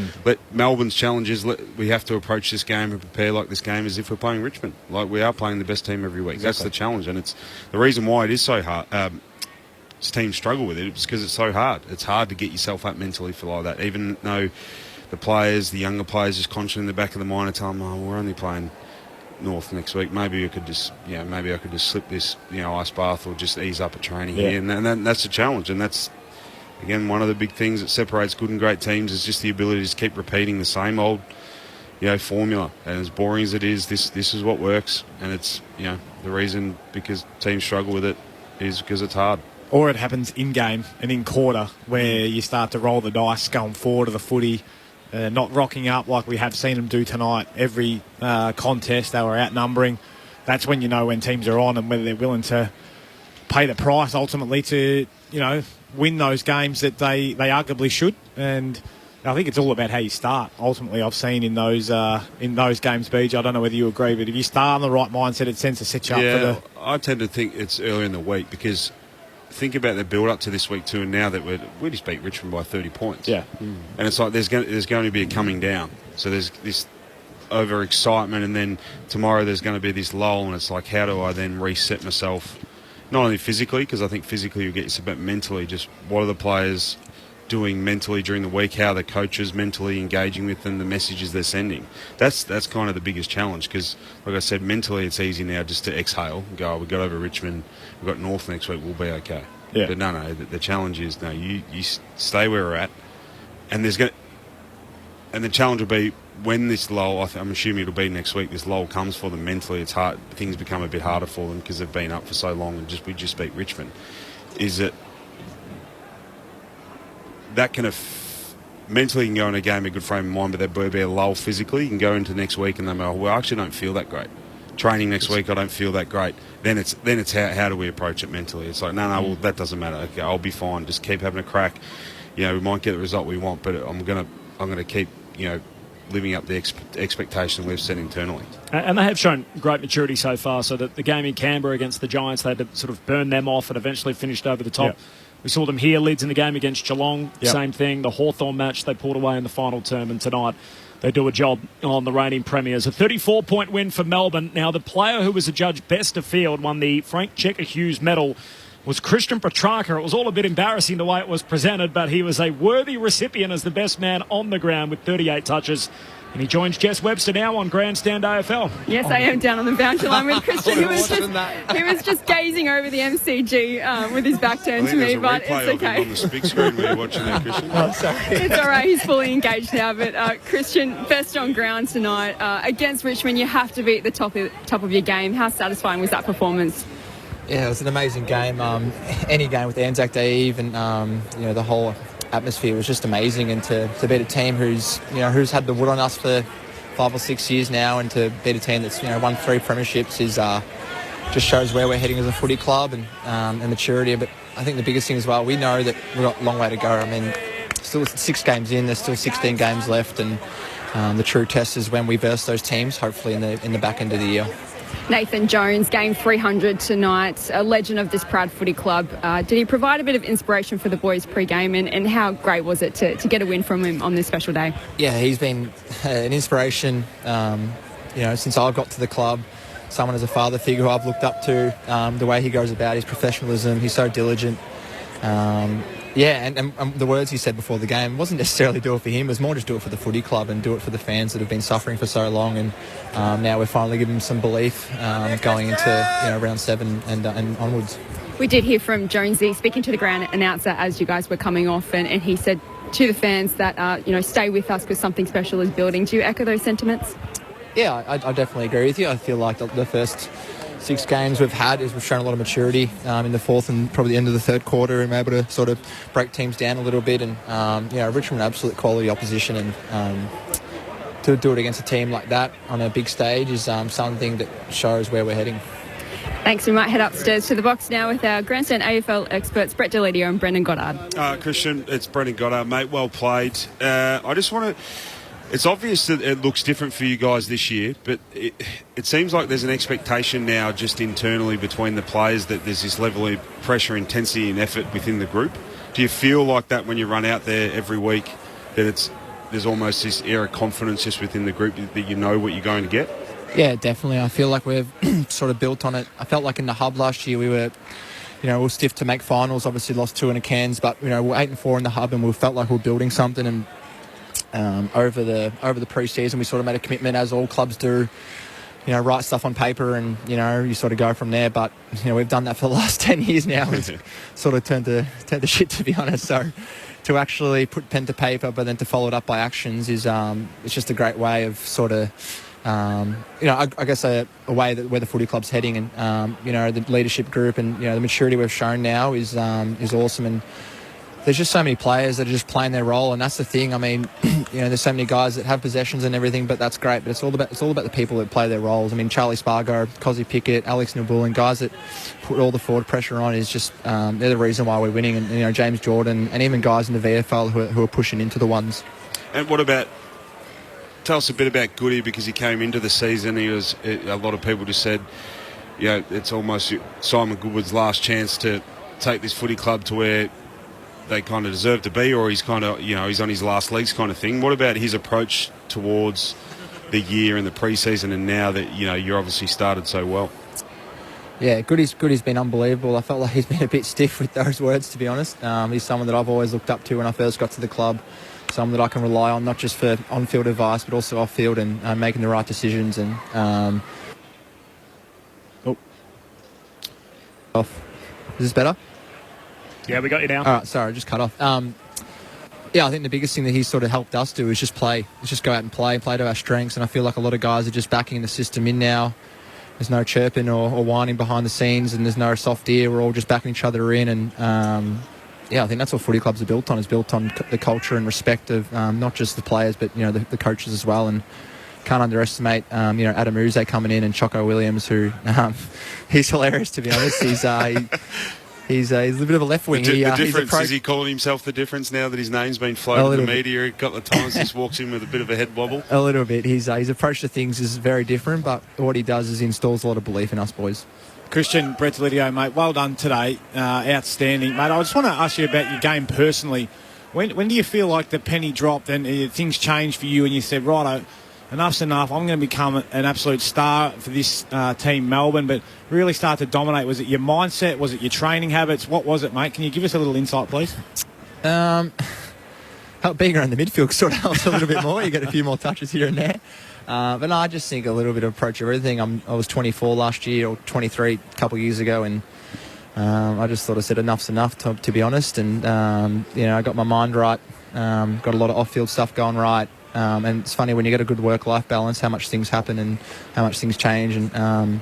S9: Melbourne's challenge is we have to approach this game and prepare like this game as if we're playing Richmond. Like we are playing the best team every week. Exactly. That's the challenge, and it's the reason why it is so hard. Teams struggle with it. It's because it's so hard. It's hard to get yourself up mentally for like that. Even though the younger players, just conscious in the back of the mind, are telling them, we're only playing North next week. Maybe I could just, slip this, ice bath or just ease up a training here. And that's the challenge, and that's. Again, one of the big things that separates good and great teams is just the ability to just keep repeating the same old, formula. And as boring as it is, this is what works. And it's, the reason because teams struggle with it is because it's hard.
S8: Or it happens in game and in quarter where you start to roll the dice going forward of the footy,
S6: not rocking up like we have seen them do tonight. Every contest they were outnumbering. That's when you know when teams are on and whether they're willing to pay the price ultimately to, win those games that they arguably should. And I think it's all about how you start. Ultimately, I've seen in those games, Beej, I don't know whether you agree, but if you start on the right mindset, it tends to set you up for the...
S9: I tend to think it's early in the week because think about the build-up to this week too, and now that we just beat Richmond by 30 points.
S6: Yeah.
S9: And it's like there's going to be a coming down. So there's this over-excitement, and then tomorrow there's going to be this lull, and it's like, how do I then reset myself? Not only physically, because I think physically you'll get yourself, but mentally, just what are the players doing mentally during the week, how the coaches mentally engaging with them, the messages they're sending. That's kind of the biggest challenge because, like I said, mentally it's easy now just to exhale and go, we've got over Richmond, we've got North next week, we'll be okay.
S6: Yeah.
S9: But no, the challenge is, no, you stay where we're at, and the challenge will be when this lull, I'm assuming it'll be next week, this lull comes for them mentally, it's hard, things become a bit harder for them because they've been up for so long and we just beat Richmond, is that can mentally you can go in a game in a good frame of mind, but there'll be a lull physically. You can go into next week and they go, well, I actually don't feel that great. Training next week, I don't feel that great. Then it's how do we approach it mentally? It's like, no, well, that doesn't matter. Okay, I'll be fine. Just keep having a crack. We might get the result we want, but I'm gonna keep, living up the expectation we've set internally.
S6: And they have shown great maturity so far, so that the game in Canberra against the Giants, they had to sort of burn them off and eventually finished over the top. Yep. We saw them here, Lids in the game against Geelong, same thing. The Hawthorn match, they pulled away in the final term, and tonight they do a job on the reigning premiers. A 34-point win for Melbourne. Now, the player who was adjudged best of field, won the Frank Checker Hughes medal, was Christian Petrarca. It was all a bit embarrassing the way it was presented, but he was a worthy recipient as the best man on the ground with 38 touches. And he joins Jess Webster now on Grandstand AFL.
S10: Yes, I am down on the boundary line with Christian. He was just gazing over the MCG with his back turned to me, but it's okay.
S9: On the big screen where you're watching there, Christian.
S10: Oh, sorry. It's all right. He's fully engaged now. But Christian, best on ground tonight against Richmond. You have to be at the top of your game. How satisfying was that performance?
S22: Yeah, it was an amazing game. Any game with Anzac Day Eve and the whole atmosphere was just amazing, and to beat a team who's had the wood on us for 5 or 6 years now, and to beat a team that's won 3 premierships is just shows where we're heading as a footy club and maturity. But I think the biggest thing as well, we know that we've got a long way to go. I mean, still 6 games in, there's still 16 games left, and the true test is when we verse those teams, hopefully in the back end of the year.
S10: Nathan Jones, game 300 tonight, a legend of this proud footy club. Did he provide a bit of inspiration for the boys pre-game, and how great was it to get a win from him on this special day?
S22: Yeah, he's been an inspiration, since I've got to the club. Someone as a father figure who I've looked up to, the way he goes about his professionalism, he's so diligent. And the words he said before the game wasn't necessarily do it for him, it was more just do it for the footy club and do it for the fans that have been suffering for so long. And now we're finally giving them some belief going into round 7 and onwards.
S10: We did hear from Jonesy speaking to the ground announcer as you guys were coming off, and he said to the fans that stay with us because something special is building. Do you echo those sentiments?
S22: Yeah, I definitely agree with you. I feel like the first 6 games we've had is we've shown a lot of maturity in the fourth and probably the end of the third quarter, and we're able to sort of break teams down a little bit. And Richmond, absolute quality opposition, and to do it against a team like that on a big stage is something that shows where we're heading.
S10: Thanks. We might head upstairs to the box now with our Grandstand AFL experts Brett Delidio and Brendan Goddard.
S9: Christian, it's Brendan Goddard, mate. Well played. I just want to... It's obvious that it looks different for you guys this year, but it seems like there's an expectation now just internally between the players that there's this level of pressure, intensity and effort within the group. Do you feel like that when you run out there every week, that there's almost this air of confidence just within the group that you know what you're going to get?
S22: Yeah, definitely. I feel like we've sort of built on it. I felt like in the hub last year we were... we were stiff to make finals, obviously lost 2 in the Cairns, but we're 8-4 in the hub, and we felt like we were building something. And over the pre-season we sort of made a commitment, as all clubs do, write stuff on paper and you sort of go from there. But we've done that for the last 10 years now. It's sort of turned to shit, to be honest. So to actually put pen to paper but then to follow it up by actions is it's just a great way of sort of I guess a way that where the footy club's heading, and the leadership group and the maturity we've shown now is awesome. And there's just so many players that are just playing their role, and that's the thing. I mean, there's so many guys that have possessions and everything, but that's great. But it's all about the people that play their roles. I mean, Charlie Spargo, Cozzy Pickett, Alex Nabulin, guys that put all the forward pressure on is just they're the reason why we're winning. And James Jordan, and even guys in the VFL who are pushing into the ones.
S9: And what about? Tell us a bit about Goody, because he came into the season. A lot of people just said, it's almost Simon Goodwood's last chance to take this footy club to where they kind of deserve to be, or he's kind of, he's on his last legs kind of thing. What about his approach towards the year and the pre-season, and now that, you're obviously started so well?
S22: Yeah, Goody's been unbelievable. I felt like he's been a bit stiff with those words, to be honest. He's someone that I've always looked up to when I first got to the club. Someone that I can rely on, not just for on-field advice, but also off-field, and making the right decisions. And off. Is this better?
S6: Yeah, we got you now.
S22: All right, sorry, just cut off. I think the biggest thing that he's sort of helped us do is just play. Is just go out and play to our strengths. And I feel like a lot of guys are just backing the system in now. There's no chirping or whining behind the scenes, and there's no soft ear. We're all just backing each other in. And I think that's what footy clubs are built on. Is built on the culture and respect of not just the players, but the coaches as well. And can't underestimate Adam Uze coming in, and Choco Williams, who he's hilarious, to be honest. He's a bit of a left wing.
S9: The difference, is he calling himself the difference now that his name's been floated in the media a couple of times? Just walks in with a bit of a head wobble.
S22: A little bit. His approach to things is very different, but what he does is he installs a lot of belief in us boys.
S8: Christian Brettolidio, mate, well done today. Outstanding. Mate, I just want to ask you about your game personally. When do you feel like the penny dropped and things changed for you and you said, right, enough's enough, I'm going to become an absolute star for this team, Melbourne, but really start to dominate? Was it your mindset? Was it your training habits? What was it, mate? Can you give us a little insight, please?
S22: Being around the midfield sort of helps a little bit more. You get a few more touches here and there. But no, I just think a little bit of approach of everything. I was 24 last year, or 23 a couple of years ago, and I just sort of said enough's enough, to be honest. And, I got my mind right, got a lot of off-field stuff going right. And it's funny when you get a good work-life balance, how much things happen and how much things change. And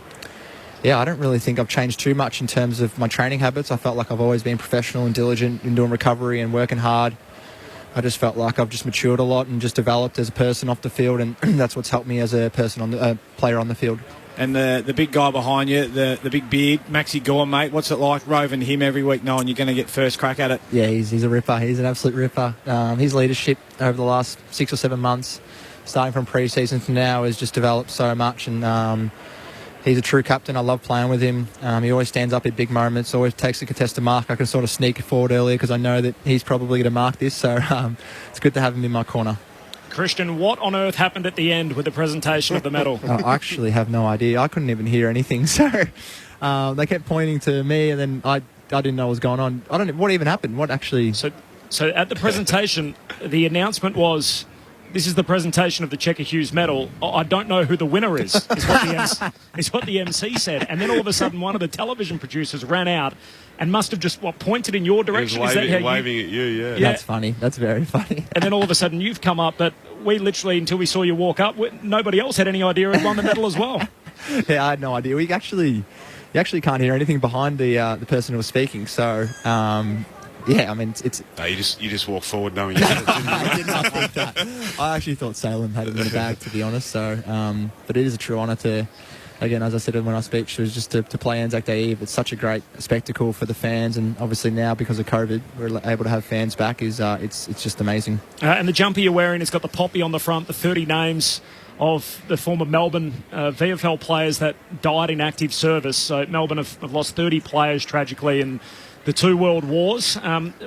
S22: I don't really think I've changed too much in terms of my training habits. I felt like I've always been professional and diligent in doing recovery and working hard. I just felt like I've just matured a lot and just developed as a person off the field, and that's what's helped me as a person player on the field.
S8: And the big guy behind you, the big beard, Maxi Gorm, mate, what's it like roving him every week knowing you're going to get first crack at it?
S22: Yeah, he's a ripper. He's an absolute ripper. His leadership over the last 6 or 7 months, starting from pre-season to now, has just developed so much. And he's a true captain. I love playing with him. He always stands up at big moments, always takes a contested mark. I can sort of sneak forward earlier because I know that he's probably going to mark this. So it's good to have him in my corner.
S6: Christian, what on earth happened at the end with the presentation of the medal?
S22: I actually have no idea. I couldn't even hear anything. So they kept pointing to me, and then I didn't know what was going on. I don't know what even happened. What actually?
S6: So at the presentation, the announcement was, this is the presentation of the Checker Hughes medal. I don't know who the winner is what the MC said. And then all of a sudden, one of the television producers ran out and must have just pointed in your direction.
S9: He was waving at you, yeah.
S22: That's funny. That's very funny.
S6: And then all of a sudden, you've come up, but we literally, until we saw you walk up, nobody else had any idea who'd won the medal as well.
S22: Yeah, I had no idea. You actually can't hear anything behind the person who was speaking. So. Yeah, I mean, it's...
S9: No, you just walk forward knowing you
S22: I did not think that. I actually thought Salem had it in the bag, to be honest. So, but it is a true honour to, again, as I said when I speak, it was just to play Anzac Day Eve. It's such a great spectacle for the fans, and obviously now because of COVID, we're able to have fans back. It's just amazing.
S6: And the jumper you're wearing, it's got the poppy on the front, the 30 names of the former Melbourne VFL players that died in active service. So Melbourne have lost 30 players tragically, and the 2 world wars.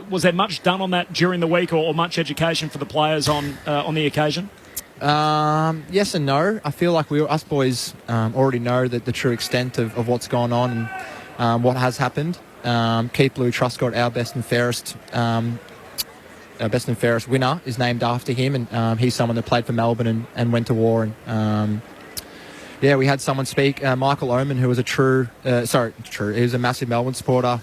S6: Was there much done on that during the week, or much education for the players on the occasion?
S22: Yes and no. I feel like us boys already know that the true extent of what's gone on and what has happened. Keith Blue Truscott, our best and fairest winner, is named after him, and he's someone that played for Melbourne and went to war. And we had someone speak, Michael Oman, who was he was a massive Melbourne supporter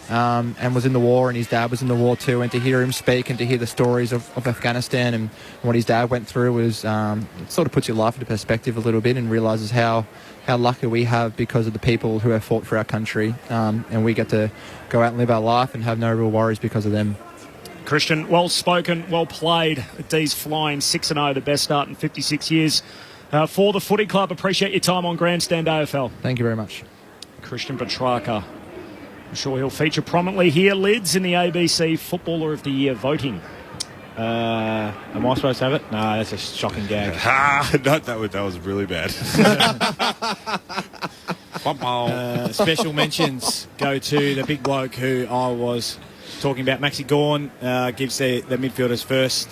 S22: and was in the war, and his dad was in the war too. And to hear him speak and to hear the stories of Afghanistan and what his dad went through was it sort of puts your life into perspective a little bit, and realises how lucky we have because of the people who have fought for our country, and we get to go out and live our life and have no real worries because of them.
S6: Christian, well spoken, well played. D's flying 6-0, the best start in 56 years for the footy club. Appreciate your time on Grandstand AFL.
S22: Thank you very much.
S6: Christian Petrarca. I'm sure he'll feature prominently here, Lids, in the ABC Footballer of the Year voting.
S8: Am I supposed to have it? No, that's a shocking gag.
S9: No, that was really bad.
S8: Special mentions go to the big bloke who I was talking about, Maxi Gawn. Gives the midfielders first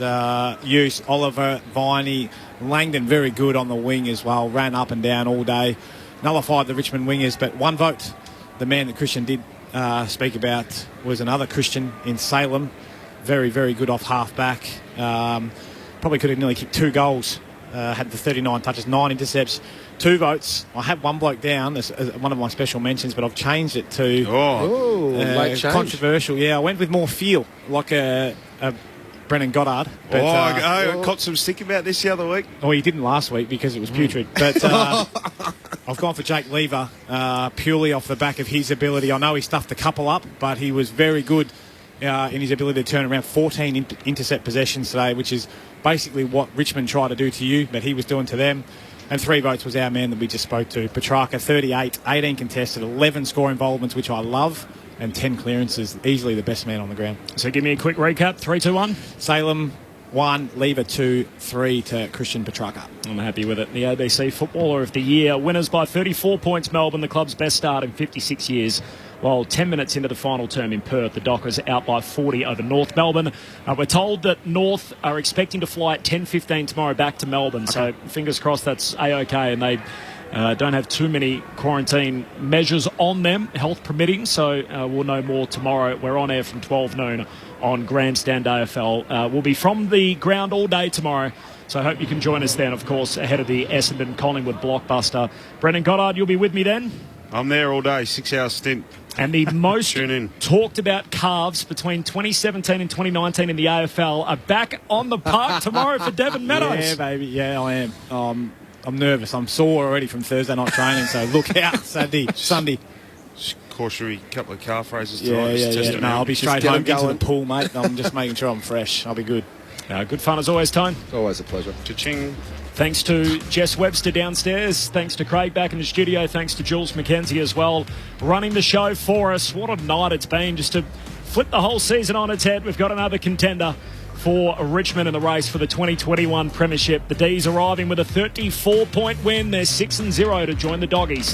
S8: use. Oliver, Viney, Langdon very good on the wing as well. Ran up and down all day. Nullified the Richmond wingers, but one vote. The man that Christian did speak about was another Christian in Salem. Very, very good off half-back. Probably could have nearly kicked 2 goals. Had the 39 touches, 9 intercepts, 2 votes. I had one bloke down as one of my special mentions, but I've changed it to
S7: late change.
S8: Controversial. Yeah, I went with more feel, like a Brennan Goddard. But,
S9: I caught some stick about this the other week.
S8: Oh, he didn't last week because it was putrid. But I've gone for Jake Lever purely off the back of his ability. I know he stuffed a couple up, but he was very good in his ability to turn around 14 intercept possessions today, which is basically what Richmond tried to do to you, but he was doing to them. And 3 votes was our man that we just spoke to, Petrarca, 38, 18 contested, 11 score involvements, which I love, and 10 clearances, easily the best man on the ground.
S6: So give me a quick recap, 3, 2, 1.
S8: Salem 1, Lever 2, 3 to Christian Petrarca.
S6: I'm happy with it. The ABC Footballer of the Year. Winners by 34 points, Melbourne, the club's best start in 56 years. While 10 minutes into the final term in Perth, the Dockers out by 40 over North Melbourne. We're told that North are expecting to fly at 10:15 tomorrow back to Melbourne. So fingers crossed that's A-OK, and they don't have too many quarantine measures on them, health permitting. So we'll know more tomorrow. We're on air from 12 noon on Grandstand AFL. We'll be from the ground all day tomorrow. So I hope you can join us then, of course, ahead of the Essendon-Collingwood blockbuster. Brendan Goddard, you'll be with me then?
S9: I'm there all day, 6-hour stint.
S6: And the most talked about calves between 2017 and 2019 in the AFL are back on the park tomorrow for Devon Meadows.
S8: Yeah, baby. Yeah, I am. I'm nervous. I'm sore already from Thursday night training, so look out Sunday.
S9: Cautionary couple of calf races
S8: tonight.
S9: Yeah.
S8: No, I'll be straight home into the pool, mate. I'm just making sure I'm fresh. I'll be good.
S6: Good fun as always, Tone.
S7: It's always a pleasure.
S9: Cha-ching.
S6: Thanks to Jess Webster downstairs. Thanks to Craig back in the studio. Thanks to Jules McKenzie as well, running the show for us. What a night it's been. Just to flip the whole season on its head, we've got another contender for Richmond in the race for the 2021 Premiership. The D's arriving with a 34-point win. They're 6-0 to join the Doggies.